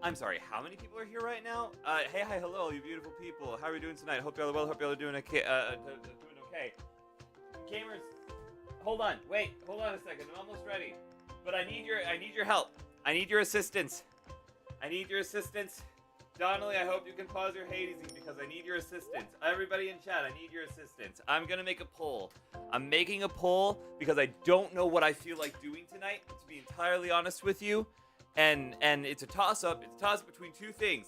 I'm sorry, how many people are here right now? Hey, hi, hello, you beautiful people. How are we doing tonight? Hope y'all are well. Hope y'all are doing okay. Doing okay. Gamers, hold on. Wait, hold on a second. I'm almost ready. But I need your help. I need your assistance. I need your assistance. Donnelly, I hope you can pause your hazing because I need your assistance. Everybody in chat, I need your assistance. I'm gonna make a poll. I'm making a poll because I don't know what I feel like doing tonight, to be entirely honest with you. And it's a toss-up. It's a toss-up between two things.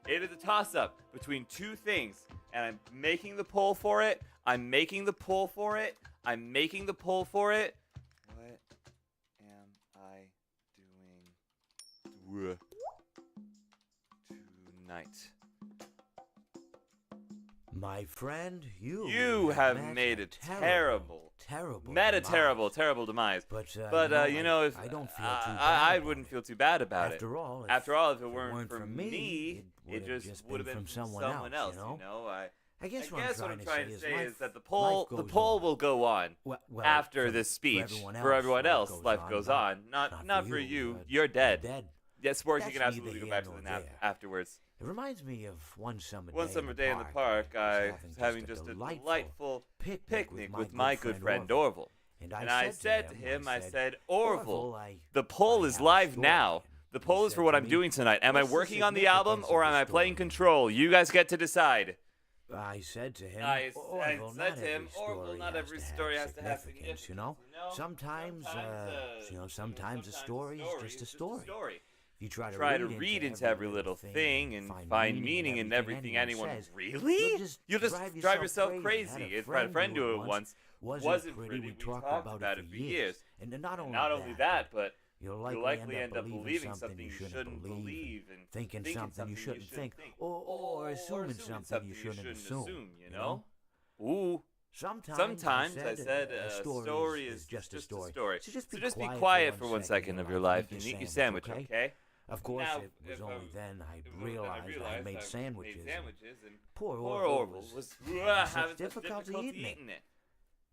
It is a toss-up between two things. And I'm making the poll for it. I'm making the poll for it. I'm making the poll for it. What am I doing tonight? My friend, You have made a terrible demise. But you know, if I don't feel too I bad wouldn't feel too bad about it. After all, if it weren't for me, it just would have been from someone else. You know, I guess what I'm trying to say is that the poll poll will go on well, after this speech. For everyone else, life goes on. Not for you. You're dead. Yeah, Spork, you can absolutely go back to the nap afterwards. It reminds me of one summer day in the park, I was having just a delightful picnic with my good friend Orville. And I said to him, Orville, the poll is live now. The poll is for what I'm doing tonight. Am I working on the album or am I playing Control? You guys get to decide. I said to him, Orville, not every story has to have significance, you know? Sometimes a story is just a story. You try to read into every little thing and find meaning in everything anyone says. Really? You'll just drive yourself crazy. I had a friend do it once. Wasn't pretty. We talked about it for years. And not only that, but you'll likely end up believing something you shouldn't believe and thinking something you shouldn't think, or assuming something you shouldn't assume, you know? Ooh. Sometimes I said a story is just a story. So just be quiet for 1 second of your life and eat your sandwich, okay? Of course, it was only then I realized I made sandwiches. And poor Orville was having difficulty eating it.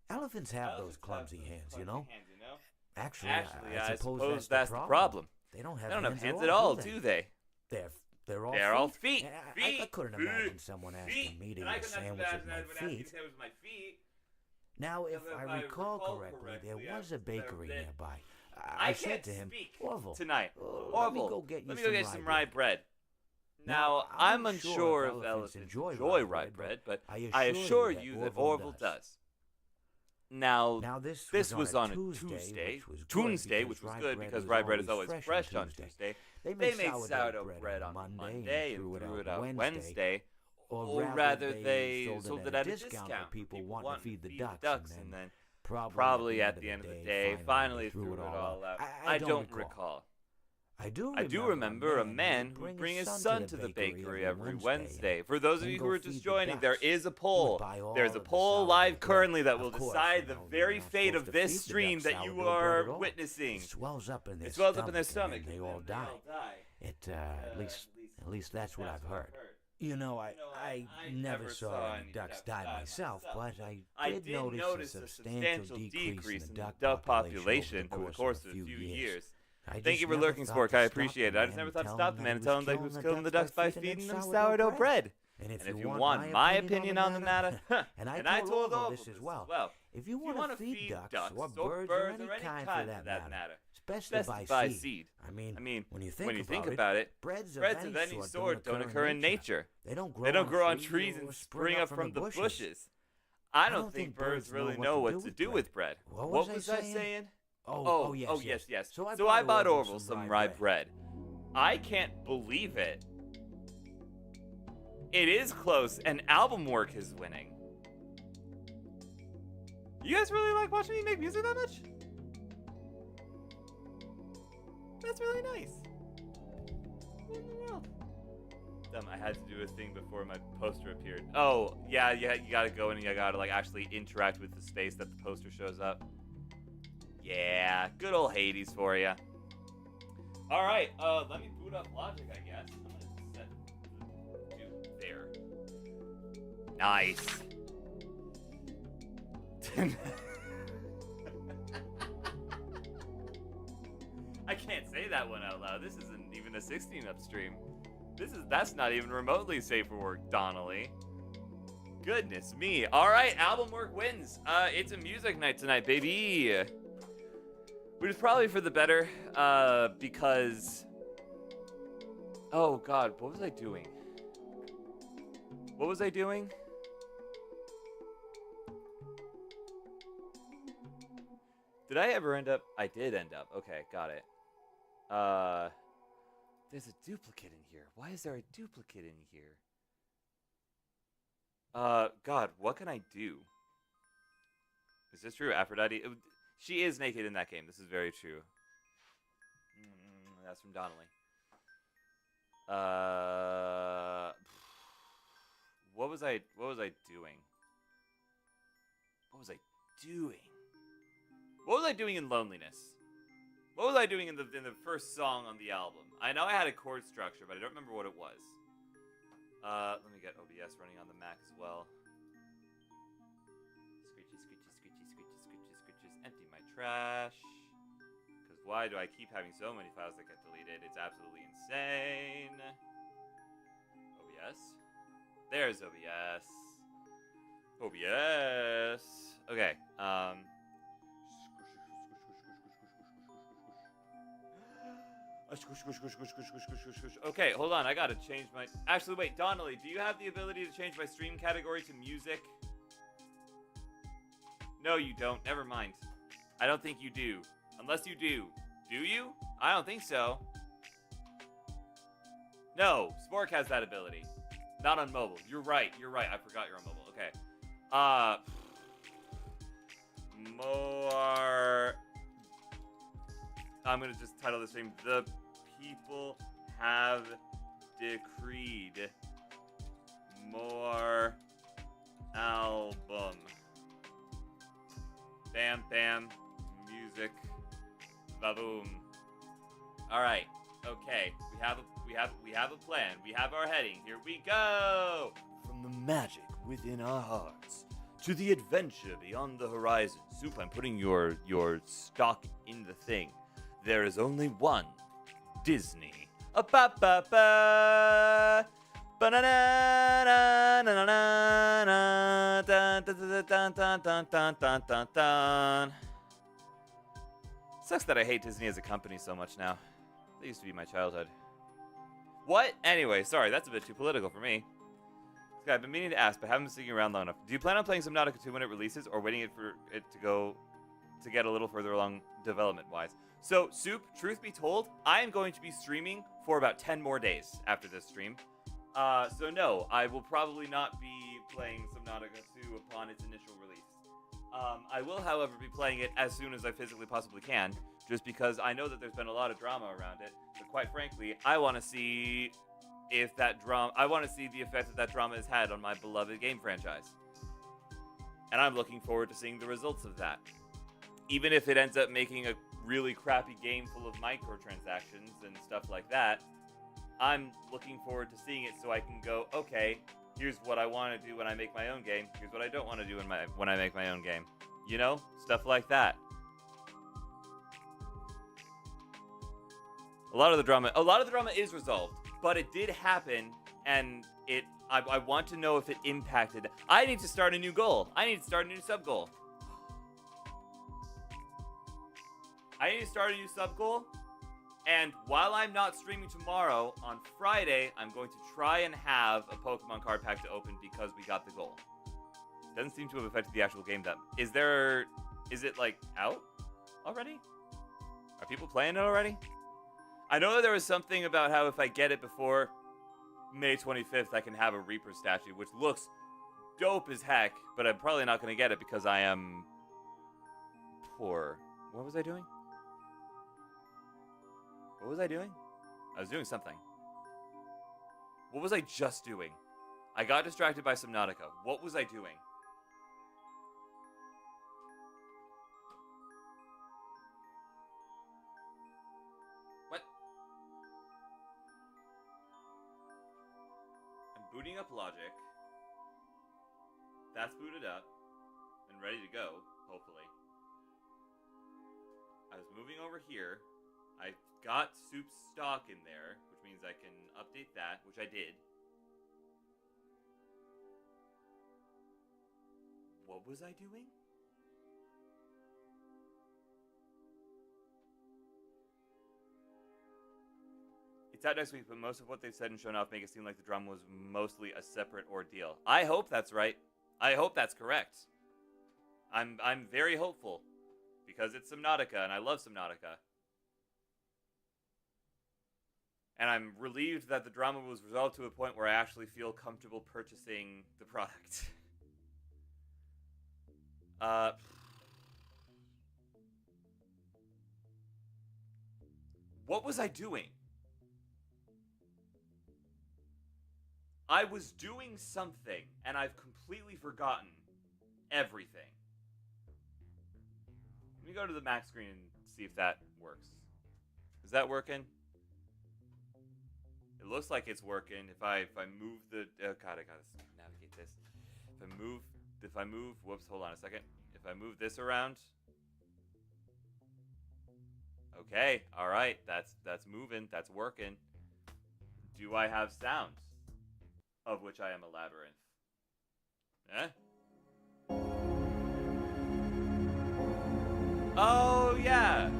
Elephants have those clumsy hands, you know? Actually, I suppose that's the problem. They don't have hands at all, do they? They're all feet. I couldn't imagine someone asking me to eat a sandwich with my feet. Now, if I recall correctly, there was a bakery nearby. I said to him, Orville, tonight, let me go get some rye bread. Now, I'm unsure if elephants enjoy rye bread, but I assure you that Orville does. Now this was on a Tuesday, which was good because rye bread is always fresh on Tuesday. They made sourdough bread on Monday and threw it out Wednesday. Or rather, they sold it at a discount for people wanting to feed the ducks, and then probably at the end of the day, finally threw it all out. I don't recall. I do remember a man who would bring his son to the bakery every Wednesday. For those of you who are just joining, there is a poll. There's a poll live currently that will decide the very fate of this stream that you are witnessing. It swells up in their stomach. And they all die. At least that's what I've heard. You know, I never saw any ducks die myself, but I did notice a substantial decrease in the duck population over the course of a few years. Thank you for lurking, Spork. I appreciate it. I just never thought to stop the man and tell him that he was killing the ducks by feeding them sourdough bread. And if you want my opinion on the matter, and I told all this as well, if you want to feed ducks or birds or any kind for that matter, especially by seed. I mean, when you think about it, breads of any sort don't occur in nature. They don't grow on trees and spring up from the bushes. I don't think birds really know what to do with bread. What was I saying? Oh, yes. So I bought Orville some rye bread. I can't believe it. It is close, and album work is winning. You guys really like watching me make music that much? That's really nice. What in the world? I had to do a thing before my poster appeared. Oh, yeah, you gotta go in and you gotta actually interact with the space that the poster shows up. Yeah, good old Hades for you. All right, let me boot up Logic, I guess. I'm gonna set to there. Nice. I can't say that one out loud. This isn't even a 16 upstream. That's not even remotely safe for work, Donnelly. Goodness me. All right, album work wins. It's a music night tonight, baby. Which is probably for the better, because... Oh, God, what was I doing? What was I doing? Did I ever end up? I did end up. Okay, got it. There's a duplicate in here. Why is there a duplicate in here? God, what can I do? Is this true? Aphrodite? She is naked in that game. This is very true. That's from Donnelly. What was I doing? What was I doing? What was I doing in Loneliness? What was I doing in the first song on the album? I know I had a chord structure, but I don't remember what it was. Let me get OBS running on the Mac as well. Screechy, screechy, screechy, screechy, screechy, screeches. Empty my trash. Because why do I keep having so many files that get deleted? It's absolutely insane. OBS. There's OBS. OBS. Okay. Okay, hold on. I gotta change my... Actually, wait. Donnelly, do you have the ability to change my stream category to music? No, you don't. Never mind. I don't think you do. Unless you do. Do you? I don't think so. No, Spork has that ability. Not on mobile. You're right. You're right. I forgot you're on mobile. Okay. More... I'm gonna just title this stream, The People Have Decreed More Album. Bam, bam, music, ba-boom. Alright, okay, we have a plan. We have our heading. Here we go! From the magic within our hearts to the adventure beyond the horizon. Soup, I'm putting your stock in the thing. There is only one Disney. Ba-ba-ba. Sucks that I hate Disney as a company so much now. They used to be my childhood. What? Anyway, sorry, that's a bit too political for me. I've been meaning to ask, but haven't been sticking around long enough. Do you plan on playing Subnautica 2 when it releases, or waiting for it to get a little further along development-wise? So, Soup, truth be told, I am going to be streaming for about 10 more days after this stream. So no, I will probably not be playing Subnautica 2 upon its initial release. I will, however, be playing it as soon as I physically possibly can, just because I know that there's been a lot of drama around it. But quite frankly, I want to see if that I want to see the effect that drama has had on my beloved game franchise. And I'm looking forward to seeing the results of that. Even if it ends up making a really crappy game full of microtransactions and stuff like that, I'm looking forward to seeing it so I can go, okay, here's what I want to do when I make my own game. Here's what I don't want to do when I make my own game. You know? Stuff like that. A lot of the drama is resolved, but it did happen, and I want to know if it impacted. I need to start a new goal. I need to start a new sub-goal. And while I'm not streaming tomorrow, on Friday, I'm going to try and have a Pokemon card pack to open because we got the goal. Doesn't seem to have affected the actual game that... Is it, like, out already? Are people playing it already? I know that there was something about how if I get it before May 25th, I can have a Reaper statue, which looks dope as heck, but I'm probably not going to get it because I am poor. What was I doing? What was I doing? I was doing something. What was I just doing? I got distracted by Subnautica. What was I doing? What? I'm booting up Logic. That's booted up and ready to go, hopefully. I was moving over here. I got Soup's stock in there, which means I can update that, which I did. What was I doing? It's out next week, but most of what they've said and shown off make it seem like the drama was mostly a separate ordeal. I hope that's right. I hope that's correct. I'm very hopeful, because it's Subnautica, and I love Subnautica. And I'm relieved that the drama was resolved to a point where I actually feel comfortable purchasing the product. What was I doing? I was doing something, and I've completely forgotten everything. Let me go to the Mac screen and see if that works. Is that working? It looks like it's working. If I move the God, I gotta navigate this. If I move, whoops, hold on a second. If I move this around, okay, all right, that's moving, that's working. Do I have sound? Of which I am a labyrinth. Oh, yeah!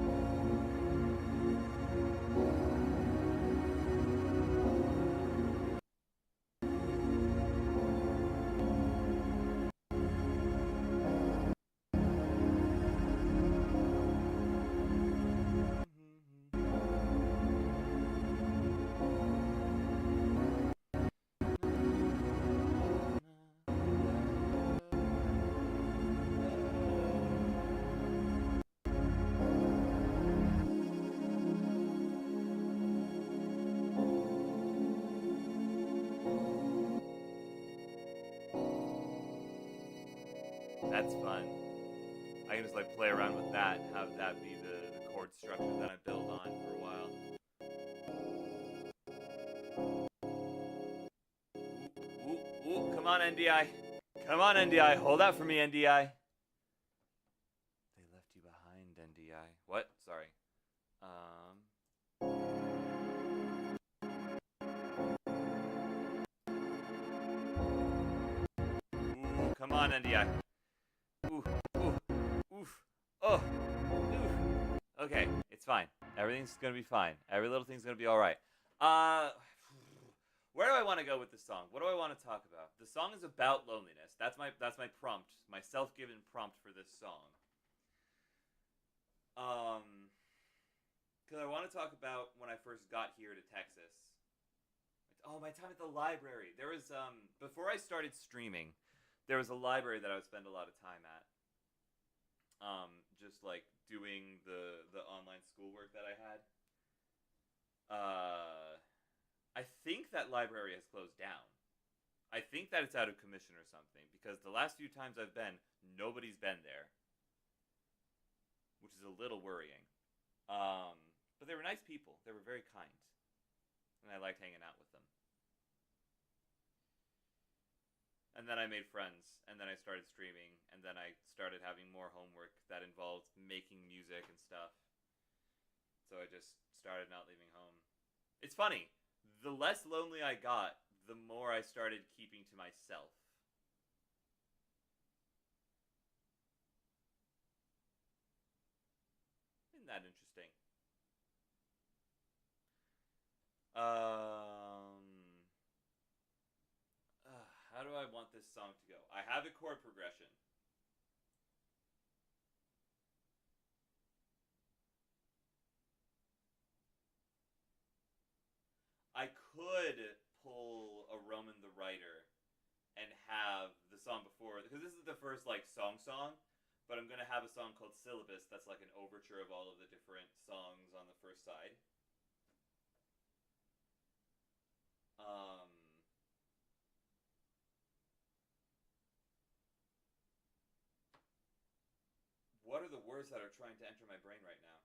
That's fun. I can just like play around with that, have that be the chord structure that I build on for a while. Ooh, come on, NDI. Come on, NDI. Hold out for me, NDI. They left you behind, NDI. What? Sorry. Ooh, come on, NDI. Ooh, oof, oh, oof. Okay, it's fine. Everything's gonna be fine. Every little thing's gonna be alright. Where do I want to go with this song? What do I want to talk about? The song is about loneliness. That's my prompt, my self-given prompt for this song. Because I want to talk about when I first got here to Texas. Oh, my time at the library. There was, before I started streaming, there was a library that I would spend a lot of time at. Just like doing the online schoolwork that I had. I think that library has closed down. I think that it's out of commission or something, because the last few times I've been, nobody's been there. Which is a little worrying. But they were nice people. They were very kind. And I liked hanging out with them. And then I made friends, and then I started streaming, and then I started having more homework that involved making music and stuff. So I just started not leaving home. It's funny. The less lonely I got, the more I started keeping to myself. Isn't that interesting? How do I want this song to go? I have a chord progression. I could pull a Roman the Writer and have the song before, because this is the first like song, but I'm gonna have a song called Syllabus that's like an overture of all of the different songs on the first side. What are the words that are trying to enter my brain right now?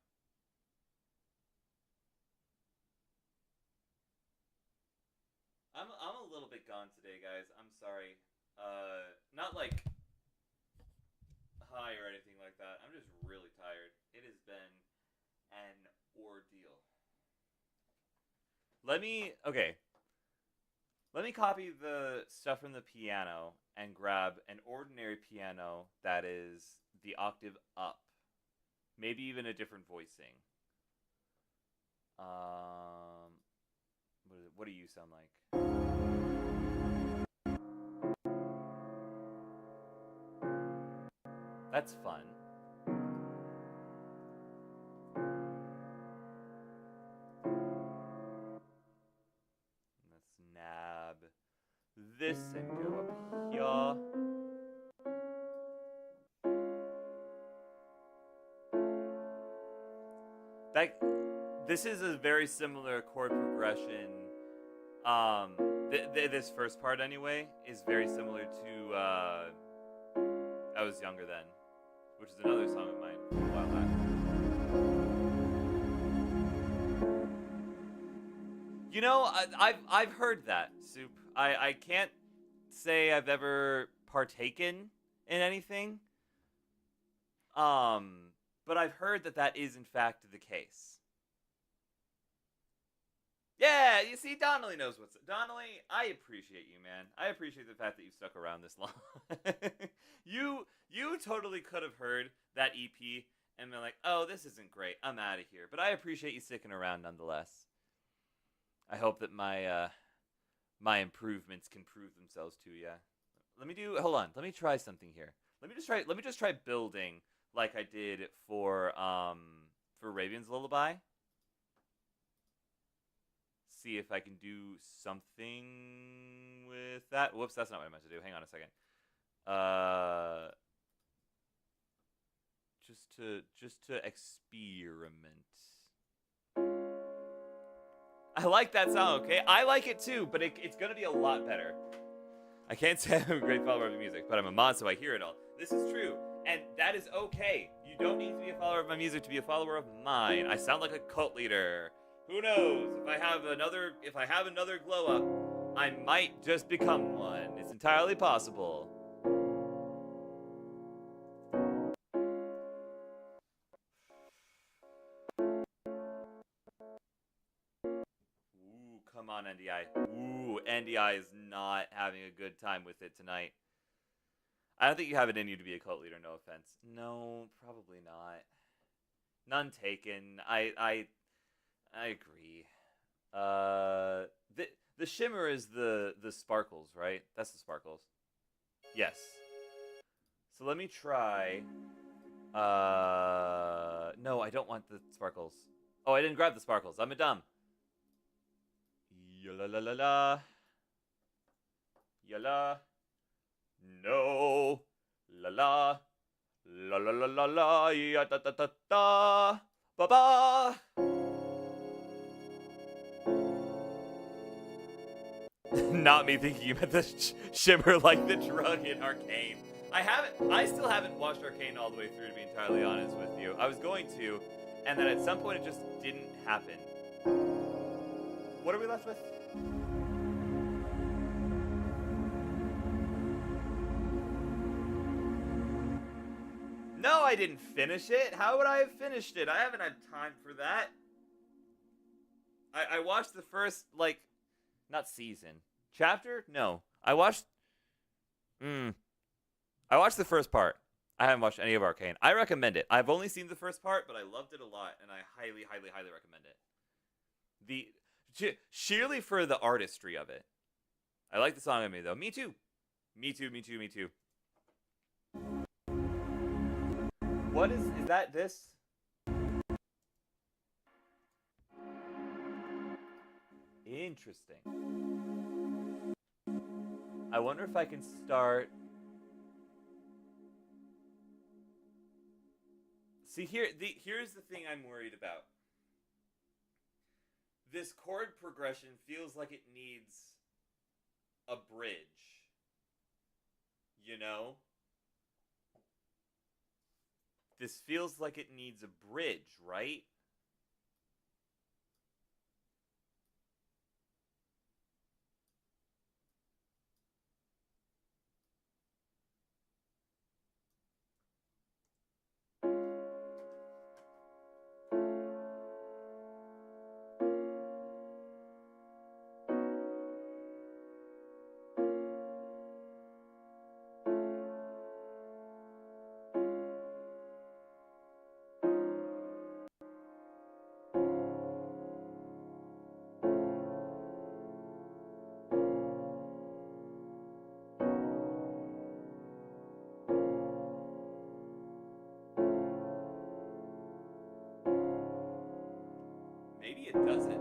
I'm a little bit gone today, guys. I'm sorry. Not like high or anything like that. I'm just really tired. It has been an ordeal. Okay. Let me copy the stuff from the piano and grab an ordinary piano that is the octave up. Maybe even a different voicing. What do you sound like? That's fun. Let's nab this and go up here. This is a very similar chord progression. This first part anyway is very similar to I Was Younger Then, which is another song of mine from a while back. You know, I've heard that, Soup. I can't say I've ever partaken in anything. But I've heard that is in fact the case. Yeah, you see, Donnelly knows what's up. Donnelly, I appreciate you, man. I appreciate the fact that you stuck around this long. You totally could have heard that EP and been like, oh, this isn't great. I'm out of here. But I appreciate you sticking around nonetheless. I hope that my my improvements can prove themselves to you. Hold on. Let me try something here. Let me just try building like I did for Raven's Lullaby. See if I can do something with that. Whoops, that's not what I meant to do. Hang on a second. Just to experiment. I like that song, okay? I like it too, but it's gonna be a lot better. I can't say I'm a great follower of the music, but I'm a mod, so I hear it all. This is true, and that is okay. You don't need to be a follower of my music to be a follower of mine. I sound like a cult leader. Who knows? If I have another glow up, I might just become one. It's entirely possible. Ooh, come on, NDI. Ooh, NDI is not having a good time with it tonight. I don't think you have it in you to be a cult leader, no offense. No, probably not. None taken. I agree. The shimmer is the sparkles, right? That's the sparkles. Yes. So let me try. No, I don't want the sparkles. Oh, I didn't grab the sparkles. I'm a dumb. Yala la la la. Yala. No. La la. La la la la la. Ya da da da da. Ba ba. Not me thinking you meant the shimmer like the drug in Arcane. I still haven't watched Arcane all the way through, to be entirely honest with you. I was going to, and then at some point it just didn't happen. What are we left with? No, I didn't finish it. How would I have finished it? I haven't had time for that. I watched the first, like, not season. Chapter? No. I watched the first part. I haven't watched any of Arcane. I recommend it. I've only seen the first part, but I loved it a lot, and I highly, highly, highly recommend it. Sheerly for the artistry of it. I like the song I made, though. Me too. Me too, me too, me too. What is that this? Interesting. I wonder if I can start. See, here's the thing I'm worried about. This chord progression feels like it needs a bridge. You know? This feels like it needs a bridge, right? does it?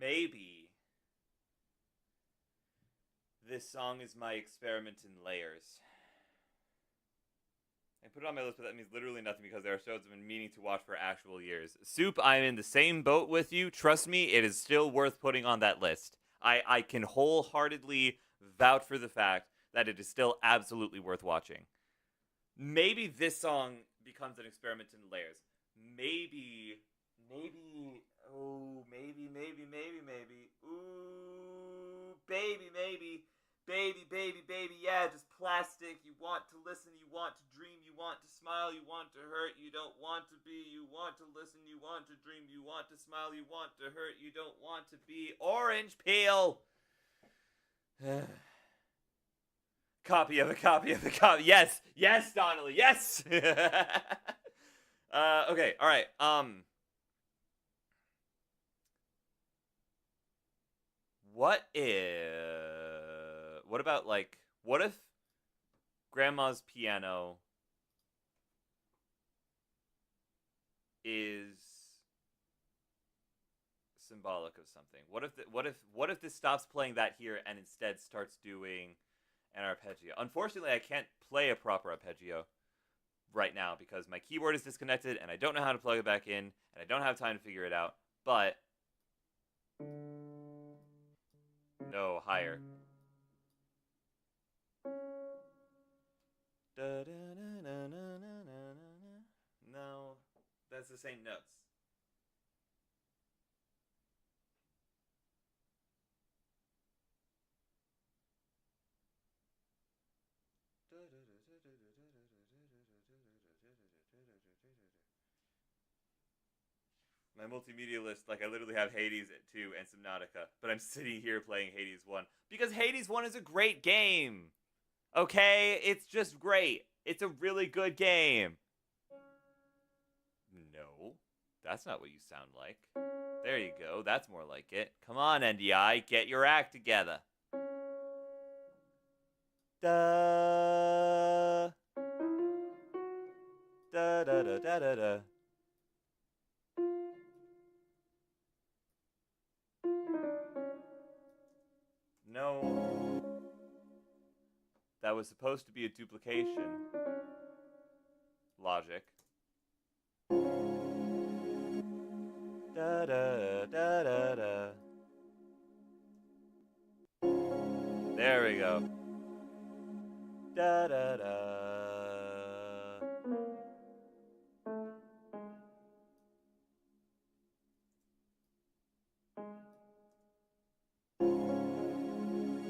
Maybe this song is my experiment in layers. I put it on my list, but that means literally nothing because there are shows I've been meaning to watch for actual years. Soup, I'm in the same boat with you. Trust me, it is still worth putting on that list. I can wholeheartedly vouch for the fact that it is still absolutely worth watching. Maybe this song becomes an experiment in layers. Maybe. Ooh, baby, yeah, just plastic. You want to listen, you want to dream, you want to smile, you want to hurt, you don't want to be, you want to listen, you want to dream, you want to smile, you want to hurt, you don't want to be. Orange peel! Copy of a copy. Yes, Donnelly, yes! Okay, alright, what about, like, what if Grandma's piano is symbolic of something? What if this stops playing that here and instead starts doing an arpeggio? Unfortunately, I can't play a proper arpeggio right now because my keyboard is disconnected and I don't know how to plug it back in and I don't have time to figure it out. But no, higher. No, that's the same notes. My multimedia list, like, I literally have Hades 2 and Subnautica, but I'm sitting here playing Hades 1 because Hades 1 is a great game. Okay? It's just great. It's a really good game. No, that's not what you sound like. There you go. That's more like it. Come on, NDI. Get your act together. Da. Da da da da da da. No. That was supposed to be a duplication. Logic. Da da da da da. There we go. Da da da.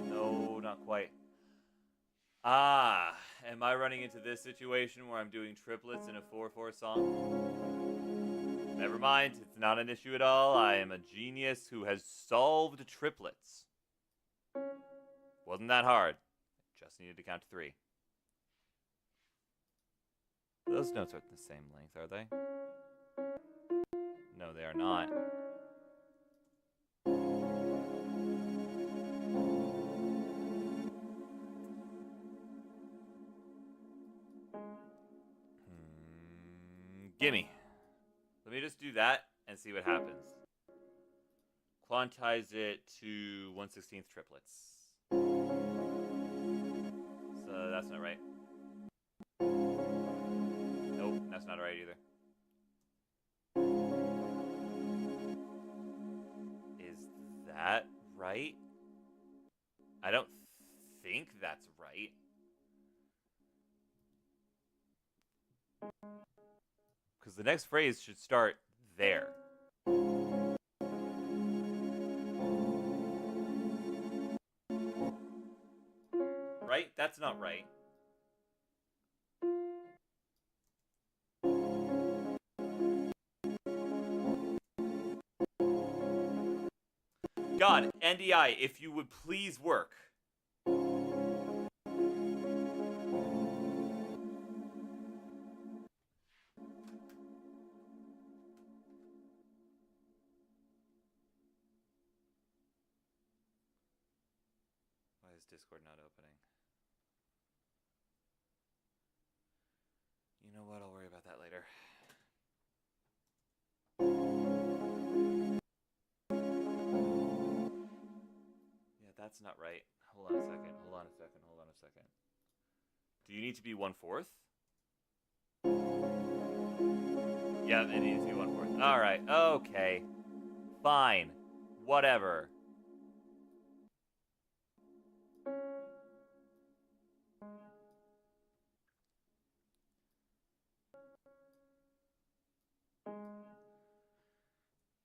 No, not quite. Ah, am I running into this situation where I'm doing triplets in a 4/4 song? Never mind, it's not an issue at all. I am a genius who has solved triplets. Wasn't that hard. Just needed to count to 3. Those notes aren't the same length, are they? No, they are not. Gimme. Let me just do that and see what happens. Quantize it to 1/16 triplets. So that's not right. Nope, that's not right either. Is that right? I don't think that's right. Because the next phrase should start there. Right? That's not right. God, NDI, if you would please work. Why is Discord not opening? You know what? I'll worry about that later. Yeah, that's not right. Hold on a second. Hold on a second. Hold on a second. Do you need to be 1/4? Yeah, it needs to be 1/4. All right. Okay. Fine. Whatever.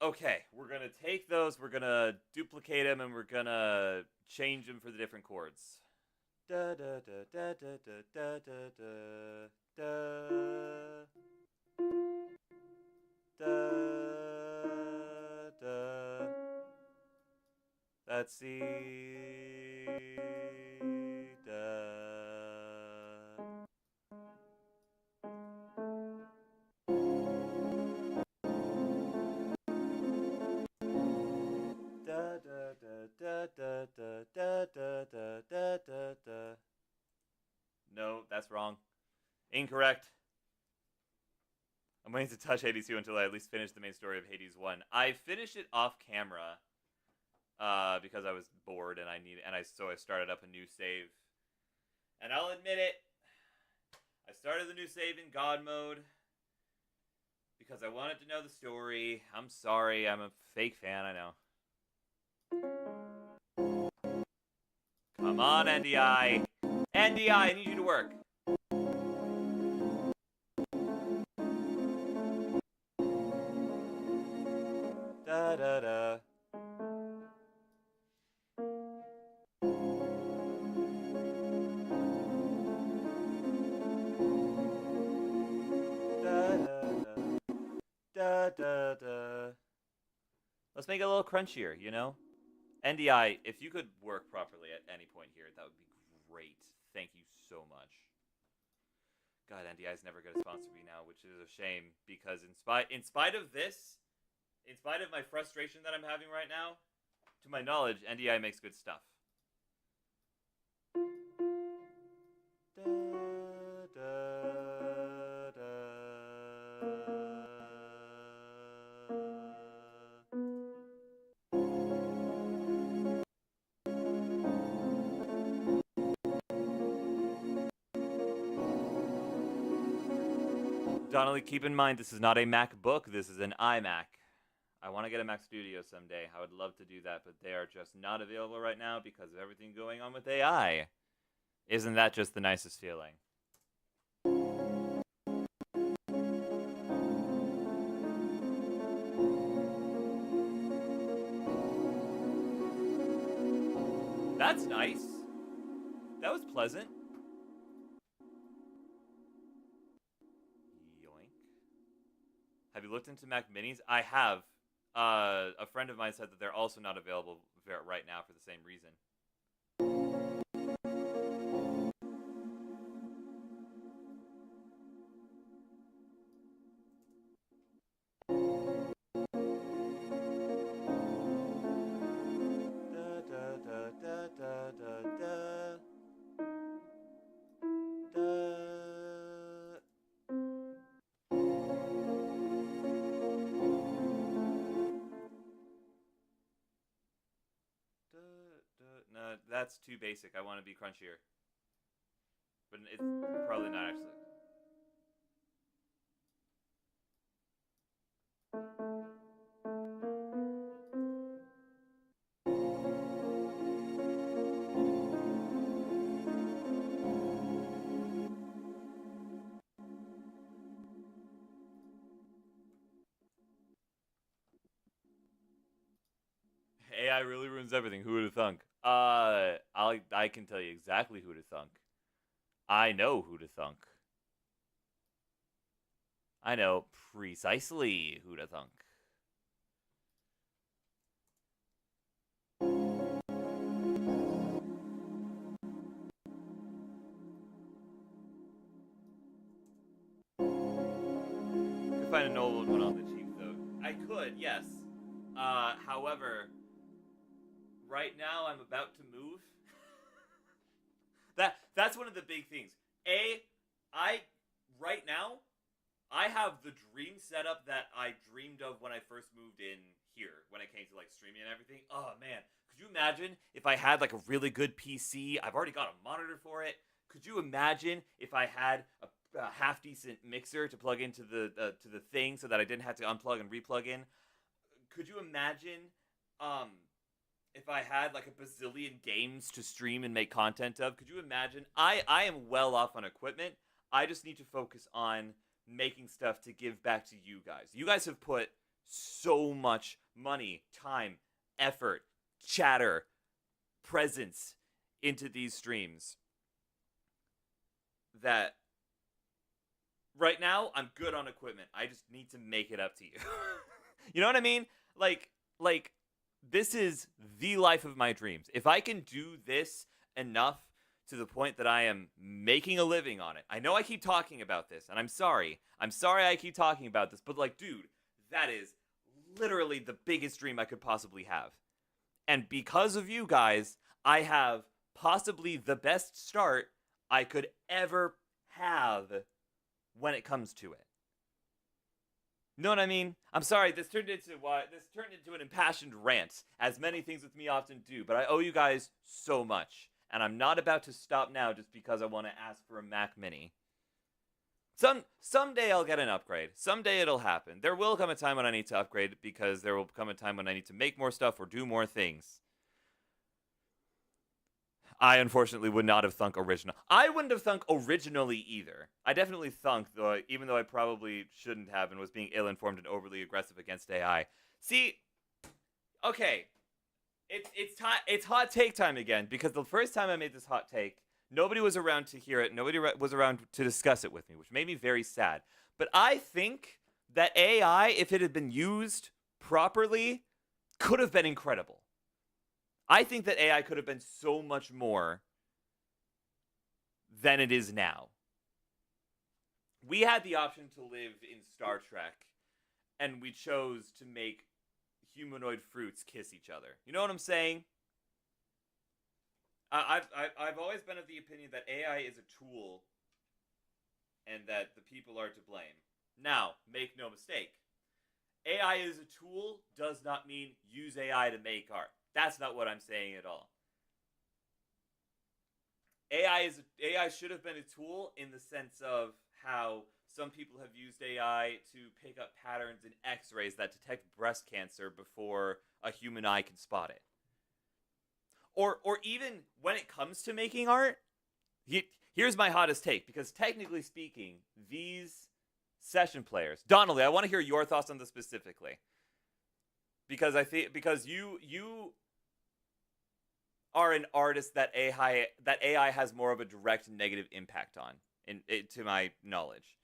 Okay, we're gonna take those, we're gonna duplicate them, and we're gonna change them for the different chords. Da da da da da da da da da da da. Let's see. Da. No, that's wrong. Incorrect. I'm waiting to touch Hades 2 until I at least finish the main story of Hades 1. I finished it off camera because I was bored and so I started up a new save. And I'll admit it, I started the new save in God mode because I wanted to know the story. I'm sorry, I'm a fake fan, I know. Come on, NDI. NDI, I need you to work. Da da da. Da da da. Let's make it a little crunchier, you know? NDI, if you could work properly at any point here, that would be great. Thank you so much. God, NDI is never going to sponsor me now, which is a shame, because in spite of this, in spite of my frustration that I'm having right now, to my knowledge, NDI makes good stuff. Da, da, da. Donnelly, keep in mind, this is not a MacBook, this is an iMac. I want to get a Mac Studio someday. I would love to do that, but they are just not available right now because of everything going on with AI. Isn't that just the nicest feeling? That's nice. That was pleasant. Yoink. Have you looked into Mac Minis? I have. A friend of mine said that they're also not available right now for the same reason. That's too basic. I want to be crunchier. But it's probably not actually. AI really ruins everything. Who would have thunk? I can tell you exactly who to thunk. I know who to thunk. I know precisely who to thunk. Could find an old one on the cheap though. I could, yes. However, right now I'm about to move. That's one of the big things. Right now I have the dream setup that I dreamed of when I first moved in here, when it came to like streaming and everything. Oh man, could you imagine if I had like a really good PC? I've already got a monitor for it. Could you imagine if I had a half decent mixer to plug into the thing so that I didn't have to unplug and replug in? Could you imagine if I had like a bazillion games to stream and make content of? Could you imagine? I am well off on equipment. I just need to focus on making stuff to give back to you guys. You guys have put so much money, time, effort, chatter, presence into these streams that right now I'm good on equipment. I just need to make it up to you. You know what I mean? Like this is the life of my dreams. If I can do this enough to the point that I am making a living on it. I know I keep talking about this, and I'm sorry. I'm sorry I keep talking about this, but like, dude, that is literally the biggest dream I could possibly have. And because of you guys, I have possibly the best start I could ever have when it comes to it. You know what I mean? I'm sorry, this turned into an impassioned rant, as many things with me often do, but I owe you guys so much. And I'm not about to stop now just because I want to ask for a Mac Mini. Someday I'll get an upgrade. Someday it'll happen. There will come a time when I need to upgrade because there will come a time when I need to make more stuff or do more things. I unfortunately would not have thunk original. I wouldn't have thunk originally either. I definitely thunk, though, even though I probably shouldn't have and was being ill-informed and overly aggressive against AI. See, okay. It's hot take time again, because the first time I made this hot take, nobody was around to hear it. Nobody was around to discuss it with me, which made me very sad. But I think that AI, if it had been used properly, could have been incredible. I think that AI could have been so much more than it is now. We had the option to live in Star Trek, and we chose to make humanoid fruits kiss each other. You know what I'm saying? I've always been of the opinion that AI is a tool and that the people are to blame. Now, make no mistake. AI is a tool does not mean use AI to make art. That's not what I'm saying at all. AI should have been a tool in the sense of how some people have used AI to pick up patterns in X-rays that detect breast cancer before a human eye can spot it. Or even when it comes to making art, here's my hottest take, because technically speaking, these session players, Donnelly, I want to hear your thoughts on this specifically, because you are an artist that AI has more of a direct negative impact on, to my knowledge.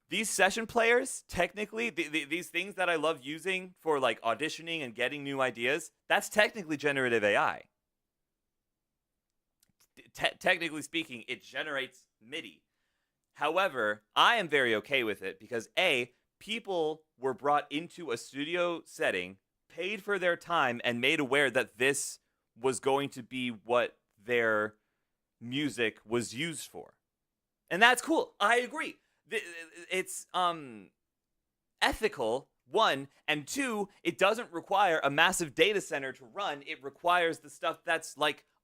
These session players, technically, these things that I love using for like auditioning and getting new ideas, that's technically generative AI. Technically speaking, it generates MIDI. However, I am very okay with it because A, people were brought into a studio setting, paid for their time, and made aware that this was going to be what their music was used for. And that's cool. I agree. It's ethical, one, and two, it doesn't require a massive data center to run. It requires the stuff that's like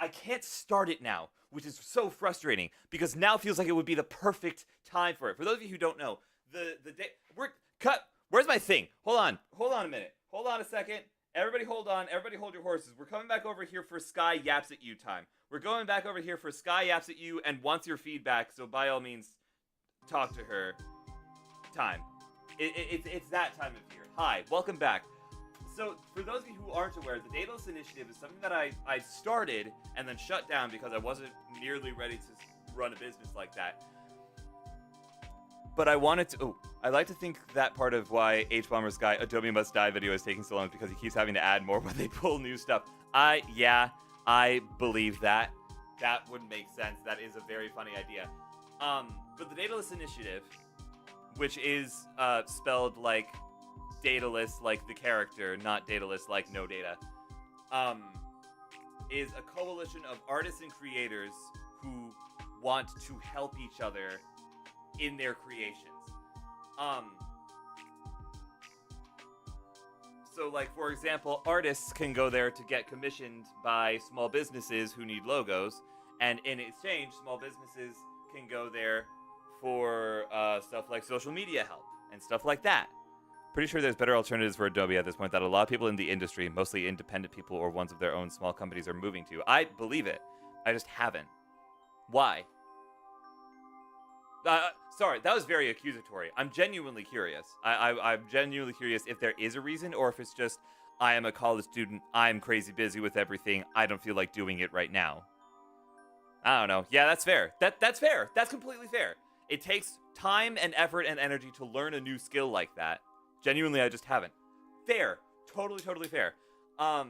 I can't start it now, which is so frustrating because now feels like it would be the perfect time for it. For those of you who don't know, the day we're cut. Where's my thing? Hold on a minute. Hold on a second. Everybody hold on. Everybody hold your horses. We're coming back over here for Sky Yaps at You time. We're going back over here for Sky Yaps at You and wants your feedback, so by all means, talk to her. Time. It's that time of year. Hi, welcome back. So, for those of you who aren't aware, the Daedalus Initiative is something that I started and then shut down because I wasn't nearly ready to run a business like that. But I wanted to... Oh, I like to think that part of why H-Bomber's Guy Adobe Must Die video is taking so long is because he keeps having to add more when they pull new stuff. I believe that. That would make sense. That is a very funny idea. But the Daedalus Initiative, which is spelled like Daedalus like the character, not Daedalus like no data, is a coalition of artists and creators who want to help each other in their creations. So, like, for example, artists can go there to get commissioned by small businesses who need logos, and in exchange, small businesses can go there for stuff like social media help and stuff like that. Pretty sure there's better alternatives for Adobe at this point that a lot of people in the industry, mostly independent people or ones of their own small companies, are moving to. I believe it. I just haven't. Why? Sorry, that was very accusatory. I'm genuinely curious. I'm genuinely curious if there is a reason or if it's just, I am a college student, I'm crazy busy with everything, I don't feel like doing it right now. I don't know. Yeah, that's fair. That's fair. That's completely fair. It takes time and effort and energy to learn a new skill like that. Genuinely, I just haven't. Fair. Totally fair. I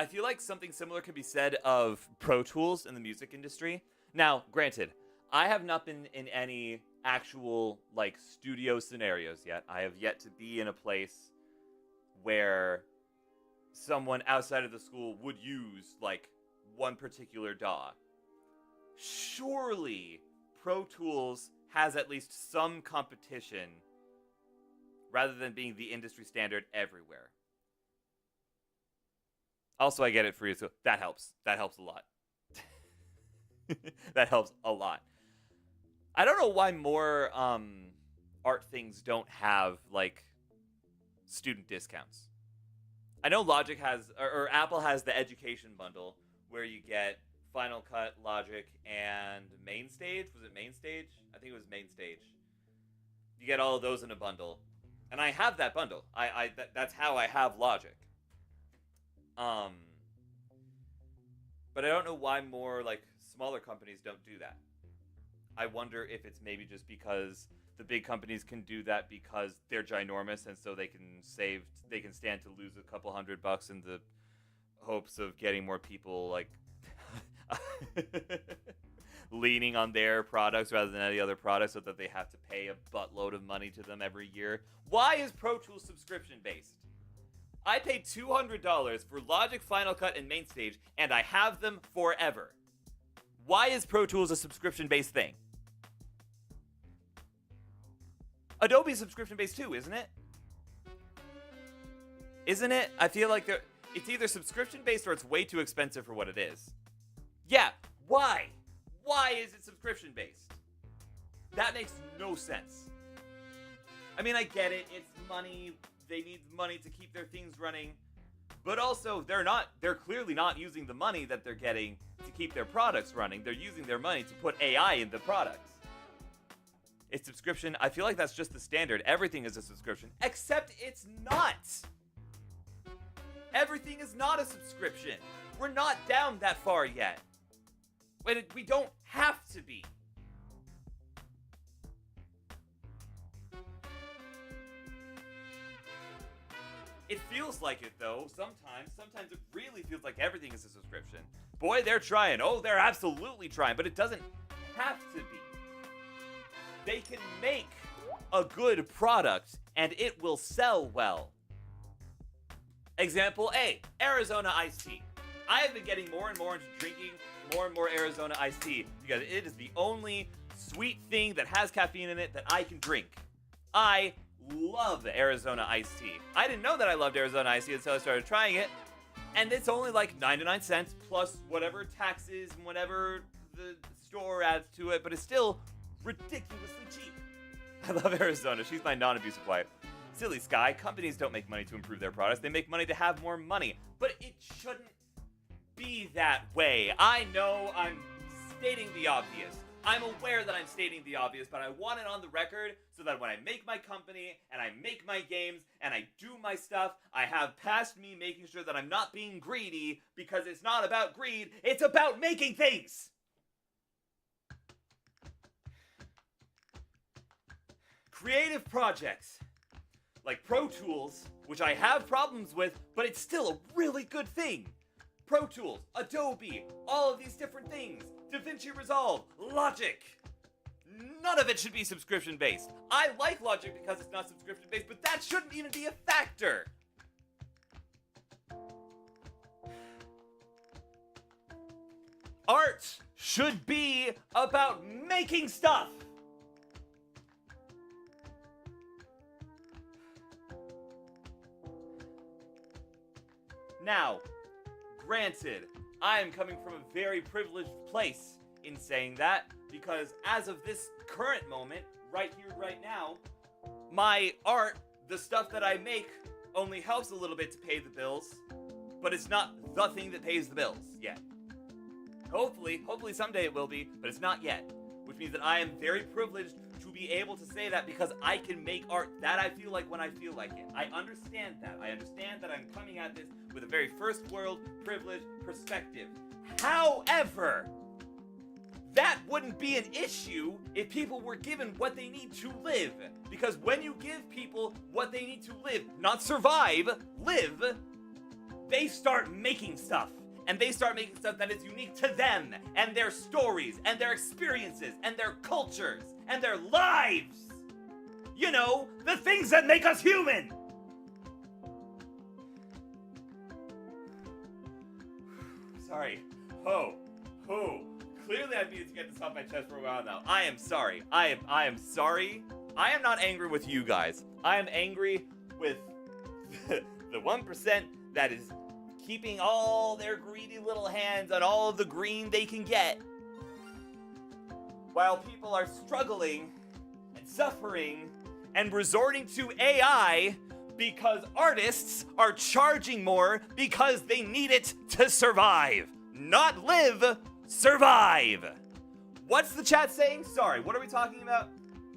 feel like something similar can be said of Pro Tools in the music industry. Now, granted, I have not been in any actual, like, studio scenarios yet. I have yet to be in a place where someone outside of the school would use, like, one particular DAW. Surely Pro Tools has at least some competition rather than being the industry standard everywhere. Also, I get it free, so that helps. That helps a lot. That helps a lot. I don't know why more art things don't have, like, student discounts. I know Logic has, or Apple has the education bundle where you get Final Cut, Logic, and Mainstage. Was it Mainstage? I think it was Mainstage. You get all of those in a bundle. And I have that bundle. That's how I have Logic. But I don't know why more, like, smaller companies don't do that. I wonder if it's maybe just because the big companies can do that because they're ginormous and so they can stand to lose a couple $100 in the hopes of getting more people, like, leaning on their products rather than any other products so that they have to pay a buttload of money to them every year. Why is Pro Tools subscription based? I paid $200 for Logic, Final Cut, and Mainstage, and I have them forever. Why is Pro Tools a subscription-based thing? Adobe's subscription-based too, isn't it? Isn't it? I feel like it's either subscription-based or it's way too expensive for what it is. Yeah, why? Why is it subscription-based? That makes no sense. I mean, I get it. It's money. They need money to keep their things running. But also, they're clearly not using the money that they're getting to keep their products running. They're using their money to put AI in the products. It's subscription. I feel like that's just the standard. Everything is a subscription. Except it's not. Everything is not a subscription. We're not down that far yet. We don't have to be. It feels like it, though, sometimes. Sometimes it really feels like everything is a subscription. Boy, they're trying. Oh, they're absolutely trying, but it doesn't have to be. They can make a good product, and it will sell well. Example A, Arizona iced tea. I have been getting more and more into drinking more and more Arizona iced tea because it is the only sweet thing that has caffeine in it that I can drink. I love Arizona iced tea. I didn't know that I loved Arizona iced tea until I started trying it. And it's only like 99 cents plus whatever taxes and whatever the store adds to it, but it's still ridiculously cheap. I love Arizona. She's my non-abusive wife. Silly Sky, companies don't make money to improve their products. They make money to have more money. But it shouldn't be that way. I know I'm stating the obvious. I'm aware that I'm stating the obvious, but I want it on the record so that when I make my company and I make my games and I do my stuff, I have past me making sure that I'm not being greedy, because it's not about greed, it's about making things! Creative projects like Pro Tools, which I have problems with, but it's still a really good thing. Pro Tools, Adobe, all of these different things. DaVinci Resolve, Logic. None of it should be subscription-based. I like Logic because it's not subscription-based, but that shouldn't even be a factor. Art should be about making stuff. Now, granted, I am coming from a very privileged place in saying that, because as of this current moment, right here, right now, my art, the stuff that I make, only helps a little bit to pay the bills, but it's not the thing that pays the bills yet. Hopefully someday it will be, but it's not yet, which means that I am very privileged to be able to say that, because I can make art that I feel like when I feel like it. I understand that. I understand that I'm coming at this with a very first world privileged perspective. However, that wouldn't be an issue if people were given what they need to live. Because when you give people what they need to live, not survive, live, they start making stuff. And they start making stuff that is unique to them, and their stories, and their experiences, and their cultures, and their lives. You know, the things that make us human. Sorry. Clearly I needed to get this off my chest for a while now. I am sorry. I am sorry. I am not angry with you guys. I am angry with the 1% that is keeping all their greedy little hands on all of the green they can get, while people are struggling and suffering and resorting to AI because artists are charging more because they need it to survive. Not live, survive. What's the chat saying? Sorry, what are we talking about?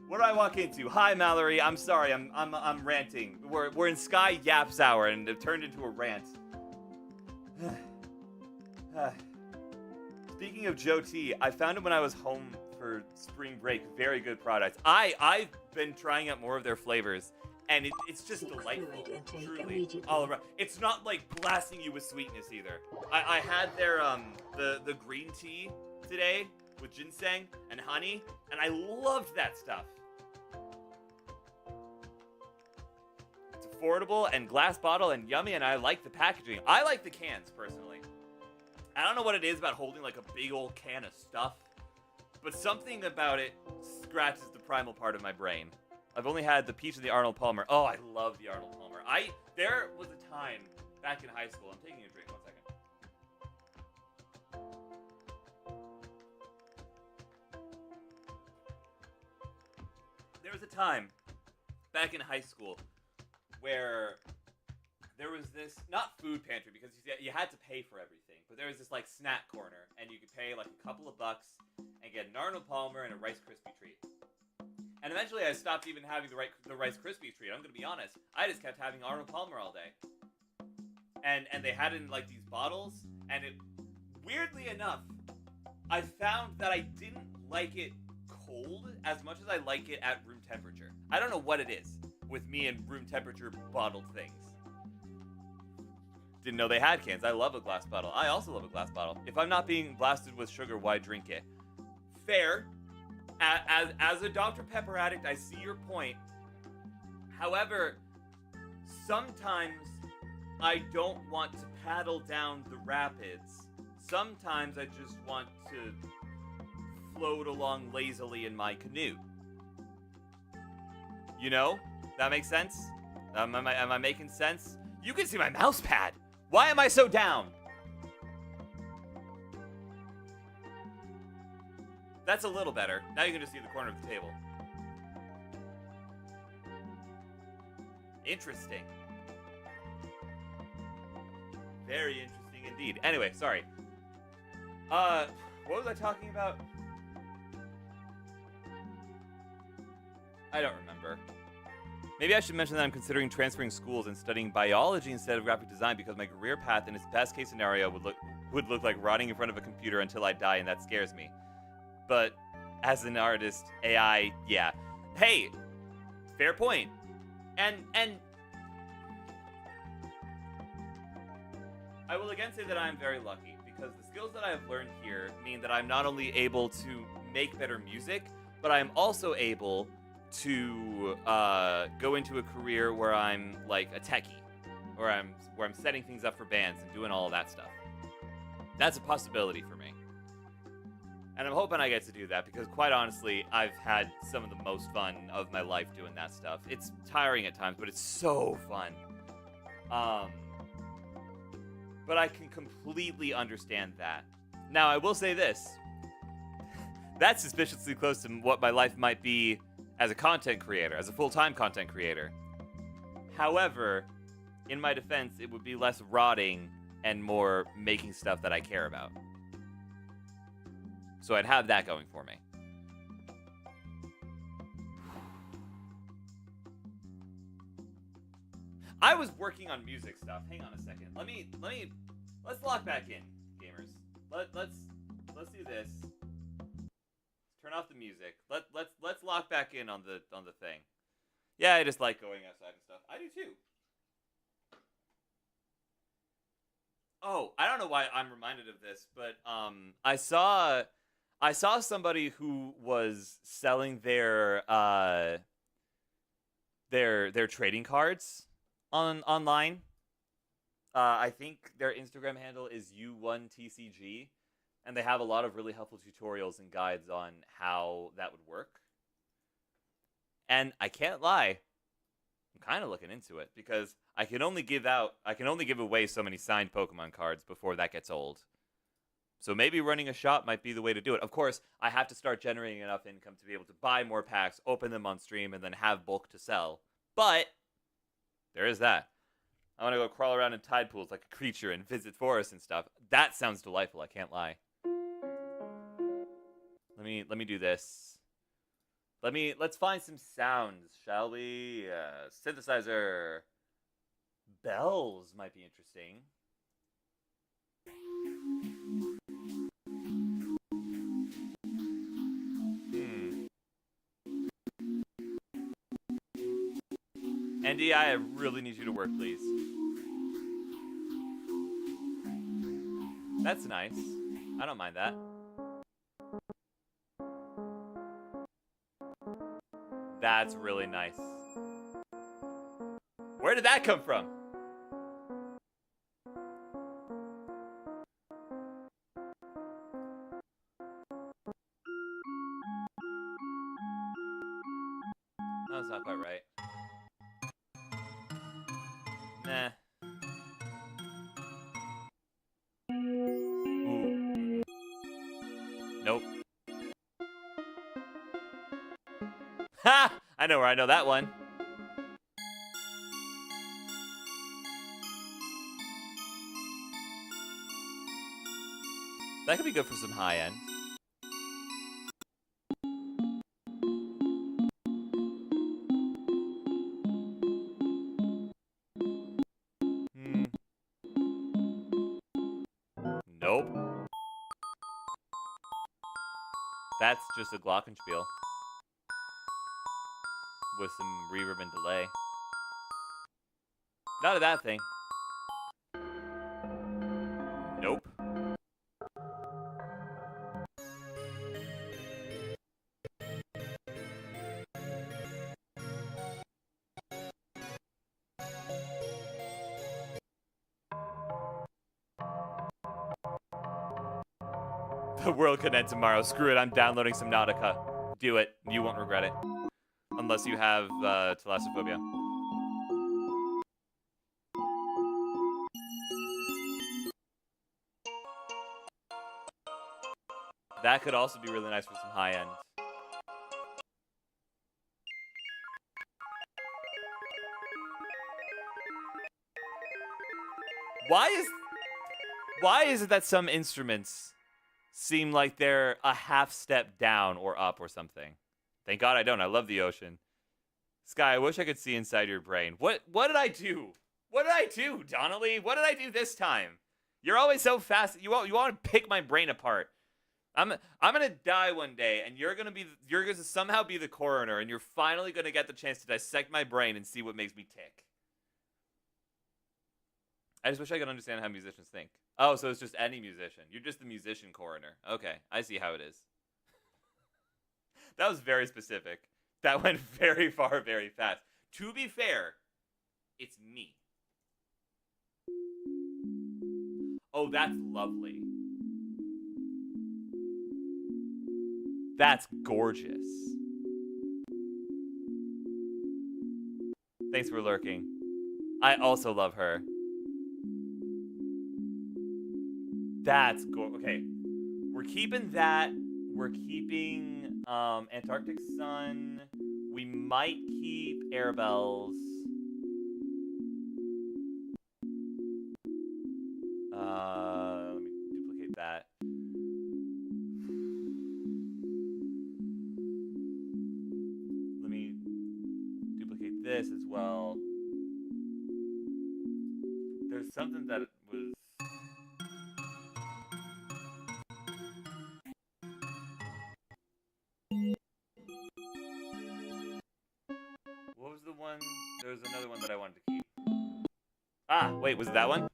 What do I walk into? Hi, Mallory. I'm sorry. I'm ranting. We're in Sky Yaps Hour, and it turned into a rant. Speaking of Joe T, I found him when I was home for spring break. Very good products. I've been trying out more of their flavors, and it's just delightful. Truly, all around. It's not like blasting you with sweetness either. I had their the green tea today with ginseng and honey, and I loved that stuff. It's affordable and glass bottle and yummy, and I like the packaging. I like the cans personally. I don't know what it is about holding like a big old can of stuff, but something about it scratches the primal part of my brain. I've only had the peach and the Arnold Palmer. Oh, I love the Arnold Palmer. There was a time back in high school. I'm taking a drink. 1 second. There was a time back in high school where there was this, not food pantry, because you had to pay for everything, but there was this like snack corner, and you could pay like a couple of bucks and get an Arnold Palmer and a Rice Krispie treat. And eventually I stopped even having the Rice Krispie treat. I'm gonna be honest, I just kept having Arnold Palmer all day. And they had it in like these bottles, and it, weirdly enough, I found that I didn't like it cold as much as I like it at room temperature. I don't know what it is with me and room temperature bottled things. Didn't know they had cans. I love a glass bottle. I also love a glass bottle. If I'm not being blasted with sugar, why drink it? Fair. As a Dr. Pepper addict, I see your point. However, sometimes I don't want to paddle down the rapids. Sometimes I just want to float along lazily in my canoe. You know? That makes sense? Am I making sense? You can see my mouse pad. Why am I so down? That's a little better. Now you can just see the corner of the table. Interesting. Very interesting indeed. Anyway, sorry. What was I talking about? I don't remember. Maybe I should mention that I'm considering transferring schools and studying biology instead of graphic design because my career path in its best case scenario would look like rotting in front of a computer until I die, and that scares me. But as an artist, AI, yeah. Hey, fair point. And I will again say that I am very lucky because the skills that I have learned here mean that I'm not only able to make better music, but I'm also able to go into a career where I'm like a techie, where I'm setting things up for bands and doing all of that stuff. That's a possibility for me. And I'm hoping I get to do that because, quite honestly, I've had some of the most fun of my life doing that stuff. It's tiring at times, but it's so fun. But I can completely understand that. Now, I will say this. That's suspiciously close to what my life might be as a content creator, as a full-time content creator. However, in my defense, it would be less rotting and more making stuff that I care about. So I'd have that going for me. I was working on music stuff. Hang on a second. Let's lock back in, gamers. Let's do this. Turn off the music. Let's lock back in on the thing. Yeah, I just like going outside and stuff. I do too. Oh, I don't know why I'm reminded of this, but I saw somebody who was selling their trading cards online. I think their Instagram handle is U1TCG, and they have a lot of really helpful tutorials and guides on how that would work. And I can't lie, I'm kind of looking into it because I can only give away so many signed Pokemon cards before that gets old. So maybe running a shop might be the way to do it. Of course, I have to start generating enough income to be able to buy more packs, open them on stream, and then have bulk to sell. But there is that. I want to go crawl around in tide pools like a creature and visit forests and stuff. That sounds delightful, I can't lie. Let me do this. Let's find some sounds, shall we? Synthesizer. Bells might be interesting. NDI, I really need you to work, please. That's nice. I don't mind that. That's really nice. Where did that come from? That's not quite right. Nah. Ooh. Nope. Ha! I know where I know that one. That could be good for some high end. Nope. That's just a glockenspiel with some reverb and delay. Not of that thing. Nope. The world could end tomorrow. Screw it, I'm downloading some Nautica. Do it. You won't regret it. Unless you have thalassophobia. That could also be really nice for some high end. Why is it that some instruments seem like they're a half step down or up or something? Thank God I don't. I love the ocean. Sky, I wish I could see inside your brain. What did I do? What did I do, Donnelly? What did I do this time? You're always so fast. You want to pick my brain apart. I'm gonna die one day, and you're gonna somehow be the coroner, and you're finally gonna get the chance to dissect my brain and see what makes me tick. I just wish I could understand how musicians think. Oh, so it's just any musician. You're just the musician coroner. Okay, I see how it is. That was very specific. That went very far, very fast. To be fair, it's me. Oh, that's lovely. That's gorgeous. Thanks for lurking. I also love her. That's okay. We're keeping that. We're keeping Antarctic Sun. We might keep Airbells. Let me duplicate that. Let me duplicate this as well. There's something that was... What was the one? There was another one that I wanted to keep. Ah, wait, was it that one?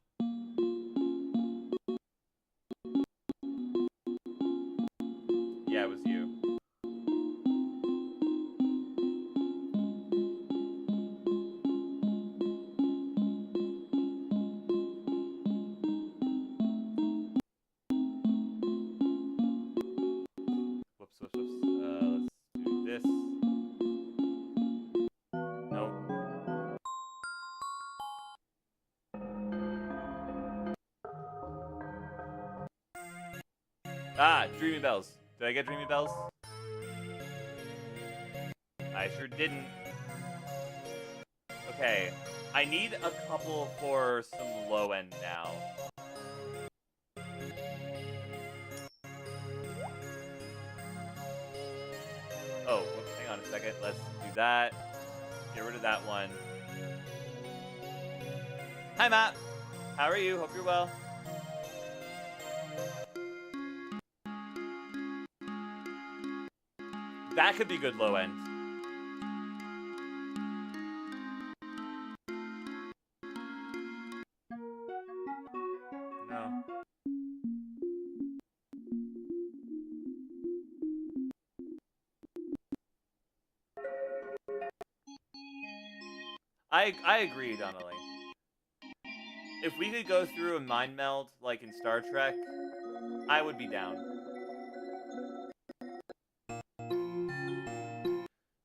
Yeah, it was you. Whoops. Let's do this. Nope. Ah, Dreamy Bells. Did I get Dreamy Bells? I sure didn't. Okay, I need a couple for some low end now. Oh, whoops, hang on a second. Let's do that. Get rid of that one. Hi, Matt. How are you? Hope you're well. That could be good low end. No. I agree, Donnelly. If we could go through a mind meld like in Star Trek, I would be down.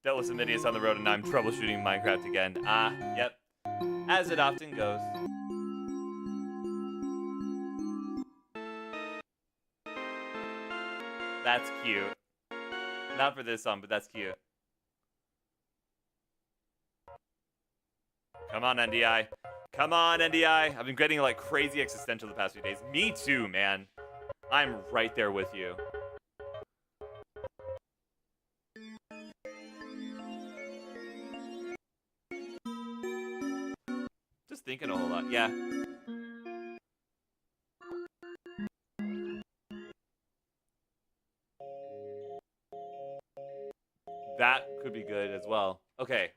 Dealt with some idiots on the road and now I'm troubleshooting Minecraft again. Ah, yep. As it often goes. That's cute. Not for this song, but that's cute. Come on, NDI. Come on, NDI. I've been getting like crazy existential the past few days. Me too, man. I'm right there with you. Just thinking a whole lot. Yeah. That could be good as well. Okay.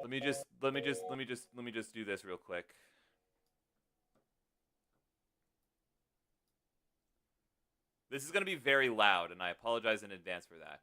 Let me just do this real quick. This is going to be very loud, and I apologize in advance for that.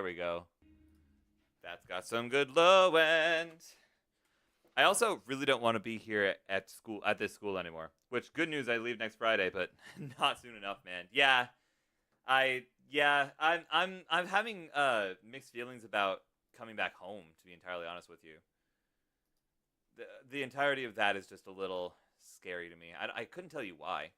There we go. That's got some good low end. I also really don't want to be here at this school anymore. Which, good news, I leave next Friday, but not soon enough, man. Yeah, I'm having mixed feelings about coming back home. To be entirely honest with you, the entirety of that is just a little scary to me. I couldn't tell you why.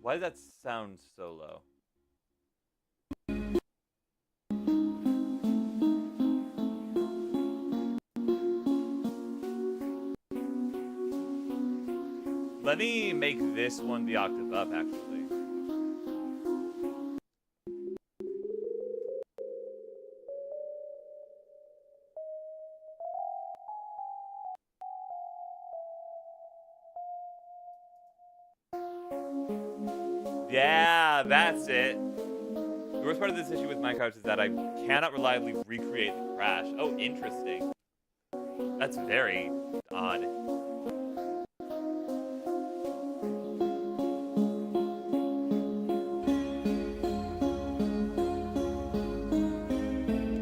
Why does that sound so low? Let me make this one the octave up, actually. Yeah, that's it. The worst part of this issue with Minecraft is that I cannot reliably recreate the crash. Oh, interesting. That's very odd.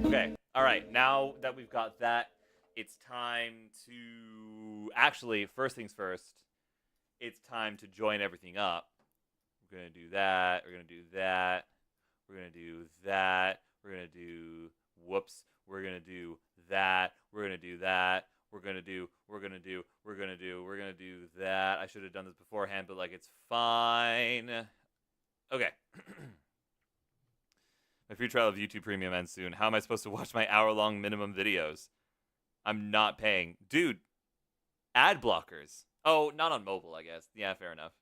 Okay, alright, now that we've got that, it's time to... Actually, first things first, it's time to join everything up. We're going to do that, we're going to do that, we're going to do that, we're going to do... Whoops, we're going to do that, we're going to do that, we're going to do that. I should have done this beforehand, but, like, it's fine. Okay. My free trial of YouTube Premium ends soon. How am I supposed to watch my hour-long minimum videos? I'm not paying. Dude, ad blockers. Oh, not on mobile, I guess. Yeah, fair enough.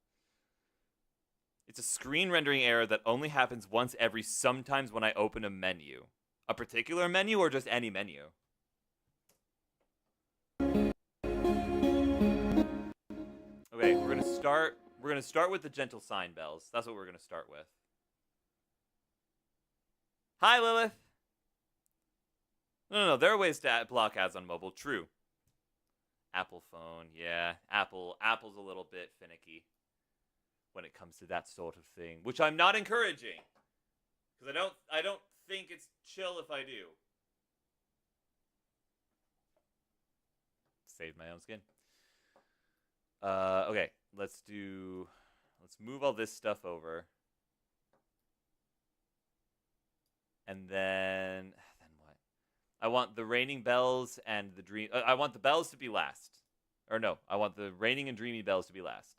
It's a screen rendering error that only happens once every sometimes when I open a menu. A particular menu or just any menu? Okay, we're gonna start with the gentle sign bells. That's what we're gonna start with. Hi, Lilith. No, there are ways to block ads on mobile. True. Apple phone, yeah. Apple's a little bit finicky when it comes to that sort of thing, which I'm not encouraging, because I don't think it's chill if I do. Save my own skin. Okay, let's move all this stuff over. And then what? I want the raining bells and the dream. I want the bells to be last. Or no, I want the raining and dreamy bells to be last.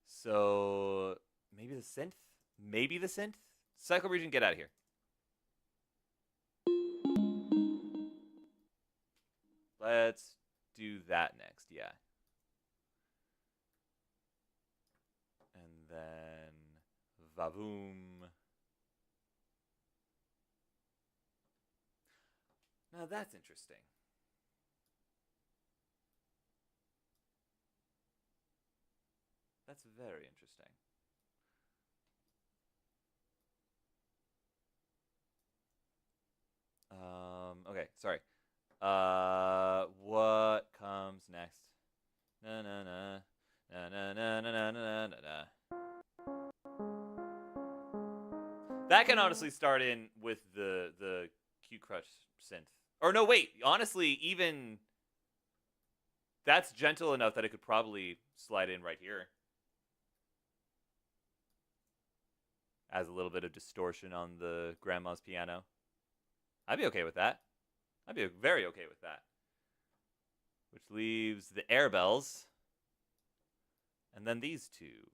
So maybe the synth? Maybe the synth? Cycle region, get out of here. Let's do that next, yeah. And then Vavoom. Now that's interesting. That's very interesting. Okay, sorry. What comes next? Na na na na na na na na na na. That can honestly start in with the Q Crush synth. Or no, wait. Honestly, even that's gentle enough that it could probably slide in right here. As a little bit of distortion on the grandma's piano. I'd be okay with that. I'd be very okay with that. Which leaves the air bells. And then these two.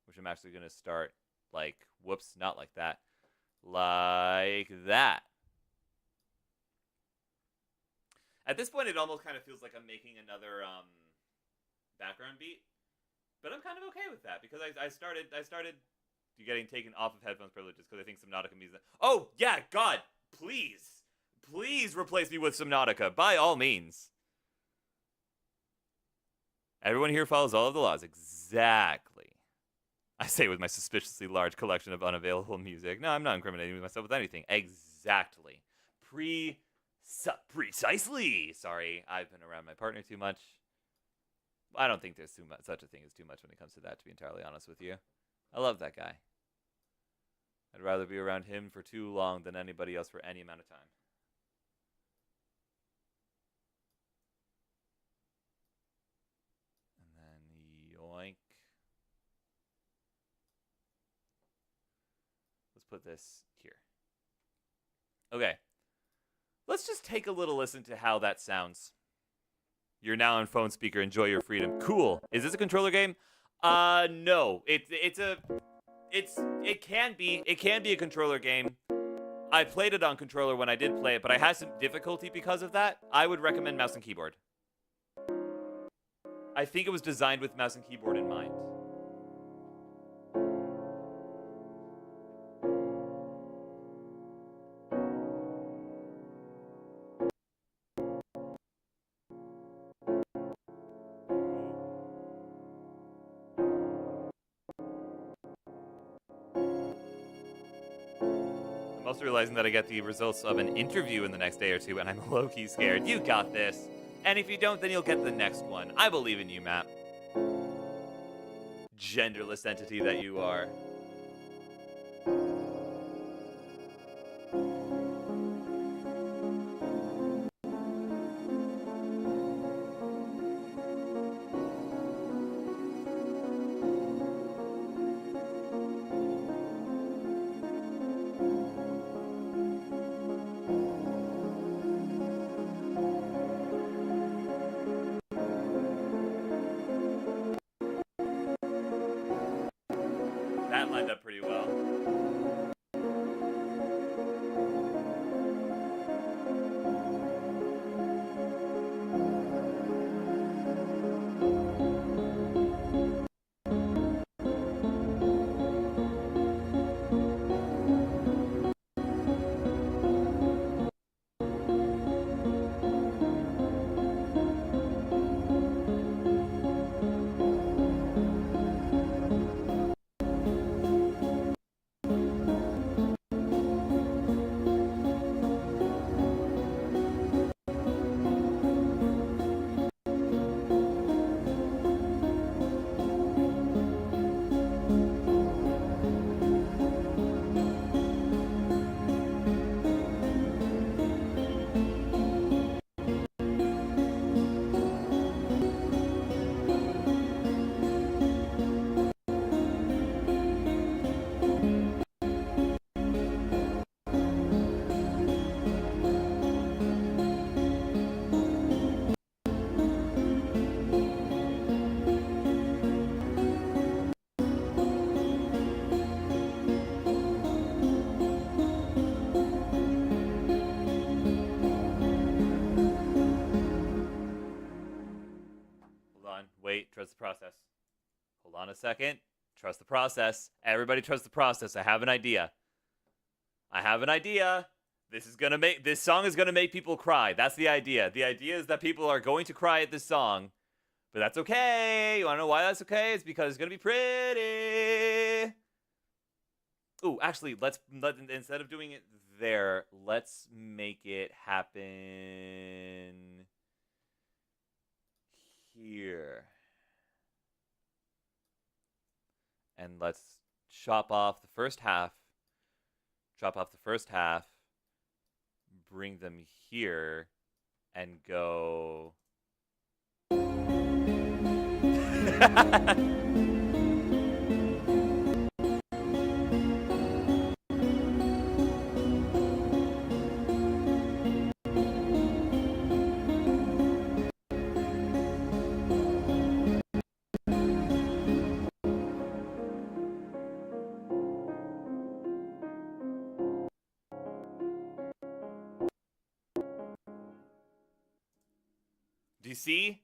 Which I'm actually going to start like, whoops, not like that. Like that. At this point, it almost kind of feels like I'm making another background beat. But I'm kind of okay with that because I started getting taken off of headphones privileges because I think Subnautica music. Oh, yeah, God, please. Please replace me with Subnautica, by all means. Everyone here follows all of the laws. Exactly. I say with my suspiciously large collection of unavailable music. No, I'm not incriminating myself with anything. Exactly. Precisely. Sorry, I've been around my partner too much. I don't think there's such a thing as too much when it comes to that, to be entirely honest with you. I love that guy. I'd rather be around him for too long than anybody else for any amount of time. And then yoink. Let's put this here. Okay. Let's just take a little listen to how that sounds. You're now on phone speaker. Enjoy your freedom. Cool. Is this a controller game? No. It can be a controller game. I played it on controller when I did play it, but I had some difficulty because of that. I would recommend mouse and keyboard. I think it was designed with mouse and keyboard in mind. I'm also realizing that I get the results of an interview in the next day or two, and I'm low-key scared. You got this. And if you don't, then you'll get the next one. I believe in you, Matt. Genderless entity that you are. That lined up pretty well. Wait, trust the process. Hold on a second. Trust the process. Everybody trust the process. I have an idea. This song is gonna make people cry. That's the idea. The idea is that people are going to cry at this song. But that's okay. You wanna know why that's okay? It's because it's gonna be pretty. Ooh, actually, instead of doing it there, let's make it happen here. And let's chop off the first half. Bring them here. And go... Do you see?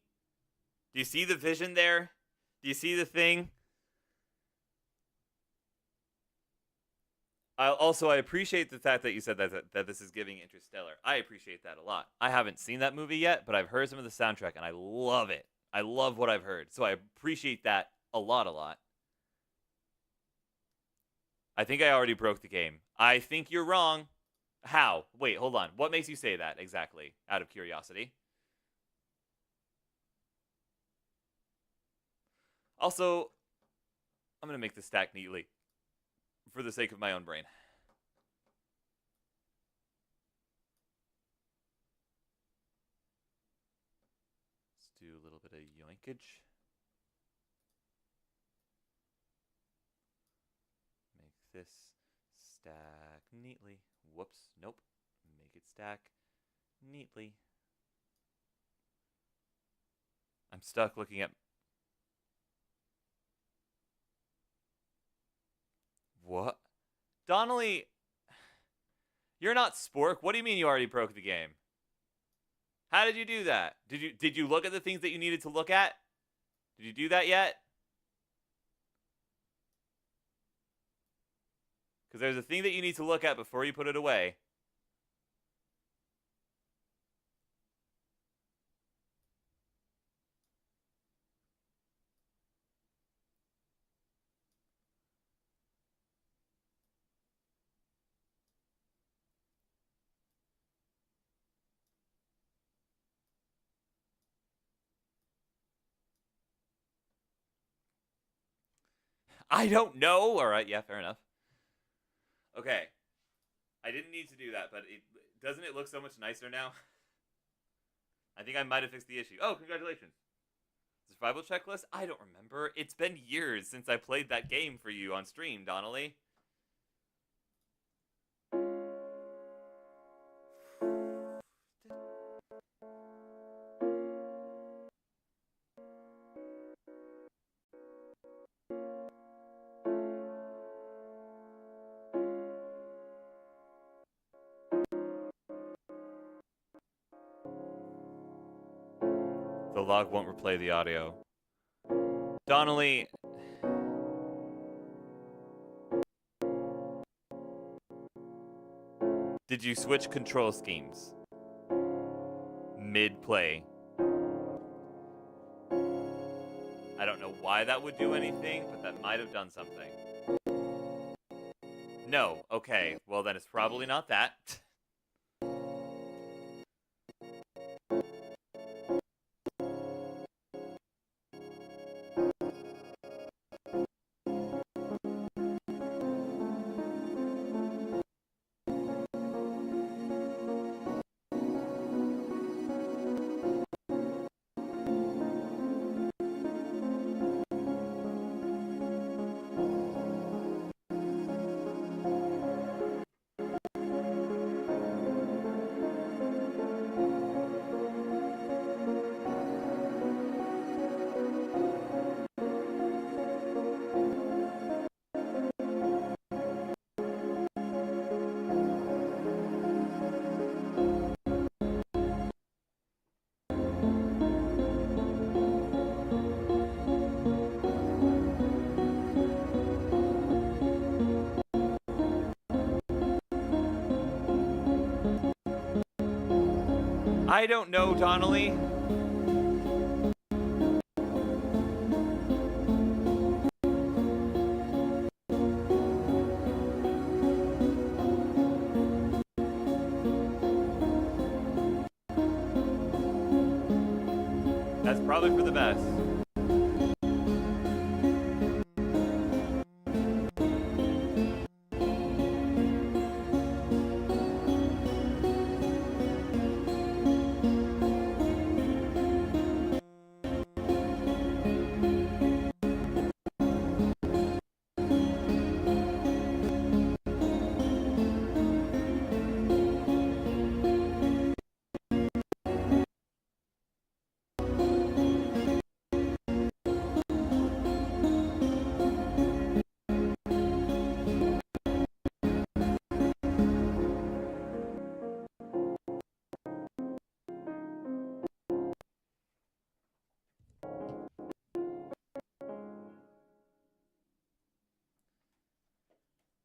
Do you see the vision there? Do you see the thing? I appreciate the fact that you said that this is giving Interstellar. I appreciate that a lot. I haven't seen that movie yet, but I've heard some of the soundtrack, and I love it. I love what I've heard, so I appreciate that a lot. I think I already broke the game. I think you're wrong. How? Wait, hold on. What makes you say that exactly, out of curiosity? Also, I'm going to make this stack neatly for the sake of my own brain. Let's do a little bit of yoinkage. Make this stack neatly. Whoops, nope. Make it stack neatly. I'm stuck looking at... What? Donnelly, you're not Spork. What do you mean you already broke the game? How did you do that? Did you look at the things that you needed to look at? Did you do that yet? Because there's a thing that you need to look at before you put it away. I don't know. All right, yeah, fair enough. Okay. I didn't need to do that, but doesn't it look so much nicer now? I think I might have fixed the issue. Oh, congratulations. Survival checklist? I don't remember. It's been years since I played that game for you on stream, Donnelly. The log won't replay the audio. Donnelly... Did you switch control schemes? Mid-play. I don't know why that would do anything, but that might have done something. No. Okay. Well, then it's probably not that. I don't know, Donnelly. That's probably for the best.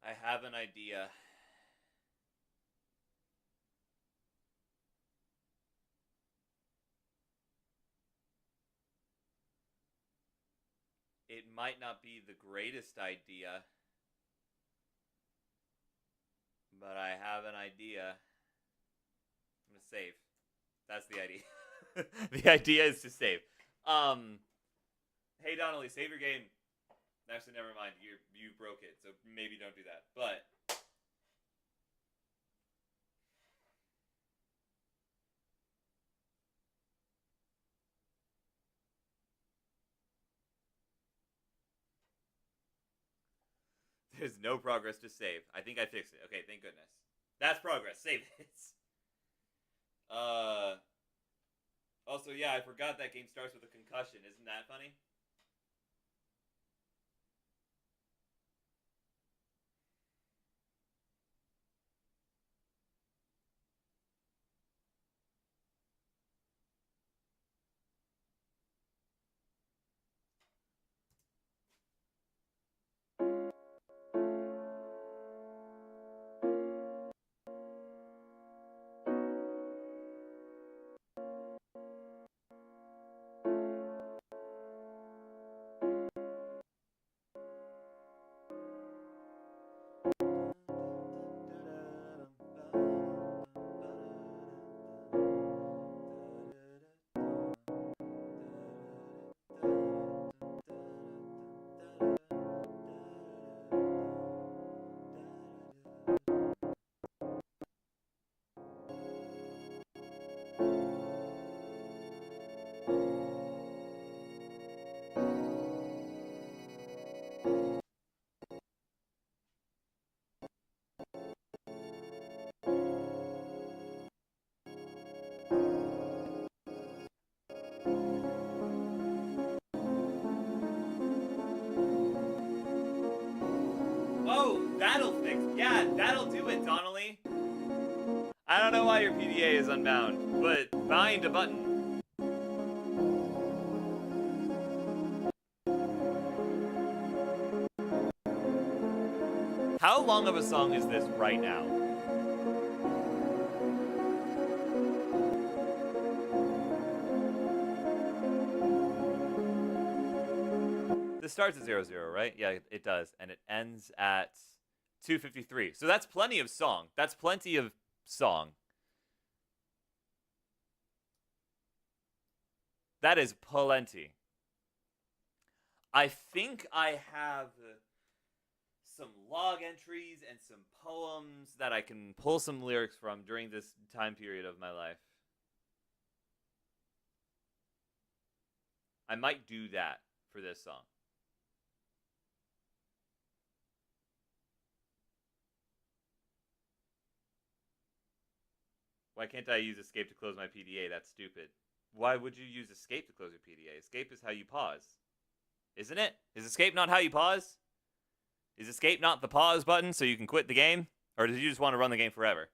I have an idea. It might not be the greatest idea, but I have an idea. I'm gonna save. That's the idea. The idea is to save. Hey Donnelly, save your game. Actually, never mind. You broke it, so maybe don't do that. But there's no progress to save. I think I fixed it. Okay, thank goodness. That's progress. Save it. Also, yeah, I forgot that game starts with a concussion. Isn't that funny? Oh, that'll fix. Yeah, that'll do it, Donnelly. I don't know why your PDA is unbound, but bind a button. How long of a song is this right now? This starts at 00, right? Yeah, it does. And it ends at 2:53. So that's plenty of song. That's plenty of song. That is plenty. I think I have some log entries and some poems that I can pull some lyrics from during this time period of my life. I might do that for this song. Why can't I use escape to close my PDA? That's stupid. Why would you use escape to close your PDA? Escape is how you pause. Isn't it? Is escape not how you pause? Is escape not the pause button so you can quit the game? Or do you just want to run the game forever?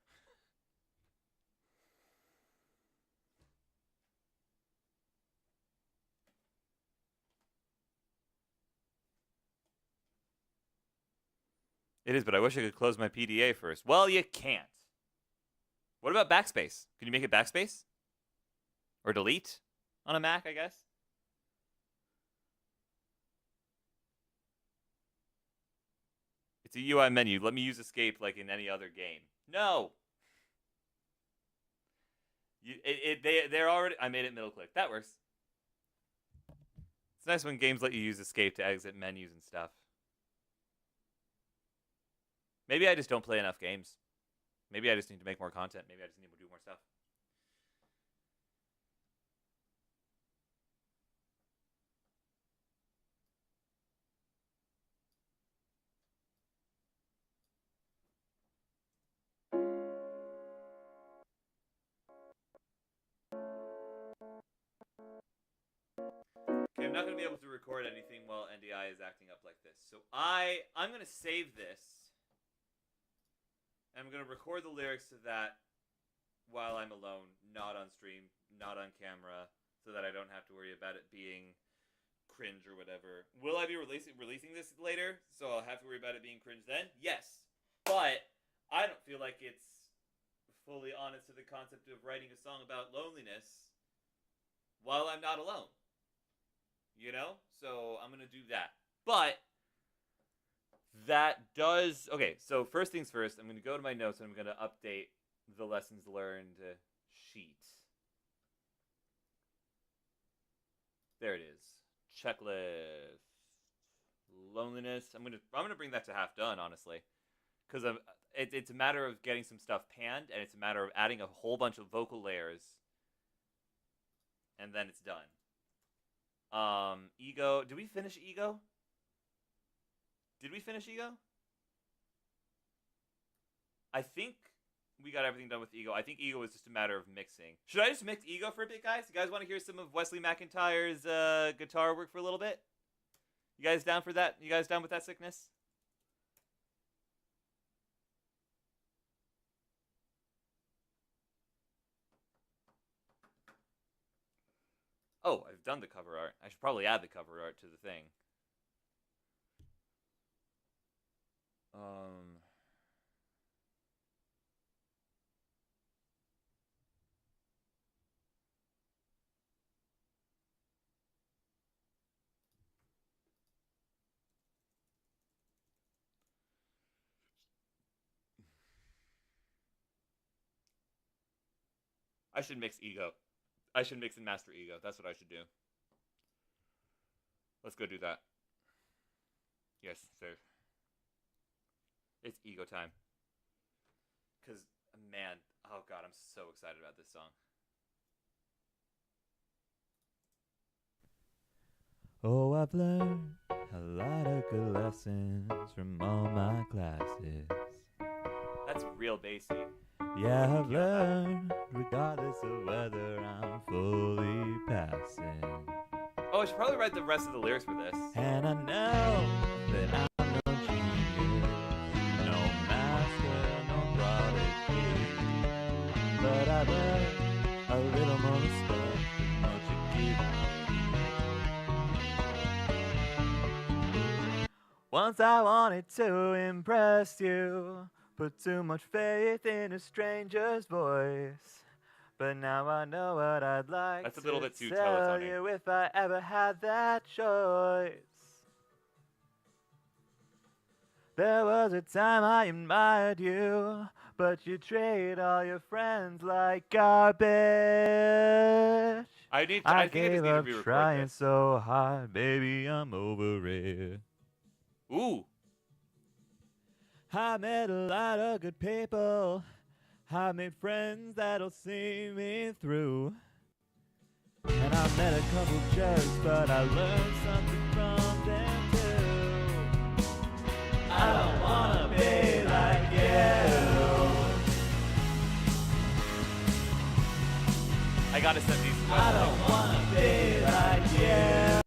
It is, but I wish I could close my PDA first. Well, you can't. What about backspace? Can you make it backspace? Or delete on a Mac, I guess? It's a UI menu. Let me use escape like in any other game. No! They're already... I made it middle click. That works. It's nice when games let you use escape to exit menus and stuff. Maybe I just don't play enough games. Maybe I just need to make more content. Maybe I just need to do more stuff. Okay, I'm not going to be able to record anything while NDI is acting up like this. So I'm going to save this. I'm going to record the lyrics to that while I'm alone, not on stream, not on camera, so that I don't have to worry about it being cringe or whatever. Will I be releasing this later, so I'll have to worry about it being cringe then? Yes. But I don't feel like it's fully honest to the concept of writing a song about loneliness while I'm not alone. You know? So I'm going to do that. But that does... Okay, so first things first, I'm going to go to my notes and I'm going to update the lessons learned sheet. There it is. Checklist. Loneliness. I'm gonna bring that to half done, honestly, because it's a matter of getting some stuff panned, and it's a matter of adding a whole bunch of vocal layers, and then it's done. Ego. Did we finish Ego? Did we finish Ego? I think we got everything done with Ego. I think Ego was just a matter of mixing. Should I just mix Ego for a bit, guys? You guys want to hear some of Wesley McIntyre's guitar work for a little bit? You guys down for that? You guys down with that sickness? Oh, I've done the cover art. I should probably add the cover art to the thing. I should mix Ego. I should mix and master Ego. That's what I should do. Let's go do that. Yes, sir. It's Ego time. Because, man, oh god, I'm so excited about this song. Oh, I've learned a lot of good lessons from all my classes. That's real bassy. Yeah, I've learned, regardless of whether I'm fully passing. Oh, I should probably write the rest of the lyrics for this. And I know that I'm no genius, no master, no prodigy. But I learned a little more respect than what you give. Once I wanted to impress you, put too much faith in a stranger's voice. But now I know what I'd like That's a little bit too tell teletone-y. you if I ever had that choice. There was a time I admired you, but you trade all your friends like garbage. I think I I just need gave to up re-record trying this. so hard, baby, I'm over it. Ooh. I met a lot of good people. I made friends that'll see me through. And I met a couple jerks, but I learned something from them too. I don't wanna be like you. I gotta send these to I don't wanna be like you.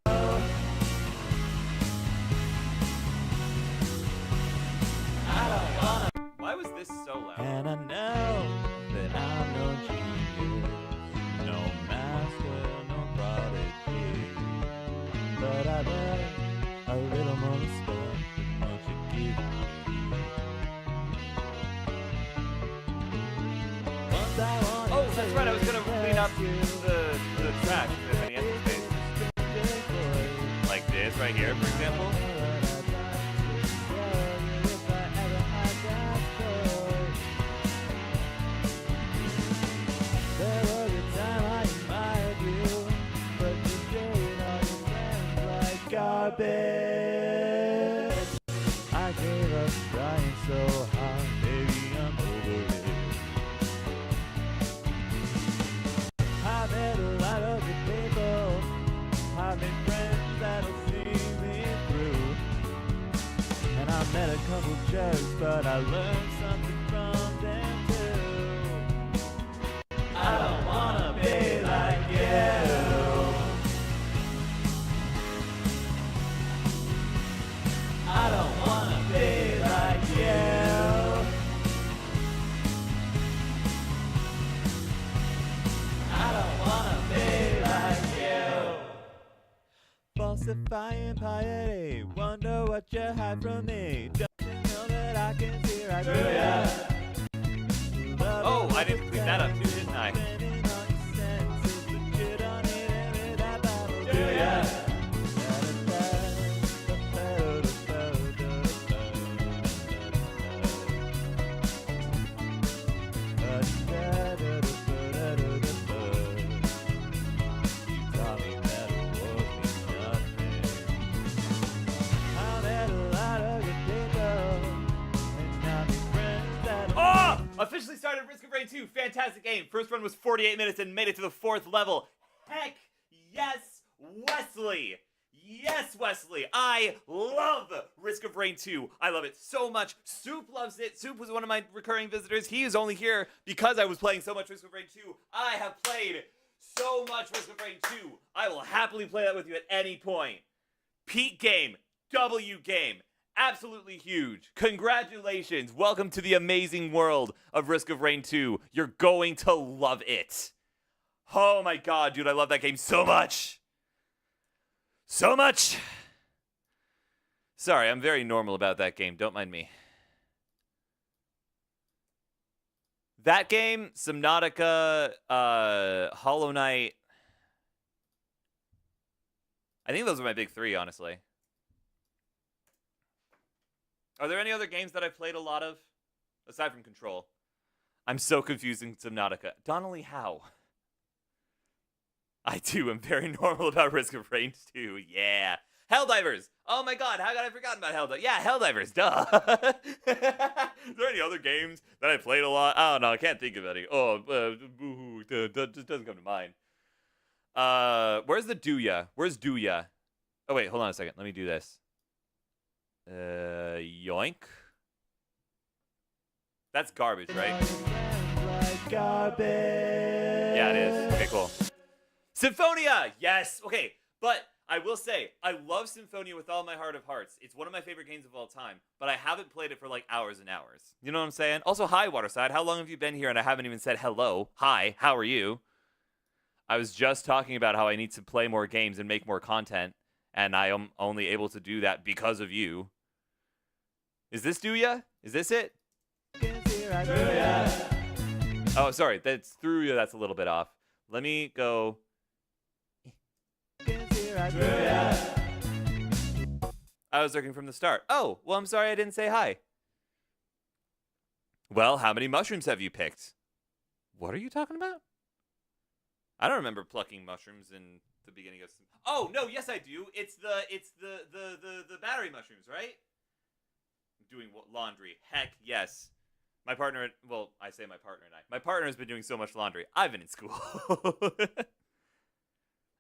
Why was this so loud? And I know that I'm no genius, no master, no prodigy. But I learned a little more respect than what you give me. Once I wanted Oh, that's right. I was gonna clean up the track. If any empty space. Like this right here, for example. Garbage. I gave up trying so hard, baby, I'm over it. I met a lot of good people. I made friends that'll see me through. And I met a couple jerks, but I learned something from them too. I don't wanna be like you. I don't wanna be like you. I don't wanna be like you. Falsifying piety, wonder what you hide from me. Don't you know that Oh, I didn't clean that up too, didn't I? Officially started Risk of Rain 2. Fantastic game. First run was 48 minutes and made it to the 4th level. Heck yes, Wesley. Yes, Wesley. I love Risk of Rain 2. I love it so much. Soup loves it. Soup was one of my recurring visitors. He is only here because I was playing so much Risk of Rain 2. I have played so much Risk of Rain 2. I will happily play that with you at any point. Peak game. W game. Absolutely huge. Congratulations. Welcome to the amazing world of Risk of Rain 2. You're going to love it. Oh my god, dude, I love that game so much. So much. Sorry, I'm very normal about that game. Don't mind me. That game, Subnautica, Hollow Knight. I think those are my big 3, honestly. Are there any other games that I've played a lot of? Aside from Control. I'm so confused in Subnautica. Donnelly, how? I too am very normal about Risk of Rain 2. Yeah. Helldivers! Oh my god, how could I have forgotten about Helldivers? Yeah, Helldivers, duh! Is there any other games that I played a lot? I don't know, I can't think of any. Oh, boo-hoo, just doesn't come to mind. Where's the Douya? Where's Douya? Oh wait, hold on a second, let me do this. Yoink. That's garbage, right? Garbage. Yeah, it is. Okay, cool. Symphonia! Yes! Okay, but I will say, I love Symphonia with all my heart of hearts. It's one of my favorite games of all time, but I haven't played it for like hours and hours. You know what I'm saying? Also, hi, Waterside. How long have you been here and I haven't even said hello? Hi, how are you? I was just talking about how I need to play more games and make more content, and I am only able to do that because of you. Is this Douya? Is this it? Oh, sorry. That's through you. That's a little bit off. Let me go. I was looking from the start. Oh, well, I'm sorry I didn't say hi. Well, how many mushrooms have you picked? What are you talking about? I don't remember plucking mushrooms in the beginning of. Oh no, yes I do. It's the battery mushrooms, right? Doing laundry. Heck yes. My partner, well, I say my partner and I. My partner has been doing so much laundry. I've been in school.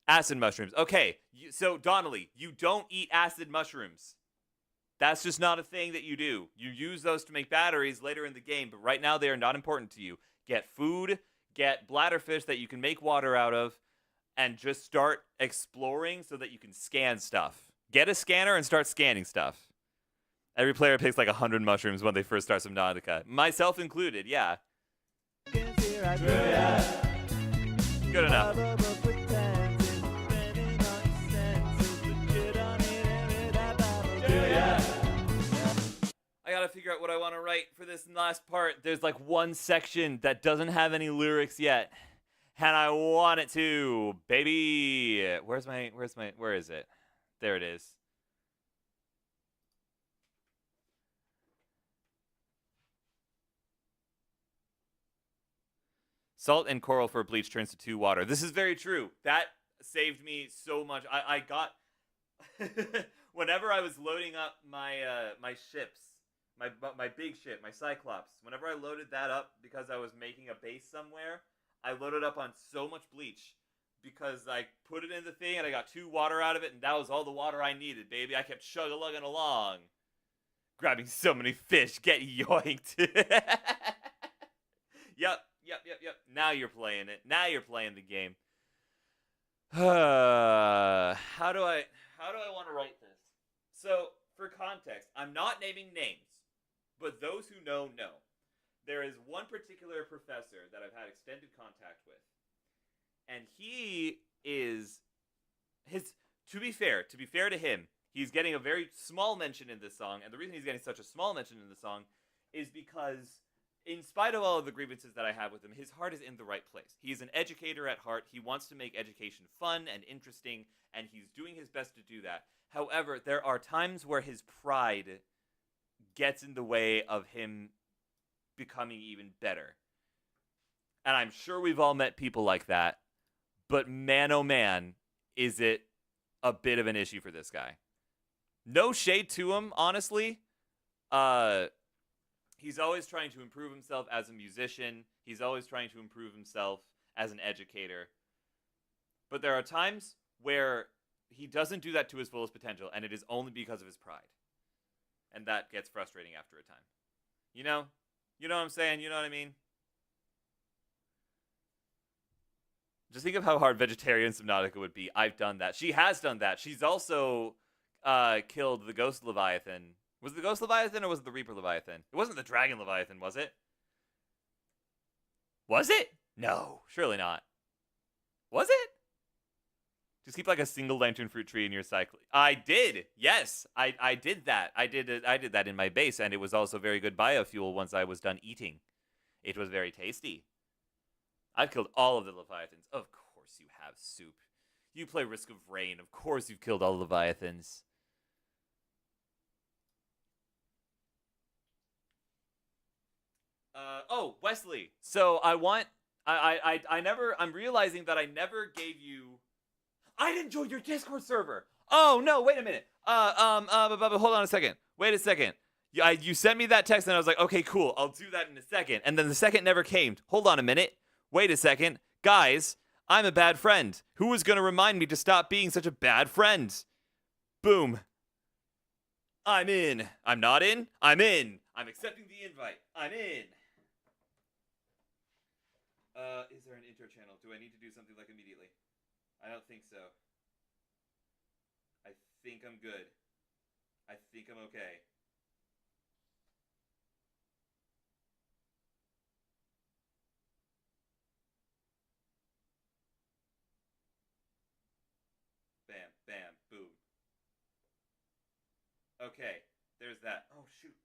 Acid mushrooms. Okay, so Donnelly, you don't eat acid mushrooms. That's just not a thing that you do. You use those to make batteries later in the game, but right now they are not important to you. Get food, get bladderfish that you can make water out of, and just start exploring so that you can scan stuff. Get a scanner and start scanning stuff. Every player picks like 100 mushrooms when they first start Subnautica. Myself included, yeah. Good enough. I gotta figure out what I want to write for this last part. There's like one section that doesn't have any lyrics yet. And I want it to, baby. Where is it? There it is. Salt and coral for bleach turns to 2 water. This is very true. That saved me so much. I got whenever I was loading up my my ships, my big ship, my Cyclops. Whenever I loaded that up because I was making a base somewhere, I loaded up on so much bleach because I put it in the thing and I got 2 water out of it, and that was all the water I needed, baby. I kept chug-a-lugging along, grabbing so many fish. Get yoinked. Yep. Now you're playing it. Now you're playing the game. How do I want to write this? So, for context, I'm not naming names, but those who know. There is one particular professor that I've had extended contact with, and he is to be fair to him, He's getting a very small mention in this song, and the reason he's getting such a small mention in the song is because, in spite of all of the grievances that I have with him, his heart is in the right place. He's an educator at heart. He wants to make education fun and interesting, and he's doing his best to do that. However, there are times where his pride gets in the way of him becoming even better. And I'm sure we've all met people like that, but man, oh man, is it a bit of an issue for this guy. No shade to him, honestly. He's always trying to improve himself as a musician. He's always trying to improve himself as an educator. But there are times where he doesn't do that to his fullest potential, and it is only because of his pride. And that gets frustrating after a time. You know? You know what I'm saying? You know what I mean? Just think of how hard Vegetarian Subnautica would be. I've done that. She has done that. She's also killed the Ghost Leviathan. Was it the Ghost Leviathan or was it the Reaper Leviathan? It wasn't the Dragon Leviathan, was it? Was it? No, surely not. Was it? Just keep like a single lantern fruit tree in your cycle. I did. Yes, I did that. I did that in my base, and it was also very good biofuel once I was done eating. It was very tasty. I've killed all of the Leviathans. Of course you have, Soup. You play Risk of Rain. Of course you've killed all the Leviathans. Oh, Wesley. So I'm realizing that I never gave you... I didn't join your Discord server. Oh, no, wait a minute. Hold on a second. Wait a second. You sent me that text and I was like, okay, cool. I'll do that in a second. And then the second never came. Hold on a minute. Wait a second. Guys, I'm a bad friend. Who was going to remind me to stop being such a bad friend? Boom. I'm in. I'm not in. I'm in. I'm accepting the invite. I'm in. Is there an intro channel? Do I need to do something like immediately? I don't think so. I think I'm good. I think I'm okay. Bam, bam, boom. Okay, there's that. Oh, shoot.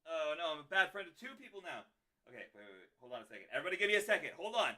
Oh, no, I'm a bad friend to two people now. Okay, wait. Hold on a second. Everybody give me a second. Hold on.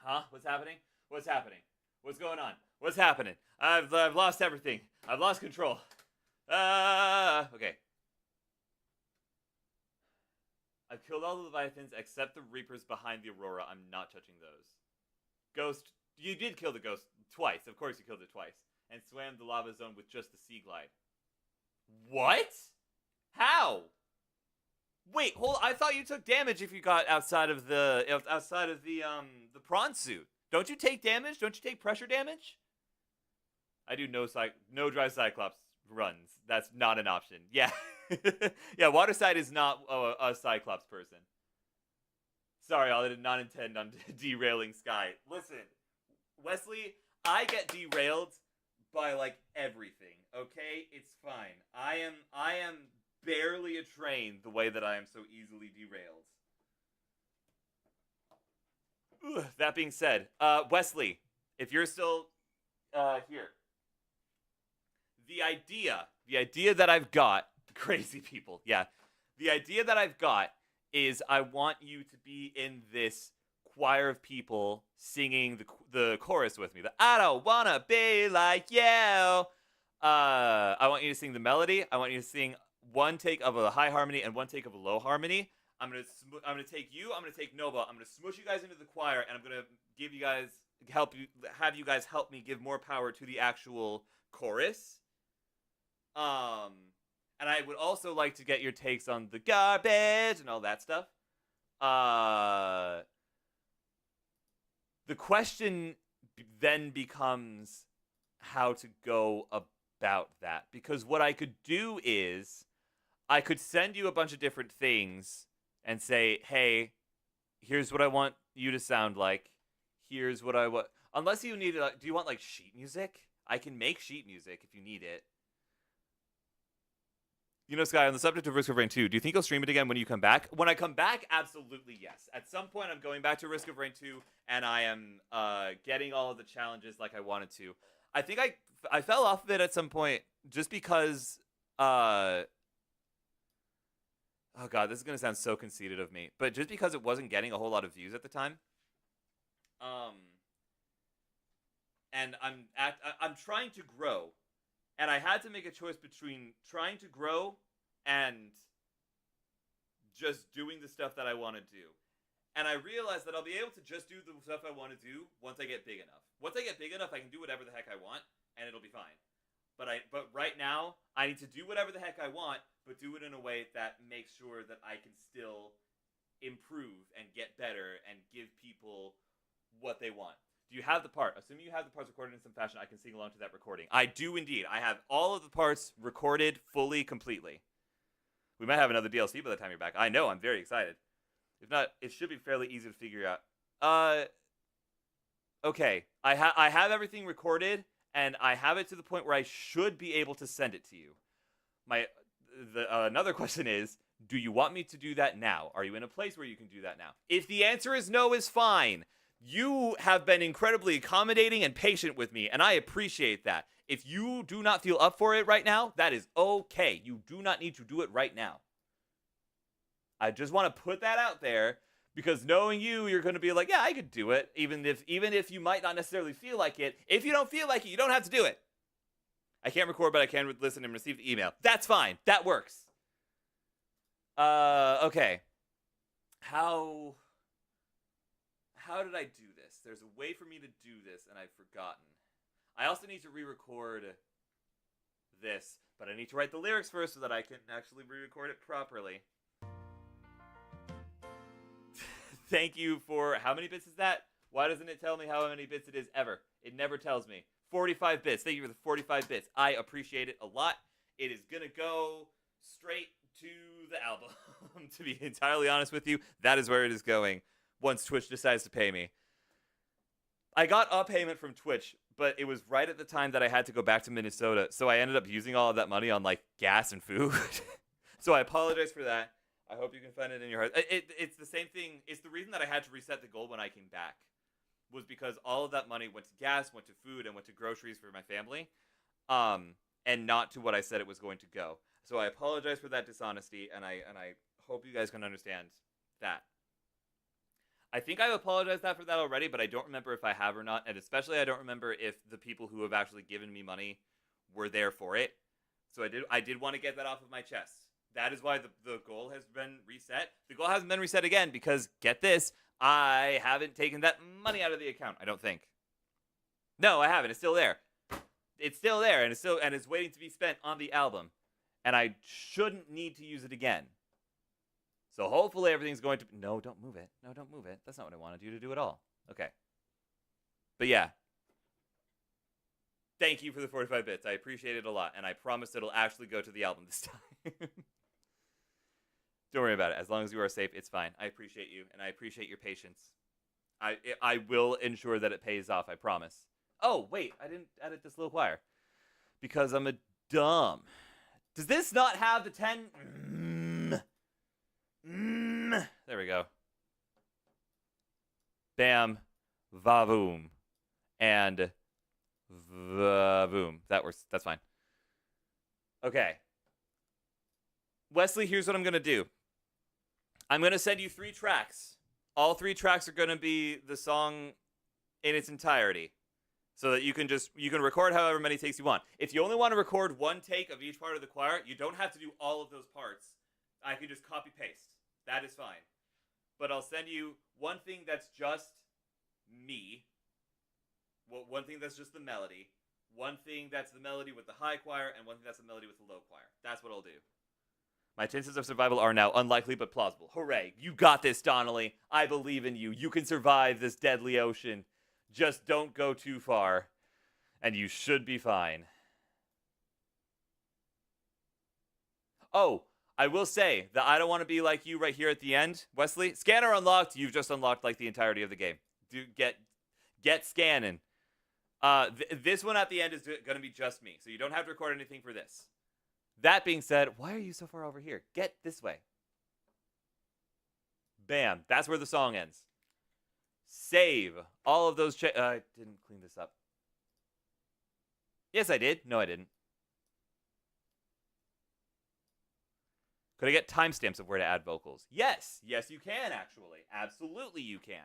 Huh? What's happening? What's happening? What's going on? What's happening? I've lost everything. I've lost control. Okay. I've killed all the Leviathans except the Reapers behind the Aurora. I'm not touching those. Ghost, you did kill the Ghost twice. Of course you killed it twice. And swam the lava zone with just the Sea Glide. What? How? Wait, hold. I thought you took damage if you got outside of the prawn suit. Don't you take damage? Don't you take pressure damage? I do no dry Cyclops runs. That's not an option. Yeah, yeah. Waterside is not a Cyclops person. Sorry, I did not intend on derailing Sky. Listen, Wesley, I get derailed by like everything. Okay, it's fine. I am barely a train the way that I am so easily derailed. Ugh, that being said, Wesley, if you're still here, the idea that I've got, crazy people, yeah, the idea that I've got is I want you to be in this choir of people singing the chorus with me. The I don't wanna be like you. I want you to sing the melody. I want you to sing one take of a high harmony and one take of a low harmony. I'm gonna take you. I'm gonna take Nova. I'm gonna smush you guys into the choir, and I'm gonna have you guys help me give more power to the actual chorus. And I would also like to get your takes on the garbage and all that stuff. The question then becomes how to go about that. Because what I could do is I could send you a bunch of different things and say, hey, here's what I want you to sound like. Here's what I want. Unless you need do you want like sheet music? I can make sheet music if you need it. You know, Sky, on the subject of Risk of Rain 2, do you think you'll stream it again when you come back? When I come back, absolutely yes. At some point, I'm going back to Risk of Rain 2, and I am getting all of the challenges like I wanted to. I think I fell off of it at some point just because... oh, God, this is going to sound so conceited of me. But just because it wasn't getting a whole lot of views at the time. And I'm trying to grow. And I had to make a choice between trying to grow and just doing the stuff that I want to do. And I realized that I'll be able to just do the stuff I want to do once I get big enough. Once I get big enough, I can do whatever the heck I want, and it'll be fine. But right now, I need to do whatever the heck I want, but do it in a way that makes sure that I can still improve and get better and give people what they want. Do you have the part? Assuming you have the parts recorded in some fashion, I can sing along to that recording. I do indeed. I have all of the parts recorded fully, completely. We might have another DLC by the time you're back. I know, I'm very excited. If not, it should be fairly easy to figure out. Okay. I have everything recorded, and I have it to the point where I should be able to send it to you. Another question is, do you want me to do that now? Are you in a place where you can do that now? If the answer is no, is fine. You have been incredibly accommodating and patient with me, and I appreciate that. If you do not feel up for it right now, that is okay. You do not need to do it right now. I just want to put that out there, because knowing you, you're going to be like, yeah, I could do it, even if you might not necessarily feel like it. If you don't feel like it, you don't have to do it. I can't record, but I can listen and receive the email. That's fine. That works. Okay. How did I do this? There's a way for me to do this, and I've forgotten. I also need to re-record this, but I need to write the lyrics first so that I can actually re-record it properly. Thank you for... How many bits is that? Why doesn't it tell me how many bits it is ever? It never tells me. 45 bits. Thank you for the 45 bits. I appreciate it a lot. It is going to go straight to the album. To be entirely honest with you, that is where it is going. Once Twitch decides to pay me. I got a payment from Twitch, but it was right at the time that I had to go back to Minnesota, so I ended up using all of that money on, like, gas and food. So I apologize for that. I hope you can find it in your heart. It's the same thing. It's the reason that I had to reset the goal when I came back, was because all of that money went to gas, went to food, and went to groceries for my family, and not to what I said it was going to go. So I apologize for that dishonesty, and I hope you guys can understand that. I think I've apologized for that already, but I don't remember if I have or not, and especially I don't remember if the people who have actually given me money were there for it. So I did want to get that off of my chest. That is why the goal has been reset. The goal hasn't been reset again because, get this, I haven't taken that money out of the account, I don't think. No, I haven't. It's still there. It's still there, and it's waiting to be spent on the album. And I shouldn't need to use it again. So hopefully everything's going to... No, don't move it. No, don't move it. That's not what I wanted you to do at all. Okay. But yeah. Thank you for the 45 bits. I appreciate it a lot. And I promise it'll actually go to the album this time. Don't worry about it. As long as you are safe, it's fine. I appreciate you. And I appreciate your patience. I will ensure that it pays off. I promise. Oh, wait. I didn't edit this little choir. Because I'm a dumb. Does this not have the 10... There we go. Bam, va-voom, and va-voom. That works. That's fine. Okay. Wesley, here's what I'm going to do. I'm going to send you 3 tracks. All 3 tracks are going to be the song in its entirety. So that you can record however many takes you want. If you only want to record 1 take of each part of the choir, you don't have to do all of those parts. I can just copy-paste. That is fine. But I'll send you 1 thing that's just me. 1 thing that's just the melody. 1 thing that's the melody with the high choir, and 1 thing that's the melody with the low choir. That's what I'll do. My chances of survival are now unlikely but plausible. Hooray. You got this, Donnelly. I believe in you. You can survive this deadly ocean. Just don't go too far, and you should be fine. Oh, I will say that I don't want to be like you right here at the end, Wesley. Scanner unlocked. You've just unlocked like the entirety of the game. Get scanning. This one at the end is going to be just me, so you don't have to record anything for this. That being said, why are you so far over here? Get this way. Bam. That's where the song ends. Save all of those. I didn't clean this up. Yes, I did. No, I didn't. Could I get timestamps of where to add vocals? Yes. Yes, you can, actually. Absolutely, you can.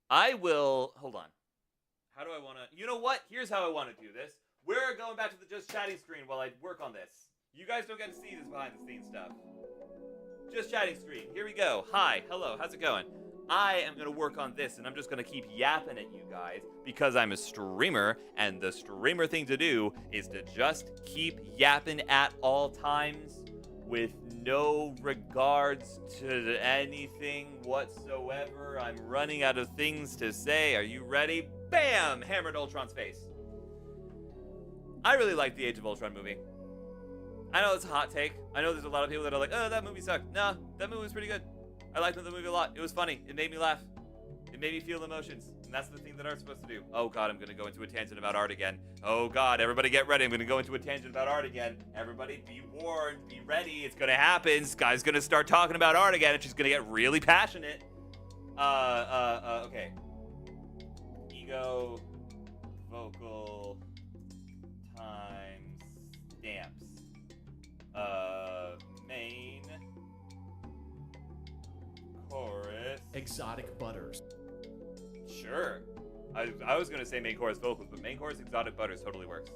I will... Hold on. How do I want to... You know what? Here's how I want to do this. We're going back to the just chatting screen while I work on this. You guys don't get to see this behind-the-scenes stuff. Just chatting screen. Here we go. Hi. Hello. How's it going? I am going to work on this, and I'm just going to keep yapping at you guys because I'm a streamer, and the streamer thing to do is to just keep yapping at all times with no regards to anything whatsoever. I'm running out of things to say. Are you ready? Bam! Hammered Ultron's face. I really like the Age of Ultron movie. I know it's a hot take. I know there's a lot of people that are like, oh, that movie sucked. No, that movie was pretty good. I liked the movie a lot. It was funny. It made me laugh. It made me feel emotions. And that's the thing that art's supposed to do. Oh, God, I'm going to go into a tangent about art again. Oh, God, everybody get ready. I'm going to go into a tangent about art again. Everybody be warned. Be ready. It's going to happen. Sky's going to start talking about art again, and she's going to get really passionate. Okay. Ego, vocal, times, stamps. Main chorus. Exotic butters. Sure. I was gonna say main chorus vocals, but main chorus exotic butters totally works.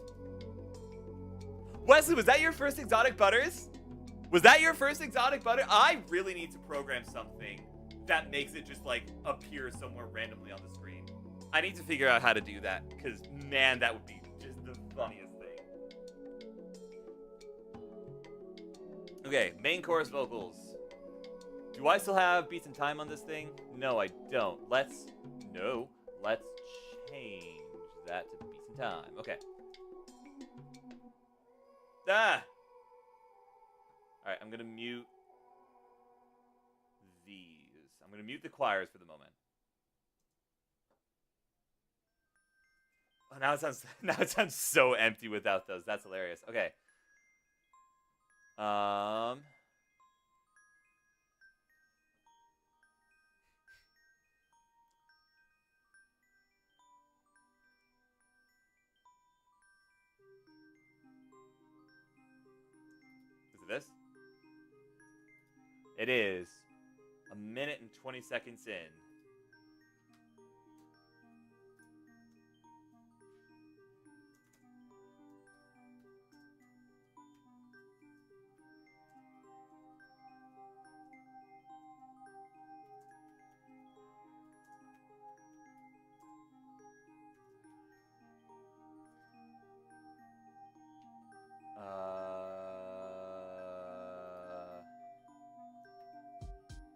Wesley, was that your first exotic butters? Was that your first exotic butter? I really need to program something that makes it just like appear somewhere randomly on the screen. I need to figure out how to do that, because man, that would be just the funniest thing. Okay, main chorus vocals. Do I still have beats and time on this thing? No, I don't. Let's change that to beats and time. Okay. Alright, I'm gonna mute these. I'm gonna mute the choirs for the moment. Oh, now it sounds so empty without those. That's hilarious. Okay. Is it this? It is 1 minute and 20 seconds in.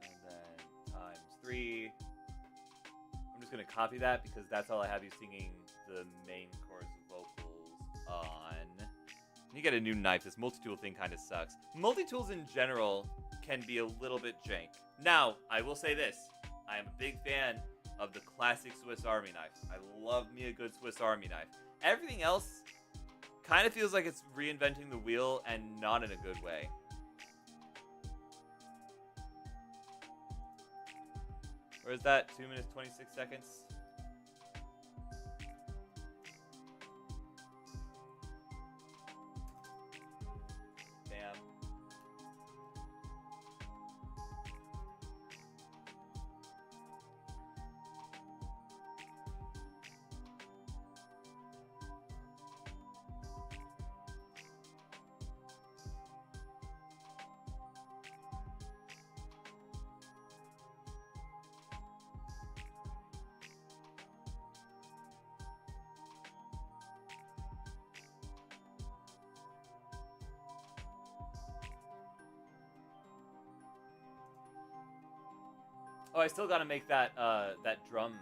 And then times 3. I'm just gonna copy that because that's all I have you singing the main chorus vocals on. You get a new knife. This multi-tool thing kind of sucks. Multi-tools in general can be a little bit jank. Now, I will say this. I am a big fan of the classic Swiss Army knife. I love me a good Swiss Army knife. Everything else kind of feels like it's reinventing the wheel and not in a good way. Where is that? 2 minutes, 26 seconds? Damn. Oh, I still gotta make that that drum.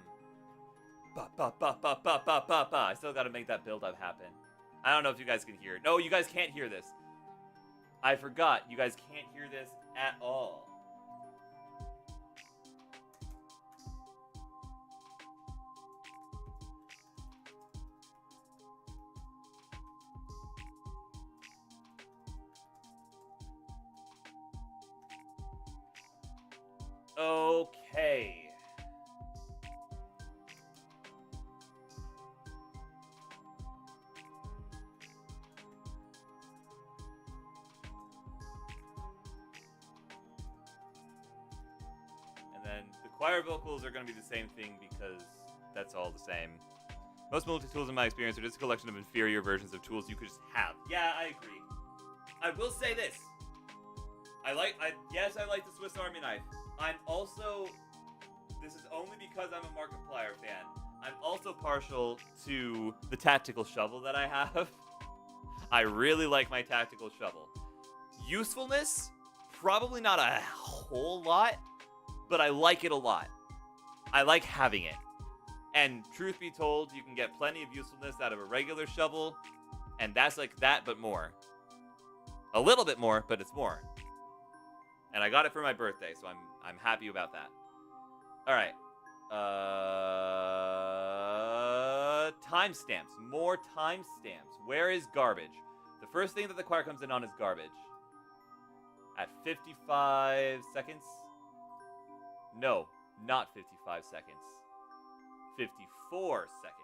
Ba ba ba ba ba ba ba ba. I still gotta make that build up happen. I don't know if you guys can hear it. No, you guys can't hear this. I forgot. You guys can't hear this at all. Okay. And then the choir vocals are going to be the same thing because that's all the same. Most multi-tools in my experience are just a collection of inferior versions of tools you could just have. Yeah, I agree. I will say this. Yes, I like the Swiss Army knife. I'm also, this is only because I'm a Markiplier fan, I'm also partial to the tactical shovel that I have. I really like my tactical shovel. Usefulness? Probably not a whole lot, but I like it a lot. I like having it. And truth be told, you can get plenty of usefulness out of a regular shovel, and that's like that, but more. A little bit more, but it's more. And I got it for my birthday, so I'm happy about that. All right. Timestamps. More timestamps. Where is garbage? The first thing that the choir comes in on is garbage. At 55 seconds? No, not 55 seconds. 54 seconds.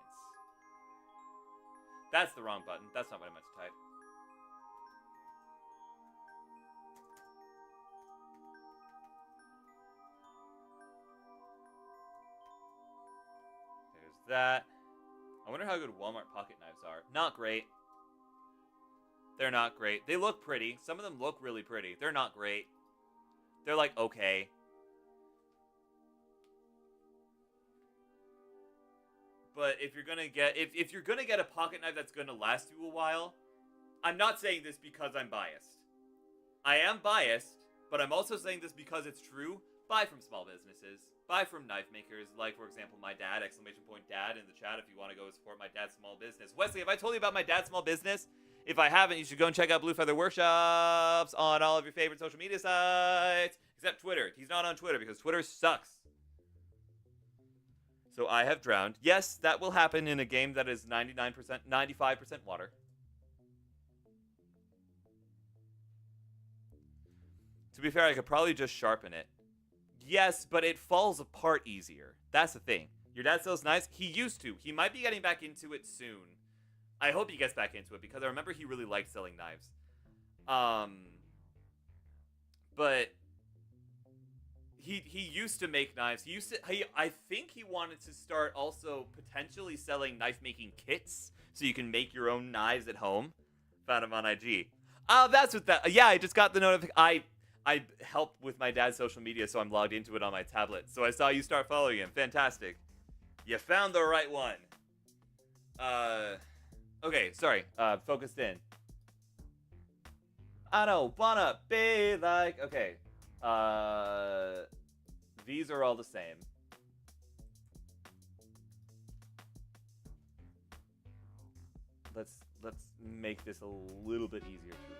That's the wrong button. That's not what I meant to type. That. I wonder how good Walmart pocket knives are. Not great. They're not great. They look pretty. Some of them look really pretty. They're not great. They're like okay. But if you're gonna get if you're gonna get a pocket knife that's gonna last you a while, I'm not saying this because I'm biased. I am biased, but I'm also saying this because it's true. Buy from small businesses. Buy from knife makers, like, for example, my dad, !dad in the chat if you want to go support my dad's small business. Wesley, have I told you about my dad's small business? If I haven't, you should go and check out Blue Feather Workshops on all of your favorite social media sites, except Twitter. He's not on Twitter because Twitter sucks. So I have drowned. Yes, that will happen in a game that is 99%, 95% water. To be fair, I could probably just sharpen it. Yes, but it falls apart easier. That's the thing. Your dad sells knives? He used to. He might be getting back into it soon. I hope he gets back into it because I remember he really liked selling knives. But he used to make knives. I think he wanted to start also potentially selling knife making kits so you can make your own knives at home. Found him on IG. Oh, that's what that. Yeah, I just got the notification. I help with my dad's social media, so I'm logged into it on my tablet. So I saw you start following him. Fantastic. You found the right one. Okay, sorry. Focused in. I don't wanna be like... Okay. These are all the same. Let's make this a little bit easier to read.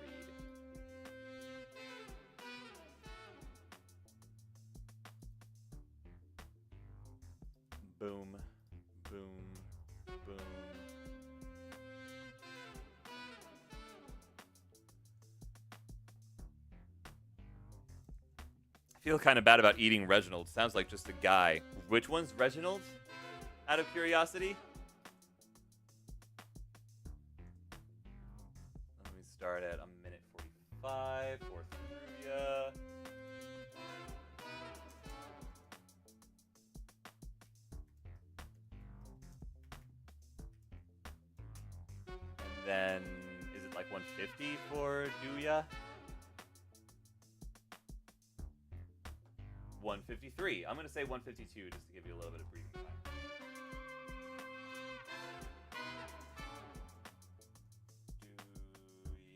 Boom, boom, boom. I feel kind of bad about eating Reginald. Sounds like just a guy. Which one's Reginald? Out of curiosity? Let me start at a minute 45 for Thuria. Then, is it like 150 for Duya? 153. I'm going to say 152 just to give you a little bit of breathing time.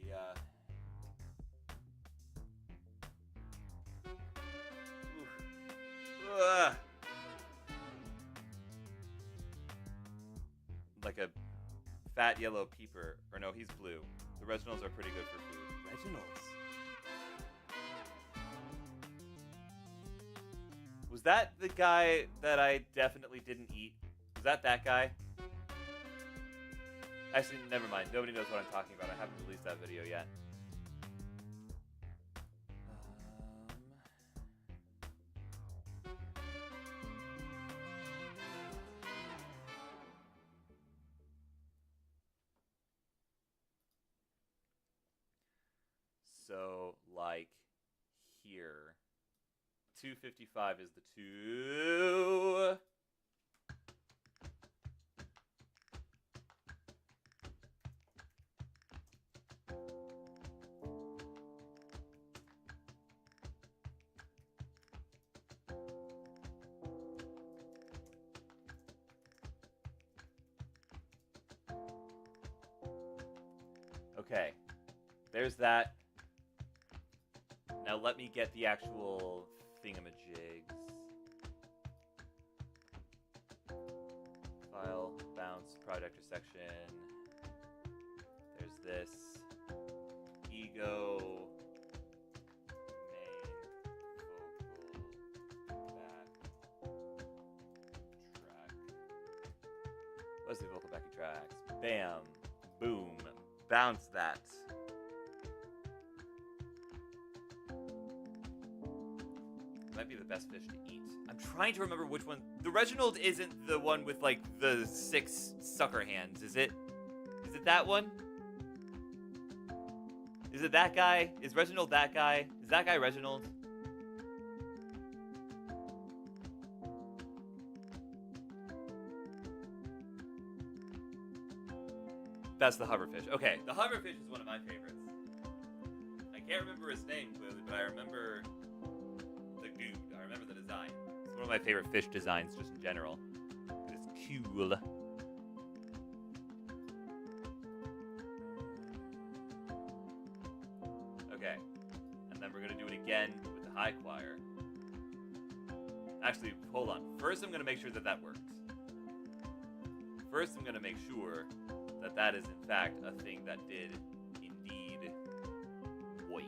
Duya. Oof. fat yellow peeper. Or no, he's blue. The Reginalds are pretty good for food. Reginald's. Was that the guy that I definitely didn't eat? Was that guy? Actually, never mind. Nobody knows what I'm talking about. I haven't released that video yet. So, like, here. 255 is the 2. Okay. There's that. Now let me get the actual thingamajigs. File, bounce, projector section. There's this. Ego. Main. Vocal. Back. Track. What's the vocal backing tracks? Bam. Boom. Bounce that. Might be the best fish to eat. I'm trying to remember which one. The Reginald isn't the one with like the 6 sucker hands, is it? Is it that one? Is it that guy? Is Reginald that guy? Is that guy Reginald? That's the hoverfish. Okay, the hoverfish is one of my favorites. I can't remember his name clearly, but I remember the dude. I remember the design. It's one of my favorite fish designs just in general. It's cool. Okay, and then we're going to do it again with the high choir. Actually, hold on. First, I'm going to make sure that that works. First, I'm going to make sure that that is in fact a thing that did indeed wake.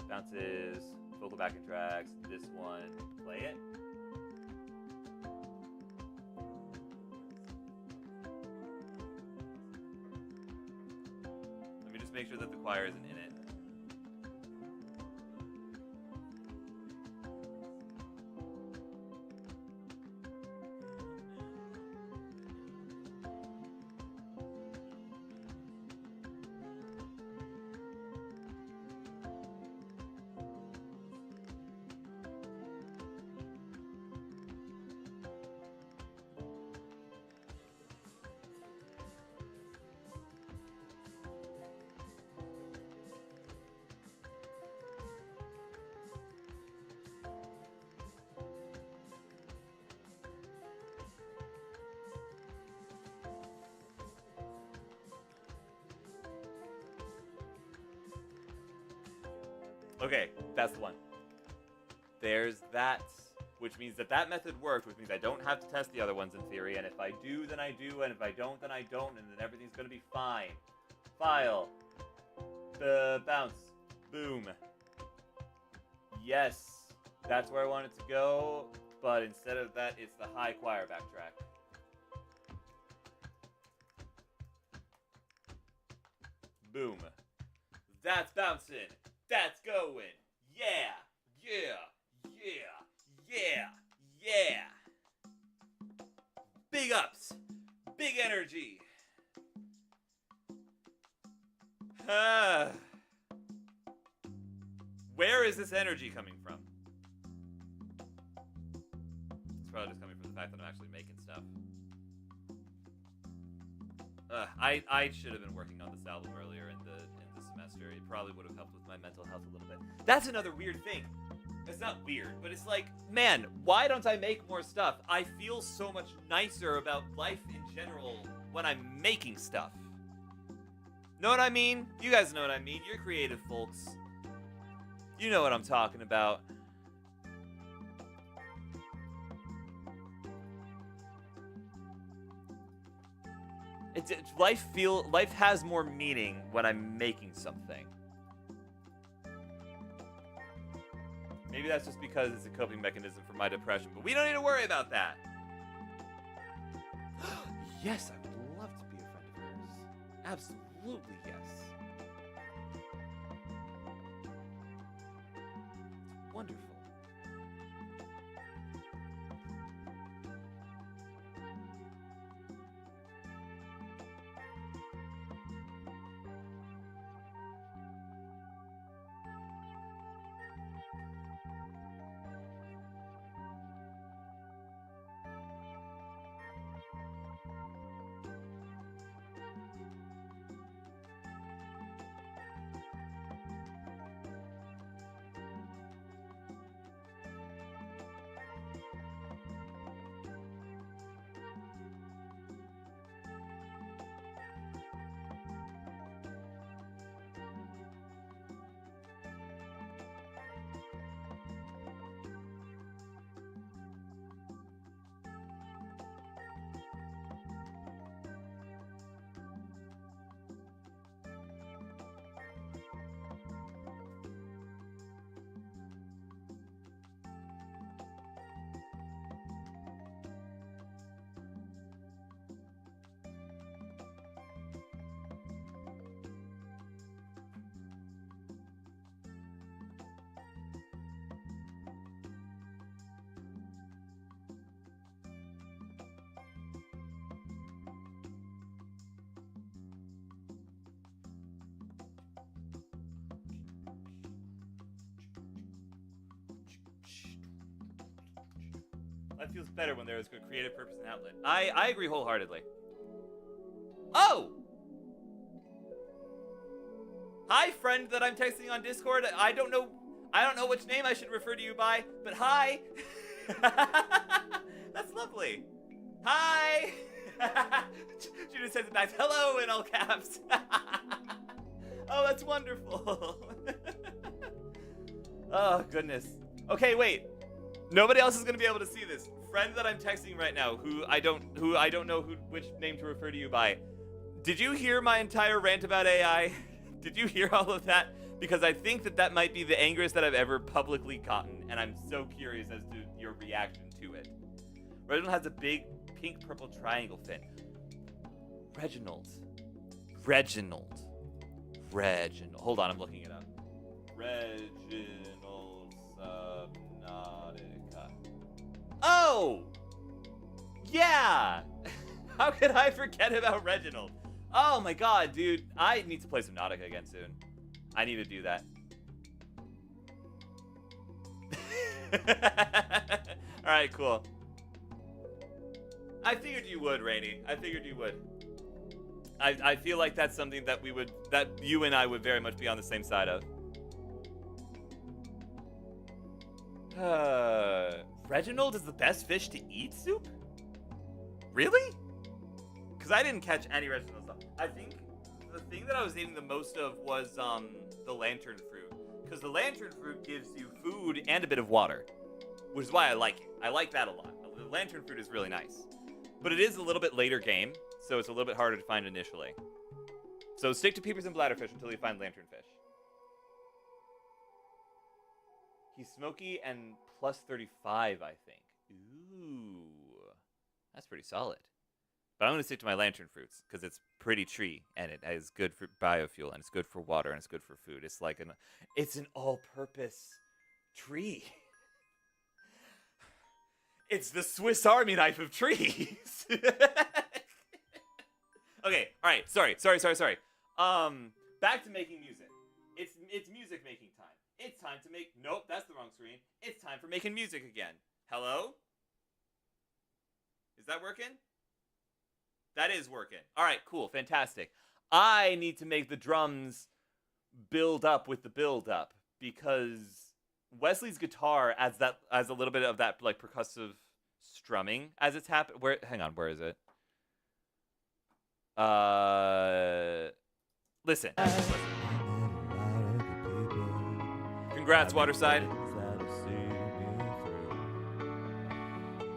Bounces, vocal backing tracks, this one, play it. Let me just make sure that the choir isn't in it. Okay, that's the one. There's that, which means that that method worked, which means I don't have to test the other ones in theory, and if I do, then I do, and if I don't, then I don't, and then everything's gonna be fine. File. Bounce. Boom. Yes, that's where I want it to go, but instead of that, it's the high choir backtrack. Boom. That's bouncing. That's going. Yeah. Yeah. Yeah. Yeah. Yeah. Big ups. Big energy. Where is this energy coming from? It's probably just coming from the fact that I'm actually making stuff. I should have been working on this album earlier in the semester. It probably would have helped with my mental health a little bit. That's another weird thing. It's not weird, but it's like, man, why don't I make more stuff? I feel so much nicer about life in general when I'm making stuff. Know what I mean? You guys know what I mean. You're creative folks. You know what I'm talking about. life has more meaning when I'm making something. Maybe that's just because it's a coping mechanism for my depression, but we don't need to worry about that. Yes, I would love to be a friend of hers. Absolutely yes. It's wonderful. That feels better when there is good creative purpose and outlet. I agree wholeheartedly. Oh! Hi, friend that I'm texting on Discord. I don't know which name I should refer to you by, but hi! That's lovely. Hi! Judith sends it back, hello, in all caps. Oh, that's wonderful. Oh, goodness. Okay, wait. Nobody else is gonna be able to see this. Friend that I'm texting right now, who I don't know which name to refer to you by. Did you hear my entire rant about AI? Did you hear all of that? Because I think that might be the angriest that I've ever publicly gotten, and I'm so curious as to your reaction to it. Reginald has a big pink-purple triangle fin. Reginald. Hold on, I'm looking it up. Reginald Subnautica. Oh! Yeah! How could I forget about Reginald? Oh my god, dude. I need to play some Nautica again soon. I need to do that. Alright, cool. I figured you would, Rainy. I figured you would. I feel like that's something that you and I would very much be on the same side of. Reginald is the best fish to eat soup? Really? Because I didn't catch any Reginald stuff. I think the thing that I was eating the most of was the lantern fruit. Because the lantern fruit gives you food and a bit of water. Which is why I like it. I like that a lot. The lantern fruit is really nice. But it is a little bit later game, so it's a little bit harder to find initially. So stick to peepers and bladderfish until you find lanternfish. He's smoky and plus 35, I think. Ooh. That's pretty solid. But I'm going to stick to my lantern fruits, because it's pretty tree, and it is good for biofuel, and it's good for water, and it's good for food. It's like it's an all-purpose tree. It's the Swiss Army knife of trees. Okay, all right. Sorry. Back to making music. It's music making time. It's time to make. Nope, that's the wrong screen. It's time for making music again. Hello? Is that working? That is working. All right, cool, fantastic. I need to make the drums build up with the build up because Wesley's guitar adds a little bit of that like percussive strumming as it's happening. Hang on, where is it? Listen. Congrats, Waterside. And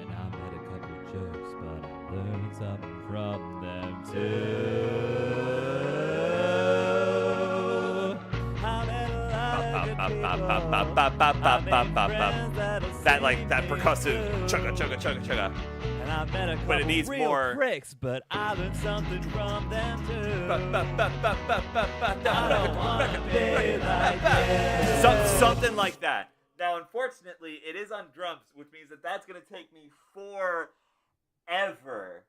I met a couple jerks, but I learned something from them too. that percussive chugga chugga chugga chugga. And I met a couple but it needs real more pricks, but I learned something from them too. Something like that. Now, unfortunately, it is on drums, which means that that's going to take me forever.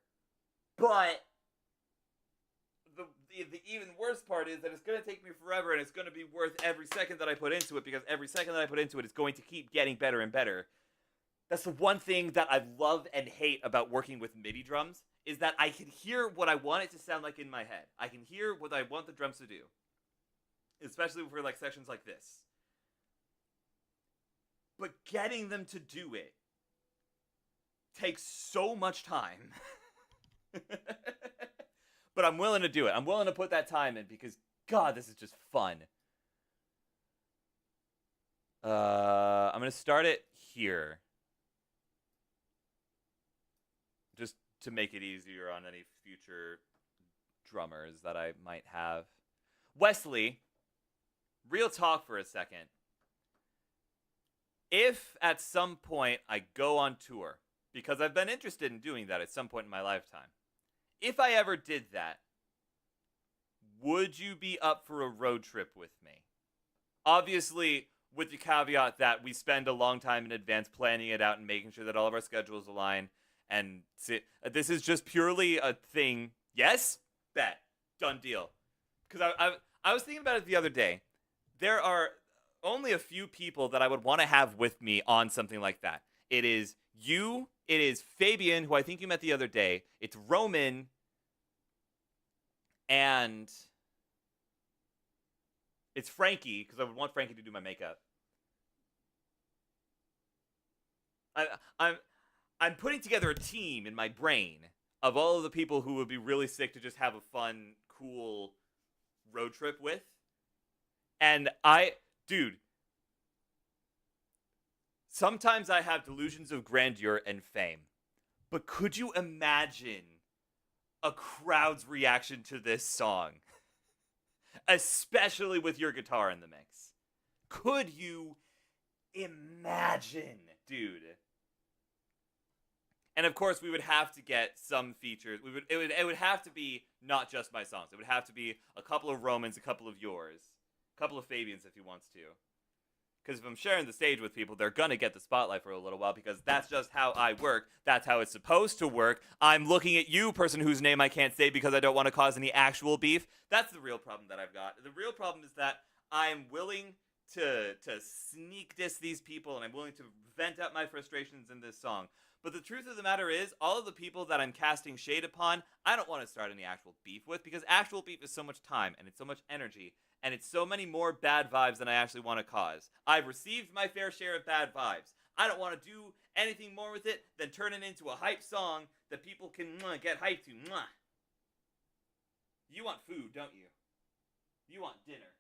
But the even worse part is that it's going to take me forever, and it's going to be worth every second that I put into it, because every second that I put into it is going to keep getting better and better. That's the one thing that I love and hate about working with MIDI drums, is that I can hear what I want it to sound like in my head. I can hear what I want the drums to do. Especially for like sections like this. But getting them to do it takes so much time. But I'm willing to do it. I'm willing to put that time in because, God, this is just fun. I'm going to start it here. Just to make it easier on any future drummers that I might have. Wesley, real talk for a second. If at some point I go on tour, because I've been interested in doing that at some point in my lifetime, if I ever did that, would you be up for a road trip with me? Obviously, with the caveat that we spend a long time in advance planning it out and making sure that all of our schedules align. And this is just purely a thing. Yes? Bet. Done deal. Because I was thinking about it the other day. There are only a few people that I would want to have with me on something like that. It is you. It is Fabian, who I think you met the other day. It's Roman. And it's Frankie, because I would want Frankie to do my makeup. I'm putting together a team in my brain of all of the people who would be really sick to just have a fun, cool road trip with. And dude, sometimes I have delusions of grandeur and fame. But could you imagine a crowd's reaction to this song? Especially with your guitar in the mix. Could you imagine, dude? And of course, we would have to get some features. It would have to be not just my songs. It would have to be a couple of Romans, a couple of yours, a couple of Fabians if he wants to. Because if I'm sharing the stage with people, they're gonna get the spotlight for a little while, because that's just how I work. That's how it's supposed to work. I'm looking at you, person whose name I can't say because I don't want to cause any actual beef. That's the real problem that I've got. The real problem is that I'm willing to sneak diss these people, and I'm willing to vent out my frustrations in this song. But the truth of the matter is, all of the people that I'm casting shade upon, I don't want to start any actual beef with, because actual beef is so much time, and it's so much energy, and it's so many more bad vibes than I actually want to cause. I've received my fair share of bad vibes. I don't want to do anything more with it than turn it into a hype song that people can get hyped to. You want food, don't you? You want dinner.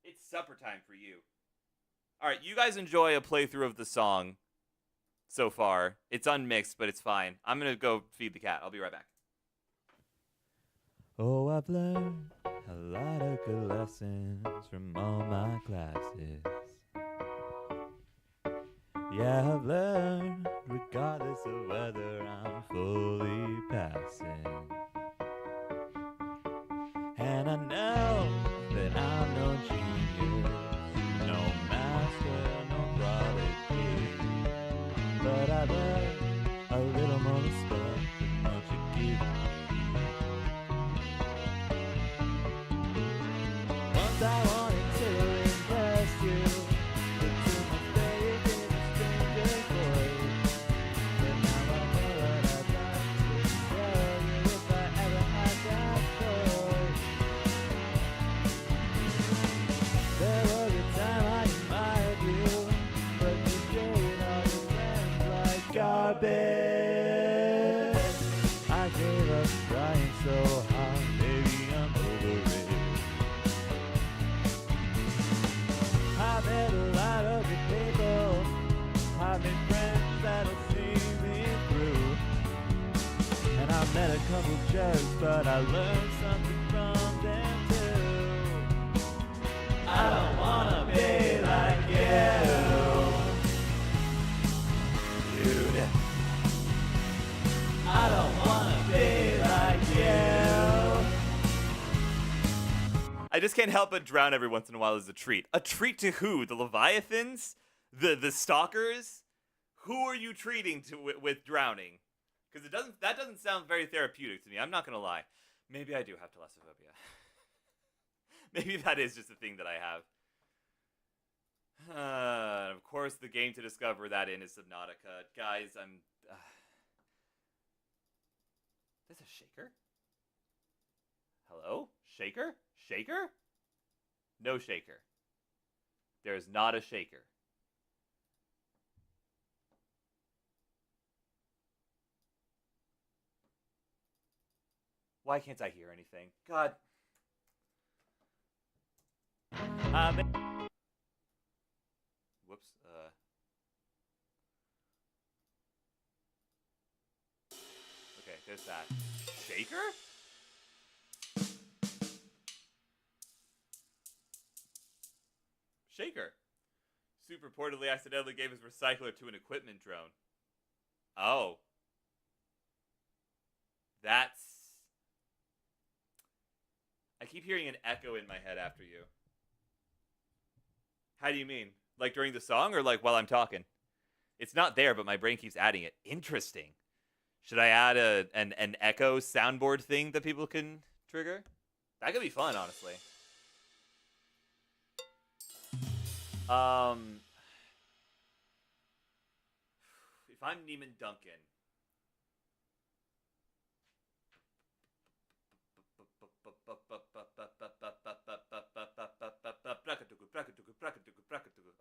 It's supper time for you. Alright, you guys enjoy a playthrough of the song so far. It's unmixed, but it's fine. I'm going to go feed the cat. I'll be right back. Oh, I've learned a lot of good lessons from all my classes. Yeah, I've learned, regardless of whether I'm fully passing. And I know that I'm no genius, no master, no prodigy. But I learned a little more respect than what you give me. Once I wanted to impress you, but to my faith in a stranger's voice. But now I know what I'd like to tell you if I ever had that choice. There was a time I admired you, but you treated all your friends like garbage. I gave up trying so hard, maybe I'm over it. I met a lot of good people. I made friends that'll see me through. And I met a couple jerks, but I learned something from them too. I don't wanna be like I just can't help but drown every once in a while as a treat. A treat to who? The Leviathans? The stalkers? Who are you treating with drowning? Because that doesn't sound very therapeutic to me. I'm not gonna lie. Maybe I do have thalassophobia. Maybe that is just a thing that I have. Of course, the game to discover that in is Subnautica. Guys, I'm... Is this a shaker? Hello? Shaker? Shaker? No shaker. There is not a shaker. Why can't I hear anything? God. Whoops. Okay, there's that. Shaker? Shaker. Soup reportedly accidentally gave his recycler to an equipment drone. Oh. That's... I keep hearing an echo in my head after you. How do you mean? Like during the song or like while I'm talking? It's not there, but my brain keeps adding it. Interesting. Should I add an echo soundboard thing that people can trigger? That could be fun, honestly. If I'm Neiman Duncan...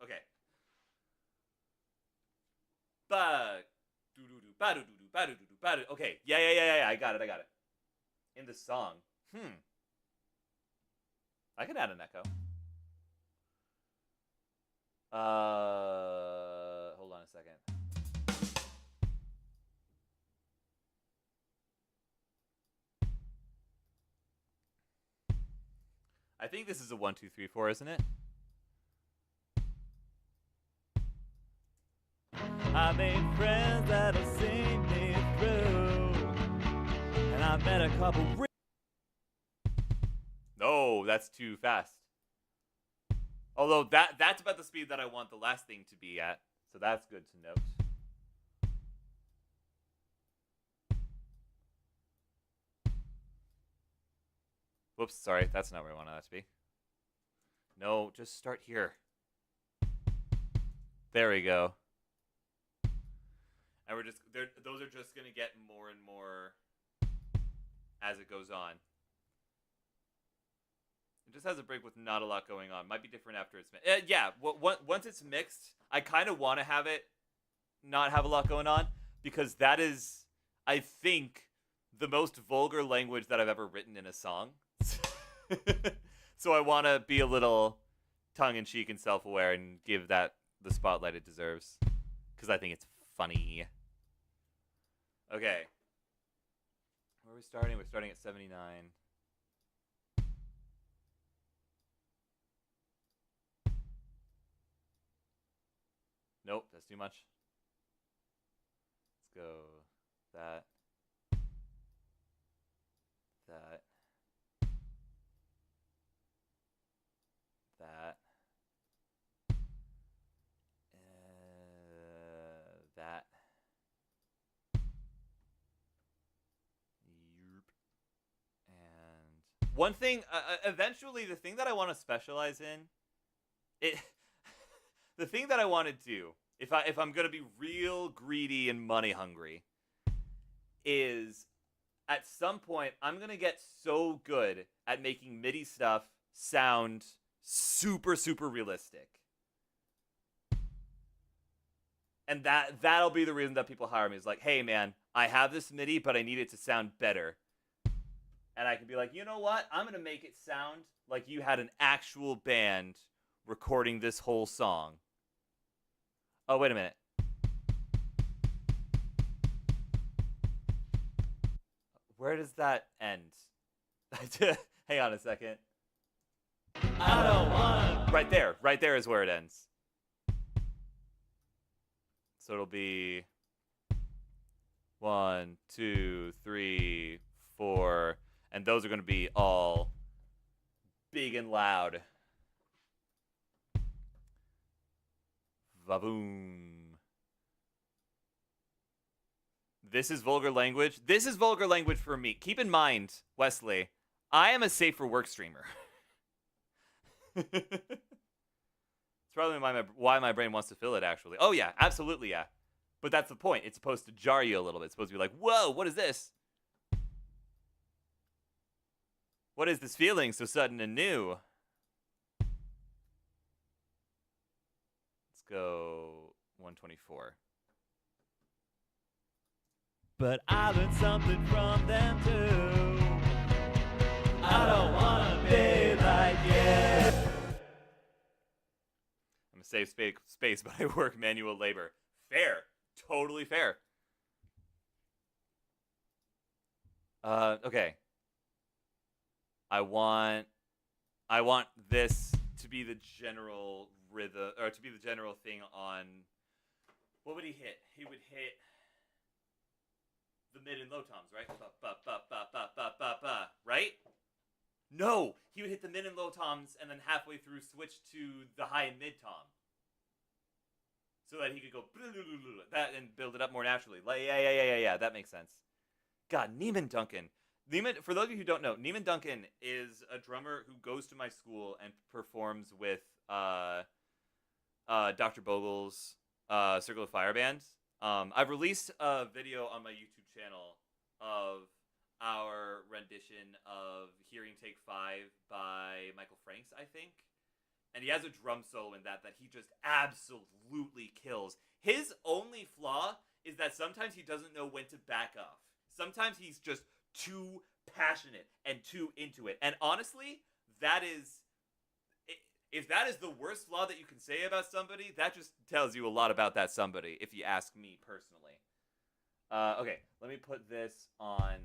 Okay. Okay. Yeah. I got it. In the song. I can add an echo. Hold on a second. I think this is a 1, 2, 3, 4, isn't it? I made friends that'll see me through, and I met a couple. No, that's too fast. Although that's about the speed that I want the last thing to be at, so that's good to note. Whoops, sorry, that's not where I wanted that to be. No, just start here. There we go. And those are just gonna get more and more as it goes on. It just has a break with not a lot going on. Might be different after it's mixed. Yeah, once it's mixed, I kind of want to have it not have a lot going on, because that is, I think, the most vulgar language that I've ever written in a song. So I want to be a little tongue-in-cheek and self-aware and give that the spotlight it deserves, because I think it's funny. Okay. Where are we starting? We're starting at 79. Nope, that's too much. Let's go that. That. That. That. And one thing, eventually, the thing that I want to specialize in, the thing that I want to do, if I'm gonna be real greedy and money hungry, is at some point I'm gonna get so good at making MIDI stuff sound super, super realistic. And that'll be the reason that people hire me, is like, hey man, I have this MIDI, but I need it to sound better. And I can be like, you know what? I'm gonna make it sound like you had an actual band recording this whole song. Oh, wait a minute. Where does that end? Hang on a second. I don't want. Right there. Right there is where it ends. So it'll be 1, 2, 3, 4, and those are going to be all big and loud. Vavoom. This is vulgar language. This is vulgar language for me. Keep in mind, Wesley, I am a safe for work streamer. It's probably why my brain wants to fill it, actually. Oh, yeah, absolutely, yeah. But that's the point. It's supposed to jar you a little bit. It's supposed to be like, whoa, what is this? What is this feeling so sudden and new? Let's go 124. But I learned something from them too. I don't wanna be like you. I'm a safe space, but I work manual labor. Fair. Totally fair. Okay. I want this to be the general rhythm, or to be the general thing on. What would he hit? He would hit the mid and low toms, right? Ba, ba, ba, ba, ba, ba, ba, ba, right? No, he would hit the mid and low toms, and then halfway through switch to the high and mid tom, so that he could go that and build it up more naturally. Like, yeah. That makes sense. God, Neiman Duncan. For those of you who don't know, Neiman Duncan is a drummer who goes to my school and performs with Dr. Bogle's Circle of Fire band. I've released a video on my YouTube channel of our rendition of Hearing Take 5 by Michael Franks, I think. And he has a drum solo in that he just absolutely kills. His only flaw is that sometimes he doesn't know when to back off. Sometimes he's just too passionate and too into it. And honestly, if that is the worst flaw that you can say about somebody, that just tells you a lot about that somebody, if you ask me personally. Okay, let me put this on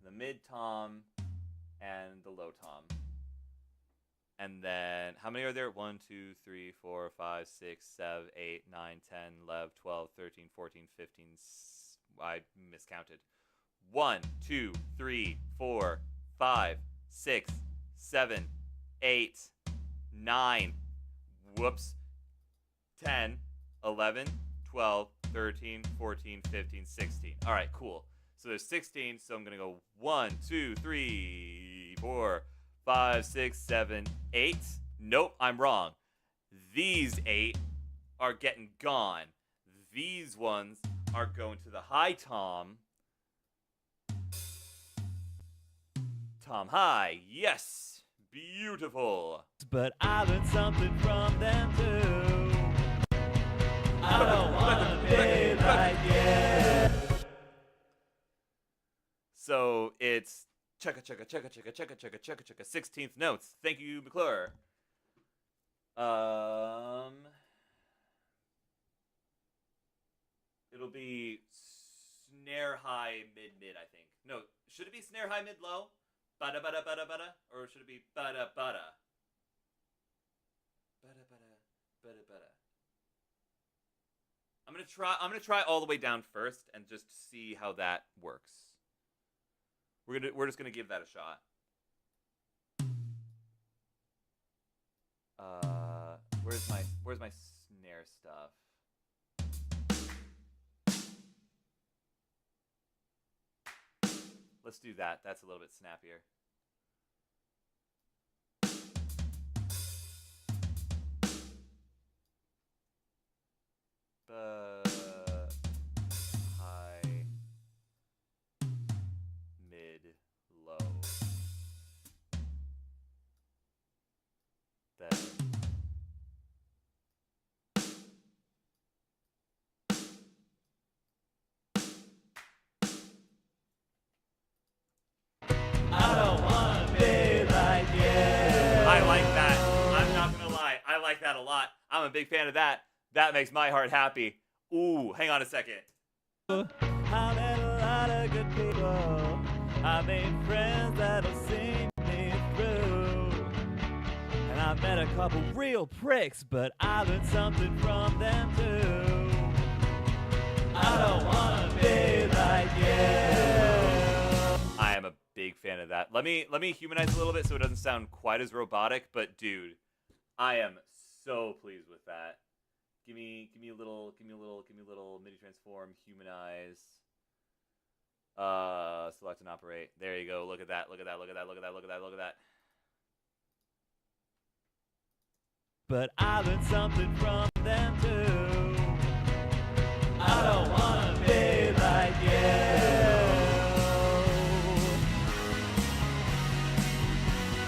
the mid tom and the low tom. And then, how many are there? 1, 2, 3, 4, 5, 6, 7, 8, 9, 10, 11, 12, 13, 14, 15. I miscounted. 1, 2, 3, 4, 5, 6, 7, 8, 9. Whoops. 10, 11, 12, 13, 14, 15, 16. All right, cool. So there's 16, so I'm going to go 1, 2, 3, 4, 5, 6, 7, 8. Nope, I'm wrong. These 8 are getting gone. These ones are going to the high tom. Tom high. Yes. Beautiful. But I learned something from them too. I don't wanna be like you. So it's checka checka checka checka checka checka checka checka 16th notes. Thank you, McClure. It'll be snare high mid, I think. No, should it be snare high mid low? Bada bada bada bada, or should it be bada bada? Bada bada bada bada. I'm gonna try all the way down first and just see how that works. We're just gonna give that a shot. Where's my snare stuff? Let's do that. That's a little bit snappier. High, mid, low. Then I don't wanna be like you. I like that. I'm not gonna lie. I like that a lot. I'm a big fan of that. That makes my heart happy. Ooh, hang on a second. I met a lot of good people. I made friends that'll see me through. And I met a couple real pricks, but I learned something from them too. I don't wanna be like you. I am a big fan fan of that. Let me humanize a little bit so it doesn't sound quite as robotic. But dude, I am so pleased with that. Give me a little MIDI transform, humanize. Select and operate. There you go. Look at that. Look at that. Look at that. Look at that. Look at that. Look at that. But I learned something from them too. I don't wanna be like you.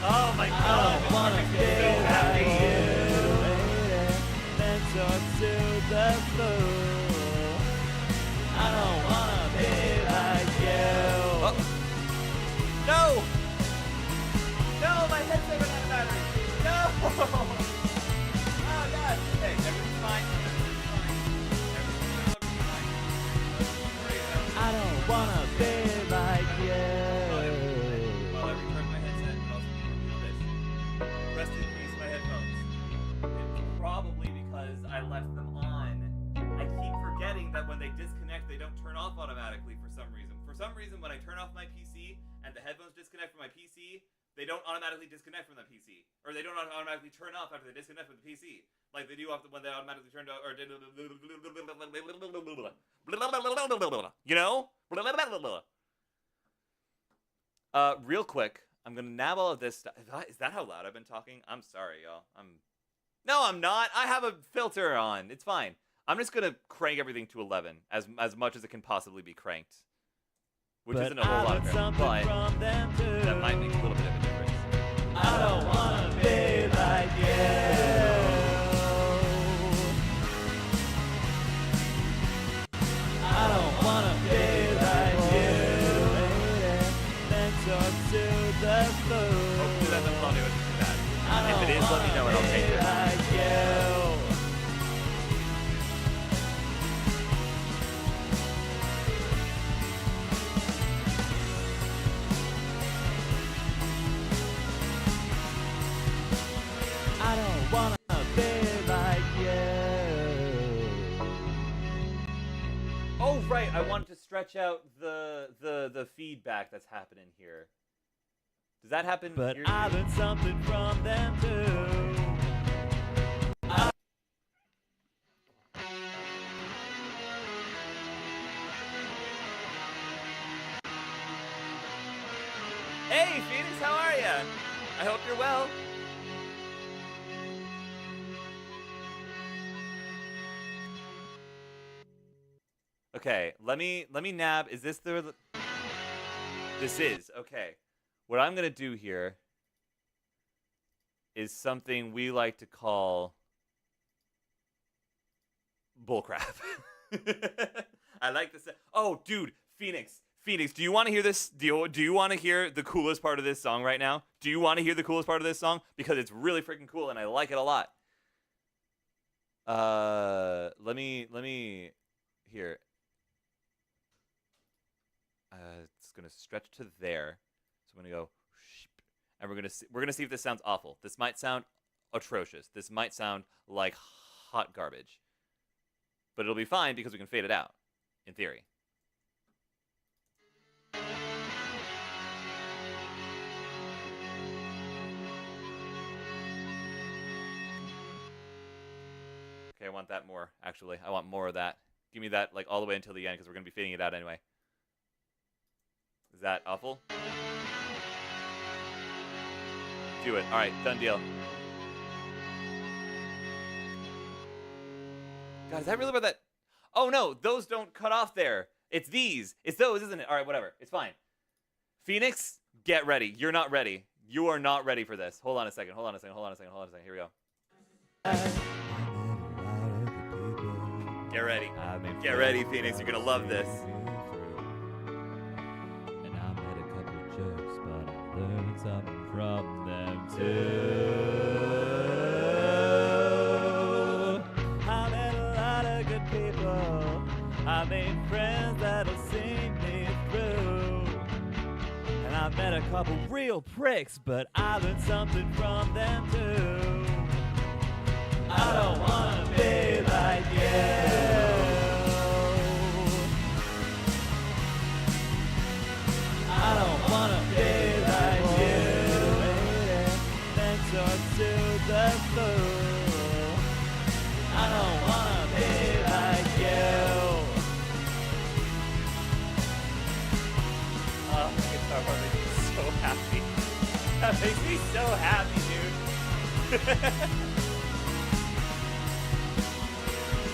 Oh my God! I don't wanna be like you. Then talk to the fool. I don't wanna be like you. Oh. No! No, my headset ran out of battery. No! Oh God! Hey, everything's fine. Everything's fine. I don't wanna be like you. While I recharge my headset, but also feel this. Rest in peace, my headphones. It's probably because I left them on. I keep forgetting that when they disconnect, they don't turn off automatically for some reason. For some reason, when I turn off my PC and the headphones disconnect from my PC, they don't automatically disconnect from the PC, or they don't automatically turn off after they disconnect from the PC, like they do when they automatically turned off, or you know. Real quick, I'm gonna nab all of this stuff. Is that how loud I've been talking? I'm sorry, y'all. No, I'm not. I have a filter on. It's fine. I'm just gonna crank everything to 11 as much as it can possibly be cranked, which isn't a whole lot, but that might make a little bit of a difference. I don't wanna be like you. I don't wanna be like you. Then talk to the fool. Hopefully that doesn't audio isn't too bad. If it is, let me know and I'll take it. Like you. I don't wanna be like you. Oh right, I wanted to stretch out the feedback that's happening here. Does that happen? But I learned something from them too. Hey Phoenix, how are ya? I hope you're well. Okay, let me nab. Is this the? This is okay. What I'm gonna do here is something we like to call bullcrap. I like to say. Oh, dude, Phoenix, do you want to hear this? Do you want to hear the coolest part of this song right now? Do you want to hear the coolest part of this song? Because it's really freaking cool and I like it a lot. Let me here. It's gonna stretch to there, so I'm gonna go, and we're gonna see if this sounds awful. This might sound atrocious. This might sound like hot garbage, but it'll be fine because we can fade it out, in theory. Okay, I want that more. Actually, I want more of that. Give me that like all the way until the end because we're gonna be fading it out anyway. Is that awful? Do it. All right, done deal. God, is that really what that... Oh, no, those don't cut off there. It's these. It's those, isn't it? All right, whatever. It's fine. Phoenix, get ready. You're not ready. You are not ready for this. Hold on a second. Hold on a second. Here we go. Get ready. Get ready, Phoenix. You're going to love this. Learned something from them too. I met a lot of good people. I made friends that'll see me through. And I met a couple real pricks, but I learned something from them too. I don't wanna be like you. I don't wanna be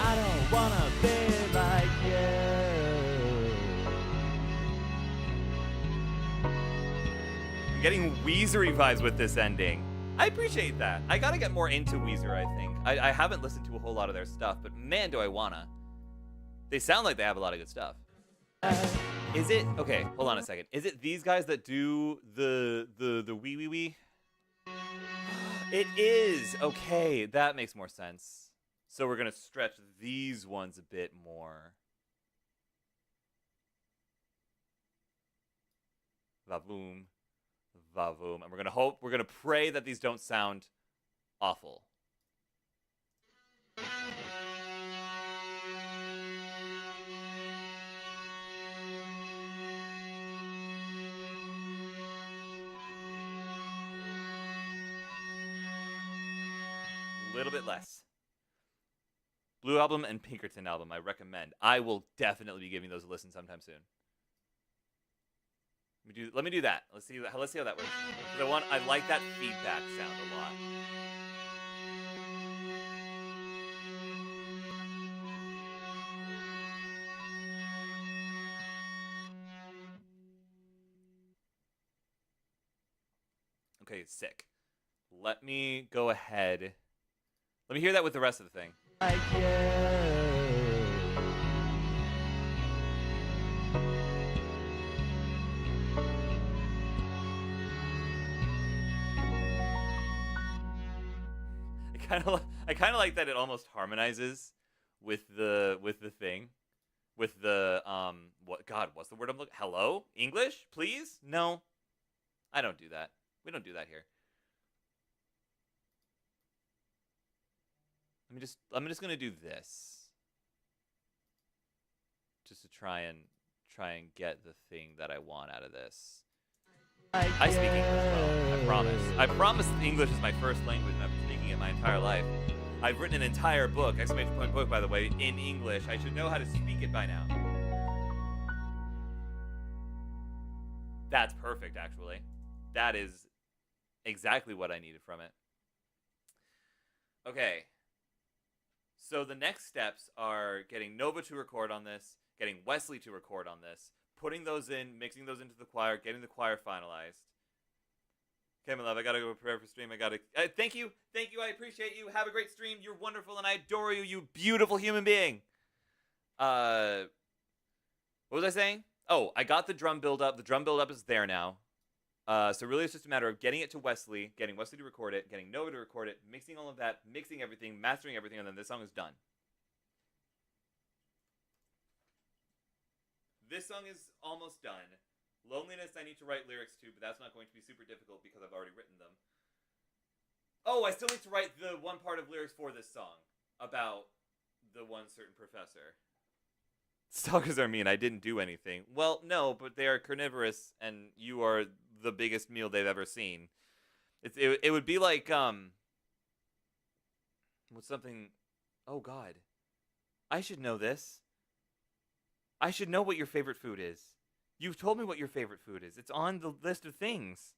I don't wanna be like you. I'm getting Weezery vibes with this ending. I appreciate that. I gotta get more into Weezer, I think. I haven't listened to a whole lot of their stuff, but man, do I wanna. They sound like they have a lot of good stuff. Is it okay? Hold on a second. Is it these guys that do the wee wee wee? It is. Okay, that makes more sense. So we're gonna stretch these ones a bit more. Vavoom, vavoom, and we're gonna pray that these don't sound awful. A little bit less. Blue Album and Pinkerton Album, I recommend. I will definitely be giving those a listen sometime soon. Let me do that. Let's see how that works. I like that feedback sound a lot. Okay, sick. Let me go ahead. Let me hear that with the rest of the thing. I kind of like that it almost harmonizes with the thing, with the what's the word I'm looking? Hello? English? Please? No. I don't do that. We don't do that here. I'm just gonna do this, just to try and get the thing that I want out of this. I speak English well. I promise. I promise English is my first language, and I've been speaking it my entire life. I've written an entire book, exclamation point book, by the way, in English. I should know how to speak it by now. That's perfect, actually. That is exactly what I needed from it. Okay. So the next steps are getting Nova to record on this, getting Wesley to record on this, putting those in, mixing those into the choir, getting the choir finalized. Okay, my love, I gotta go prepare for stream. Thank you, I appreciate you. Have a great stream. You're wonderful, and I adore you, you beautiful human being. What was I saying? Oh, I got the drum build up. The drum build up is there now. So really it's just a matter of getting it to Wesley, getting Wesley to record it, getting Nova to record it, mixing all of that, mixing everything, mastering everything, and then this song is done. This song is almost done. Loneliness I need to write lyrics to, but that's not going to be super difficult because I've already written them. Oh, I still need to write the one part of lyrics for this song about the one certain professor. Stalkers are mean. I didn't do anything. Well, no, but they are carnivorous, and you are the biggest meal they've ever seen. It would be like what's something? Oh God, I should know this. I should know what your favorite food is. You've told me what your favorite food is. It's on the list of things.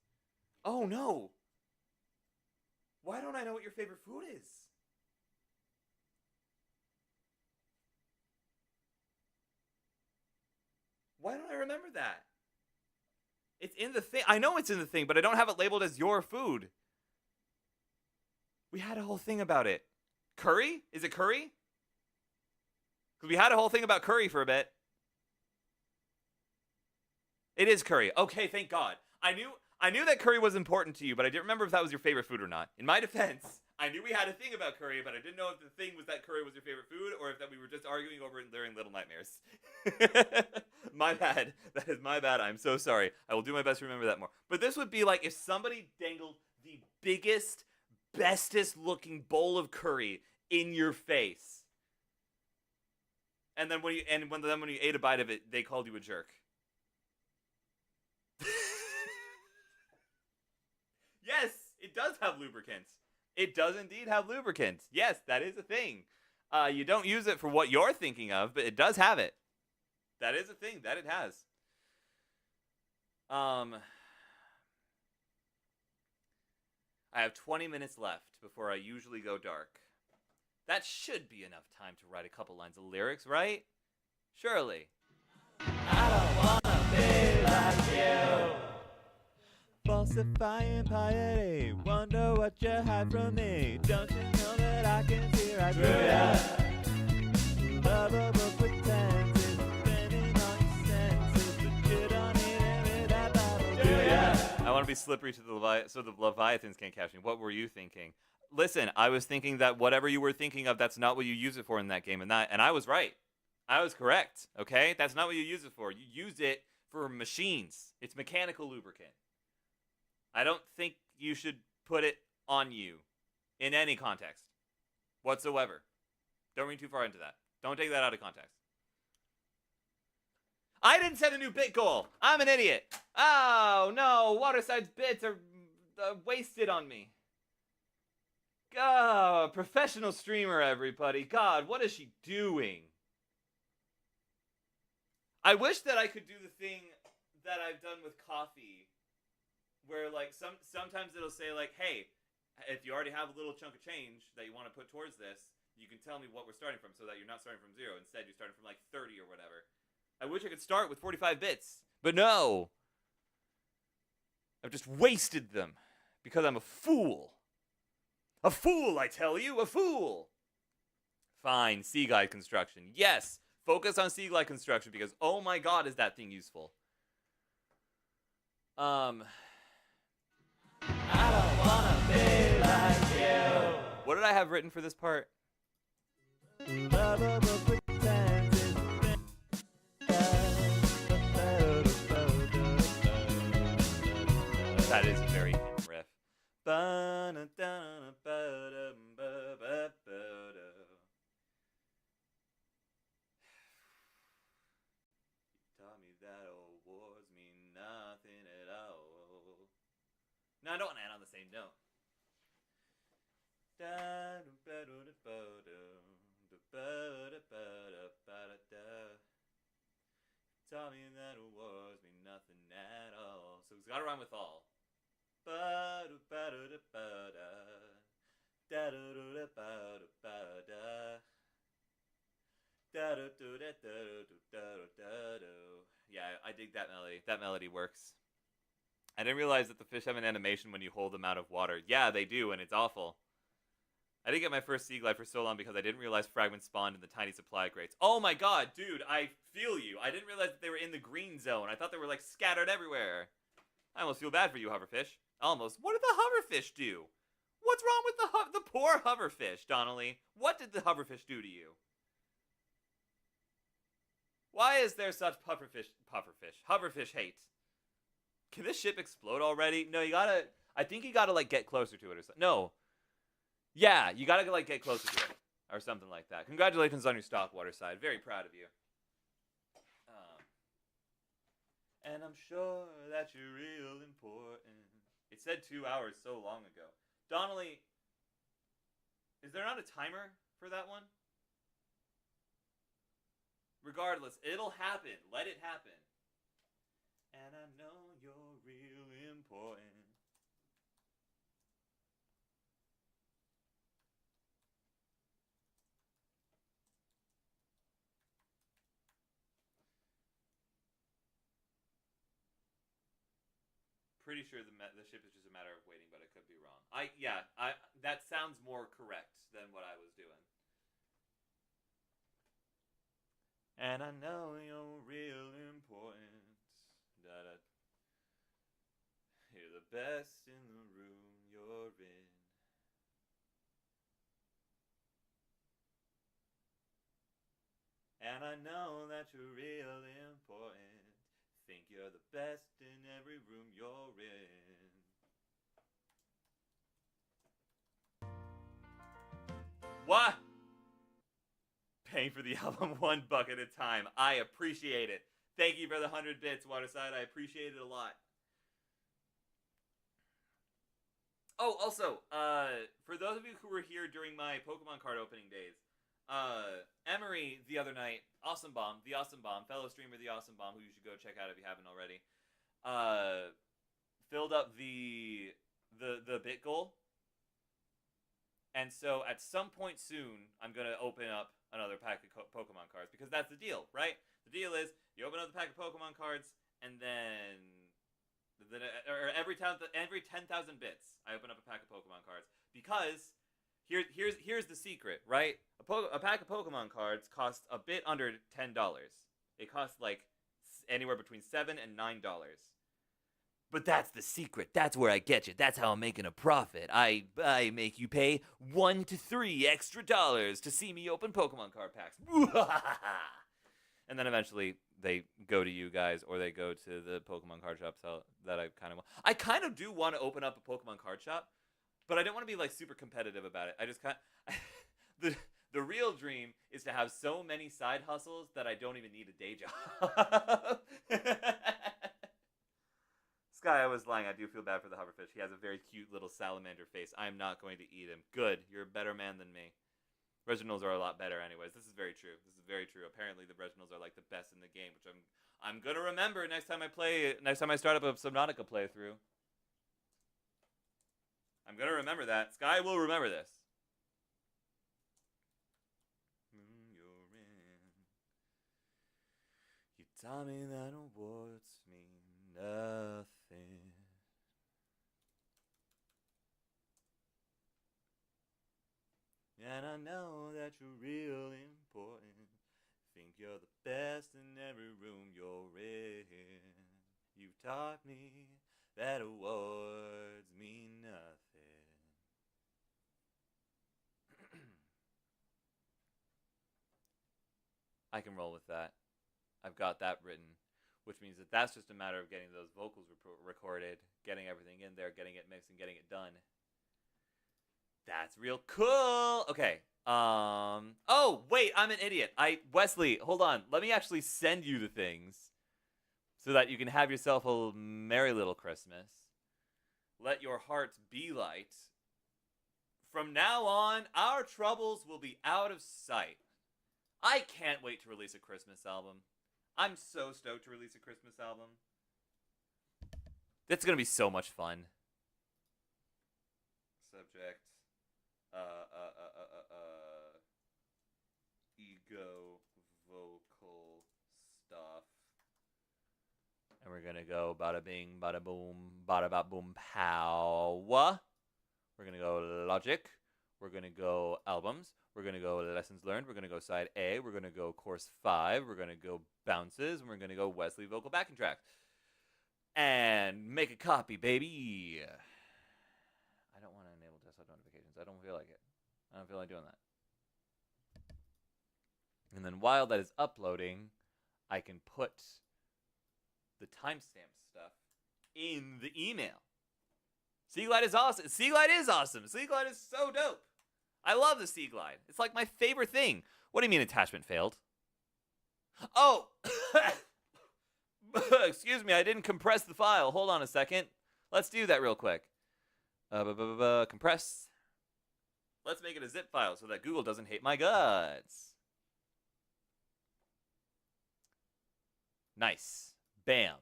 Oh no. Why don't I know what your favorite food is? Why don't I remember that? It's in the thing. I know it's in the thing, but I don't have it labeled as your food. We had a whole thing about it. Curry? Is it curry? Because we had a whole thing about curry for a bit. It is curry. Okay, thank God. I knew that curry was important to you, but I didn't remember if that was your favorite food or not. In my defense, I knew we had a thing about curry, but I didn't know if the thing was that curry was your favorite food or if that we were just arguing over it during Little Nightmares. My bad. That is my bad. I'm so sorry. I will do my best to remember that more. But this would be like if somebody dangled the biggest, bestest looking bowl of curry in your face. And then when you ate a bite of it, they called you a jerk. Yes, it does have lubricants. It does indeed have lubricants. Yes, that is a thing. You don't use it for what you're thinking of, but it does have it. That is a thing that it has. I have 20 minutes left before I usually go dark. That should be enough time to write a couple lines of lyrics, right? Surely. I don't wanna be like you. Falsifying piety, wonder what you hide from me. Don't you know that I can see right through ya? Lovable pretense is spinning on your senses, but you don't need any of that Bible, do ya? I want to be slippery to the so the Leviathans can't catch me. What were you thinking? Listen, I was thinking that whatever you were thinking of, that's not what you use it for in that game, and I was right. I was correct. Okay, that's not what you use it for. You use it for machines. It's mechanical lubricant. I don't think you should put it on you in any context whatsoever. Don't read too far into that. Don't take that out of context. I didn't set a new bit goal. I'm an idiot. Oh, no. Waterside's bits are wasted on me. God, professional streamer, everybody. God, what is she doing? I wish that I could do the thing that I've done with coffee, where like sometimes it'll say like, hey, if you already have a little chunk of change that you want to put towards this, you can tell me what we're starting from so that you're not starting from 0. Instead, you're starting from like 30 or whatever. I wish I could start with 45 bits, but no. I've just wasted them because I'm a fool. A fool, I tell you, a fool. Fine, C-glide construction. Yes, focus on C-glide construction because, oh my god, is that thing useful. I don't wanna be like you. What did I have written for this part? That is a very hint riff. No, I don't want to end on the same note. Tell me that awards mean nothing at all. So it's got to rhyme with all. Yeah, I dig that melody. That melody works. I didn't realize that the fish have an animation when you hold them out of water. Yeah, they do, and it's awful. I didn't get my first C-glide for so long because I didn't realize fragments spawned in the tiny supply crates. Oh my god, dude, I feel you. I didn't realize that they were in the green zone. I thought they were, like, scattered everywhere. I almost feel bad for you, hoverfish. Almost. What did the hoverfish do? What's wrong with the poor hoverfish, Donnelly? What did the hoverfish do to you? Why is there such hoverfish hate? Can this ship explode already? No, I think you gotta, like, get closer to it or something. No. Yeah, you gotta, like, get closer to it. Or something like that. Congratulations on your stock, Waterside. Very proud of you. And I'm sure that you're real important. It said 2 hours so long ago. Donnelly, is there not a timer for that one? Regardless, it'll happen. Let it happen. And I know you're real important. Pretty sure the ship is just a matter of waiting, but I could be wrong. That sounds more correct than what I was doing. And I know you're real important. Da-da. You're the best in the room you're in. And I know that you're real important. Think you're the best in every room you're in. What? Paying for the album $1 at a time. I appreciate it. Thank you for the 100 bits, Waterside. I appreciate it a lot. Oh, also, for those of you who were here during my Pokemon card opening days, Emery the other night, Awesome Bomb, fellow streamer The Awesome Bomb, who you should go check out if you haven't already, filled up the bit goal And so at some point soon, I'm going to open up another pack of Pokemon cards because that's the deal, right? The deal is you open up the pack of Pokemon cards and then every 10,000 bits, I open up a pack of Pokemon cards because here's the secret, right? A pack of Pokemon cards costs a bit under $10. It costs like anywhere between $7 and $9. But that's the secret. That's where I get you. That's how I'm making a profit. I make you pay $1 to $3 extra to see me open Pokemon card packs. And then eventually they go to you guys, or they go to the Pokemon card shop that I kind of do want to open up a Pokemon card shop, but I don't want to be like super competitive about it. I just the real dream is to have so many side hustles that I don't even need a day job. Sky, I was lying. I do feel bad for the hoverfish. He has a very cute little salamander face. I am not going to eat him. Good. You're a better man than me. Reginals are a lot better anyways. This is very true. This is very true. Apparently the Reginals are like the best in the game, which I'm going to remember next time I start up a Subnautica playthrough. I'm going to remember that. Sky will remember this. You tell me that words mean nothing. And I know that you're real important. Think you're the best in every room you're in. You've taught me that awards mean nothing. I can roll with that. I've got that written, which means that that's just a matter of getting those vocals recorded, getting everything in there, getting it mixed, and getting it done. That's real cool. Okay. Oh, wait, I'm an idiot. Wesley, hold on. Let me actually send you the things so that you can have yourself a merry little Christmas. Let your hearts be light. From now on, our troubles will be out of sight. I can't wait to release a Christmas album. I'm so stoked to release a Christmas album. It's going to be so much fun. Subject. Ego vocal stuff. And we're gonna go bada bing, bada boom, bada bop boom pow. We're gonna go logic. We're gonna go albums. We're gonna go lessons learned. We're gonna go side A. We're gonna go course 5. We're gonna go bounces. And we're gonna go Wesley vocal backing track. And make a copy, baby. I don't want to enable desktop notifications. I don't feel like it. I don't feel like doing that. And then while that is uploading, I can put the timestamp stuff in the email. Seaglide is awesome. Seaglide is awesome. Seaglide is so dope. I love the Seaglide. It's like my favorite thing. What do you mean attachment failed? Oh! Excuse me, I didn't compress the file. Hold on a second. Let's do that real quick. Compress. Let's make it a zip file so that Google doesn't hate my guts. Nice. Bam.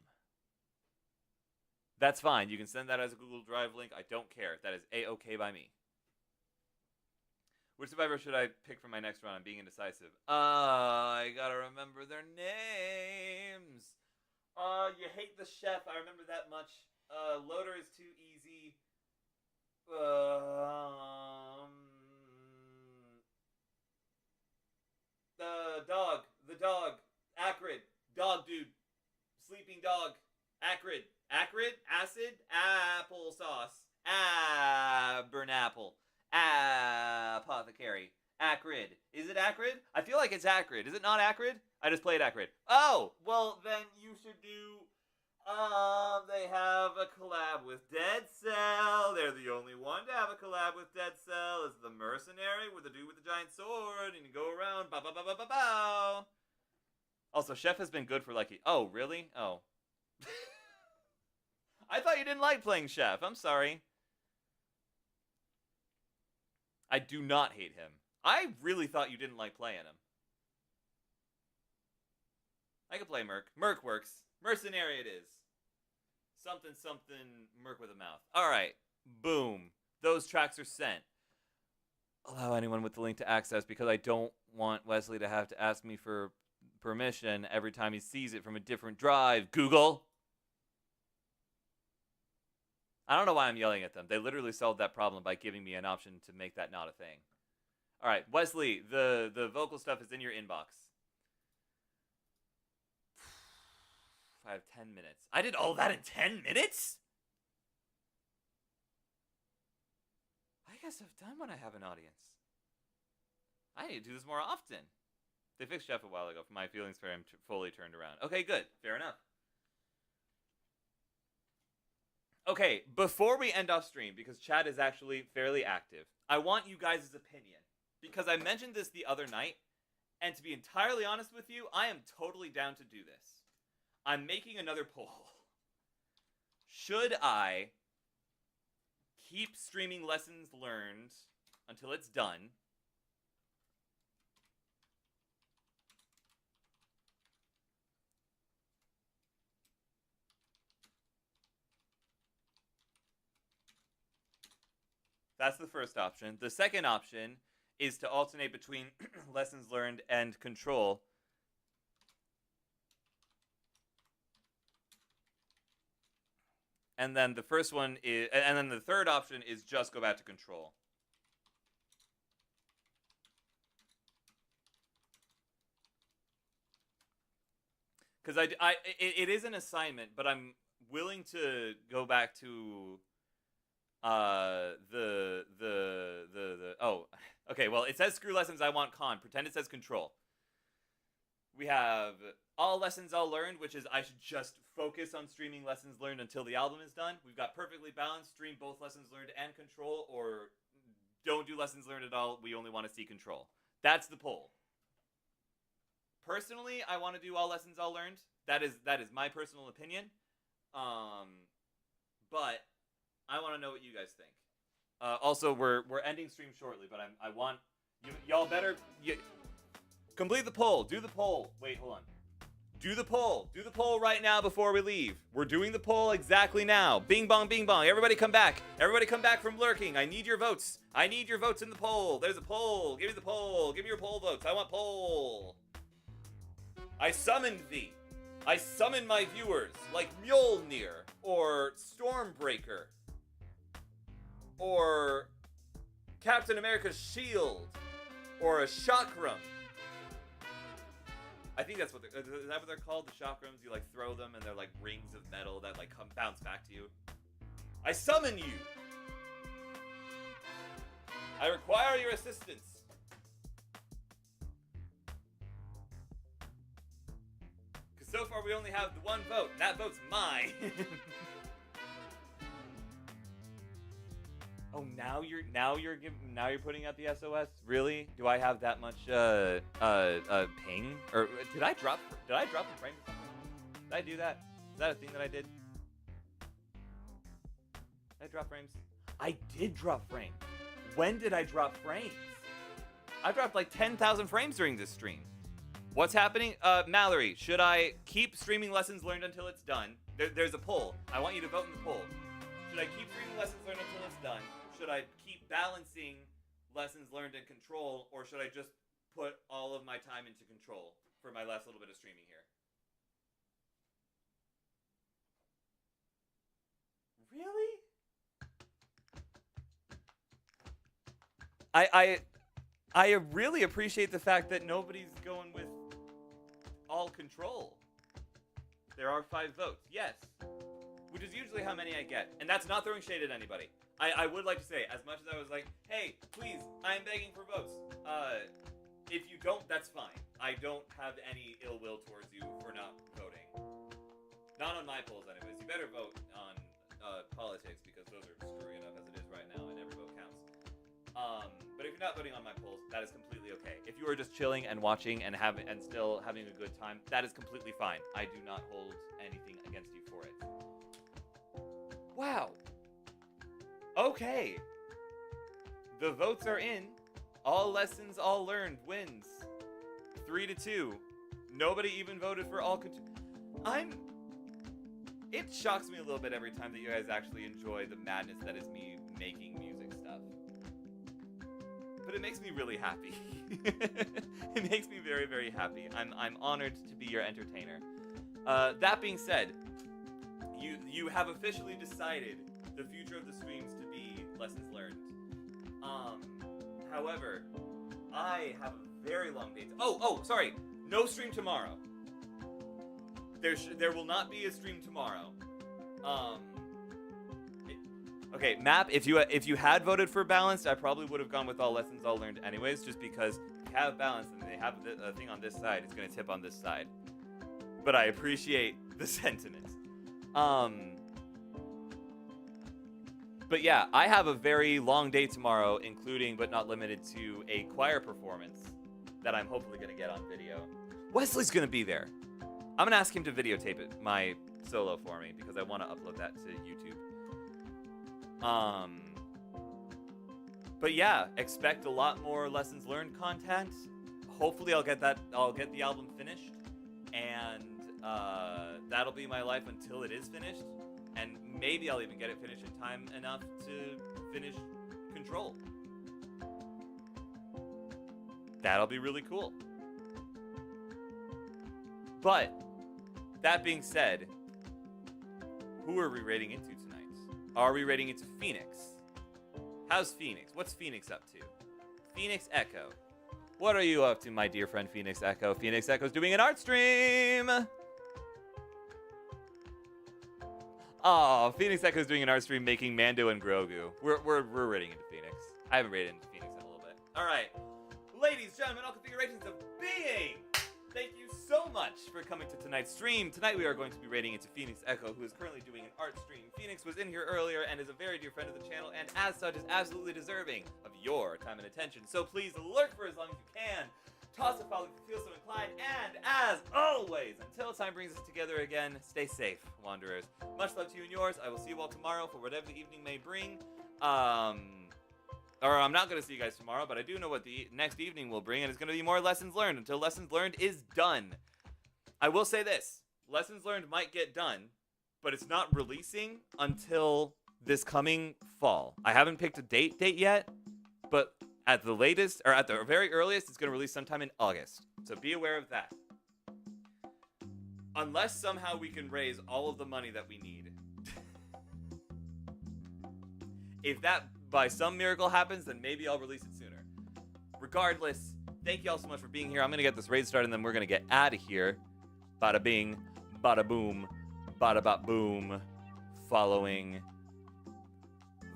That's fine. You can send that as a Google Drive link. I don't care. That is A-okay by me. Which survivor should I pick for my next run? I'm being indecisive. I gotta remember their names. You hate the chef. I remember that much. Loader is too easy. The dog. Acrid. Dog dude. Sleeping dog. Acrid. Acid. Applesauce. Burnapple. Apothecary. Acrid. Is it acrid? I feel like it's acrid. Is it not acrid? I just played acrid. Oh, well then you should do, they have a collab with Dead Cell. They're the only one to have a collab with Dead Cell. It's the Mercenary with the dude with the giant sword, and you go around, bow, bow, bow, bow, bow, bow. Also, Chef has been good for like, oh, really? Oh. I thought you didn't like playing Chef. I'm sorry. I do not hate him. I really thought you didn't like playing him. I can play Merc. Merc works. Mercenary it is. Something, Merc with a mouth. Alright. Boom. Those tracks are sent. allow anyone with the link to access because I don't want Wesley to have to ask me for permission every time he sees it from a different drive. Google. I don't know why I'm yelling at them. They literally solved that problem by giving me an option to make that not a thing. All right, Wesley, the vocal stuff is in your inbox. I have 10 minutes. I did all that in 10 minutes? I guess I've done when I have an audience. I need to do this more often. They fixed Jeff a while ago for my feelings for him fully turned around. Okay, good. Fair enough. Okay, before we end off stream, because chat is actually fairly active, I want you guys' opinion. Because I mentioned this the other night, and to be entirely honest with you, I am totally down to do this. I'm making another poll. Should I keep streaming Lessons Learned until it's done? That's the first option. The second option is to alternate between Lessons Learned and Control. And then the first one is, and then the third option is just go back to Control. Because it is an assignment, but I'm willing to go back to okay, well, it says screw lessons, I want con. Pretend it says Control. We have all lessons all learned, which is I should just focus on streaming Lessons Learned until the album is done. We've got perfectly balanced, stream both Lessons Learned and Control, or don't do Lessons Learned at all, we only want to see Control. That's the poll. Personally, I want to do all lessons all learned. That is my personal opinion. But I want to know what you guys think. Also, we're ending stream shortly, but I want y'all better complete the poll. Do the poll. Wait, hold on. Do the poll. Do the poll right now before we leave. We're doing the poll exactly now. Bing bong, bing bong. Everybody come back. Everybody come back from lurking. I need your votes. I need your votes in the poll. There's a poll. Give me the poll. Give me your poll votes. I want poll. I summoned thee. I summon my viewers like Mjolnir or Stormbreaker or Captain America's shield or a chakram. I think that's what is that what they're called? The chakrams? You like throw them and they're like rings of metal that like come bounce back to you. I summon you. I require your assistance. Because so far we only have the one vote, and that vote's mine. Oh, now you're putting out the SOS? Really? Do I have that much ping? Or did I drop the frame or something? Did I do that? Is that a thing that I did? Did I drop frames? I did drop frames. When did I drop frames? I dropped like 10,000 frames during this stream. What's happening? Mallory, should I keep streaming Lessons Learned until it's done? There's a poll. I want you to vote in the poll. Should I keep streaming Lessons Learned until it's done? Should I keep balancing Lessons Learned and Control, or should I just put all of my time into Control for my last little bit of streaming here? Really? I really appreciate the fact that nobody's going with all Control. There are 5 votes, yes. Which is usually how many I get. And that's not throwing shade at anybody. I would like to say, as much as I was like, hey, please, I'm begging for votes. If you don't, that's fine. I don't have any ill will towards you for not voting. Not on my polls, anyways. You better vote on politics, because those are screwy enough as it is right now, and every vote counts. But if you're not voting on my polls, that is completely okay. If you are just chilling and watching and still having a good time, that is completely fine. I do not hold anything against you for it. Wow. Okay. The votes are in. All lessons all learned wins. 3-2. Nobody even voted for all. It shocks me a little bit every time that you guys actually enjoy the madness that is me making music stuff. but it makes me really happy. It makes me very, very happy. I'm honored to be your entertainer. That being said, you have officially decided the future of the streams to be lessons learned. However, I have a very long day. Sorry, no stream tomorrow. There will not be a stream tomorrow. Okay, Map, if you had voted for balanced, I probably would have gone with all lessons all learned anyways, just because you have balanced and they have a thing on this side, it's gonna tip on this side. But I appreciate the sentiment. But yeah, I have a very long day tomorrow, including but not limited to a choir performance that I'm hopefully gonna get on video. Wesley's gonna be there. I'm gonna ask him to videotape it, my solo for me, because I want to upload that to YouTube. But yeah, expect a lot more lessons learned content. Hopefully I'll get the album finished, and that'll be my life until it is finished, and maybe I'll even get it finished in time enough to finish Control. That'll be really cool. But that being said, who are we raiding into tonight? Are we raiding into Phoenix? How's Phoenix? What's Phoenix up to? Phoenix Echo. What are you up to, my dear friend Phoenix Echo? Phoenix Echo's doing an art stream! Oh, Phoenix Echo's doing an art stream making Mando and Grogu. We're raiding into Phoenix. I haven't raided into Phoenix in a little bit. Alright. Ladies, gentlemen, all configurations of being! Thank you so much for coming to tonight's stream. Tonight we are going to be raiding into Phoenix Echo, who is currently doing an art stream. Phoenix was in here earlier and is a very dear friend of the channel, and as such is absolutely deserving of your time and attention. So please lurk for as long as you can. Toss a follow if you feel so inclined, and as always, until time brings us together again, stay safe, Wanderers. Much love to you and yours. I will see you all tomorrow for whatever the evening may bring. Or I'm not going to see you guys tomorrow, but I do know what the next evening will bring, and it's going to be more Lessons Learned until Lessons Learned is done. I will say this. Lessons Learned might get done, but it's not releasing until this coming fall. I haven't picked a date yet, but at the latest, or at the very earliest, it's going to release sometime in August. So be aware of that. Unless somehow we can raise all of the money that we need. If that by some miracle happens, then maybe I'll release it sooner. Regardless, thank you all so much for being here. I'm going to get this raid started, and then we're going to get out of here. Bada bing, bada boom, bada bop boom. Following.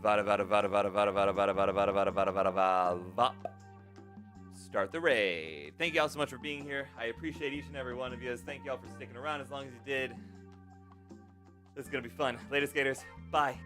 Vada vada vada vada vada vada vada vada vada vada vada vada vada vada. Start the raid. Thank you all so much for being here. I appreciate each and every one of you. Thank you all for sticking around as long as you did. This is going to be fun. Later, skaters. Bye.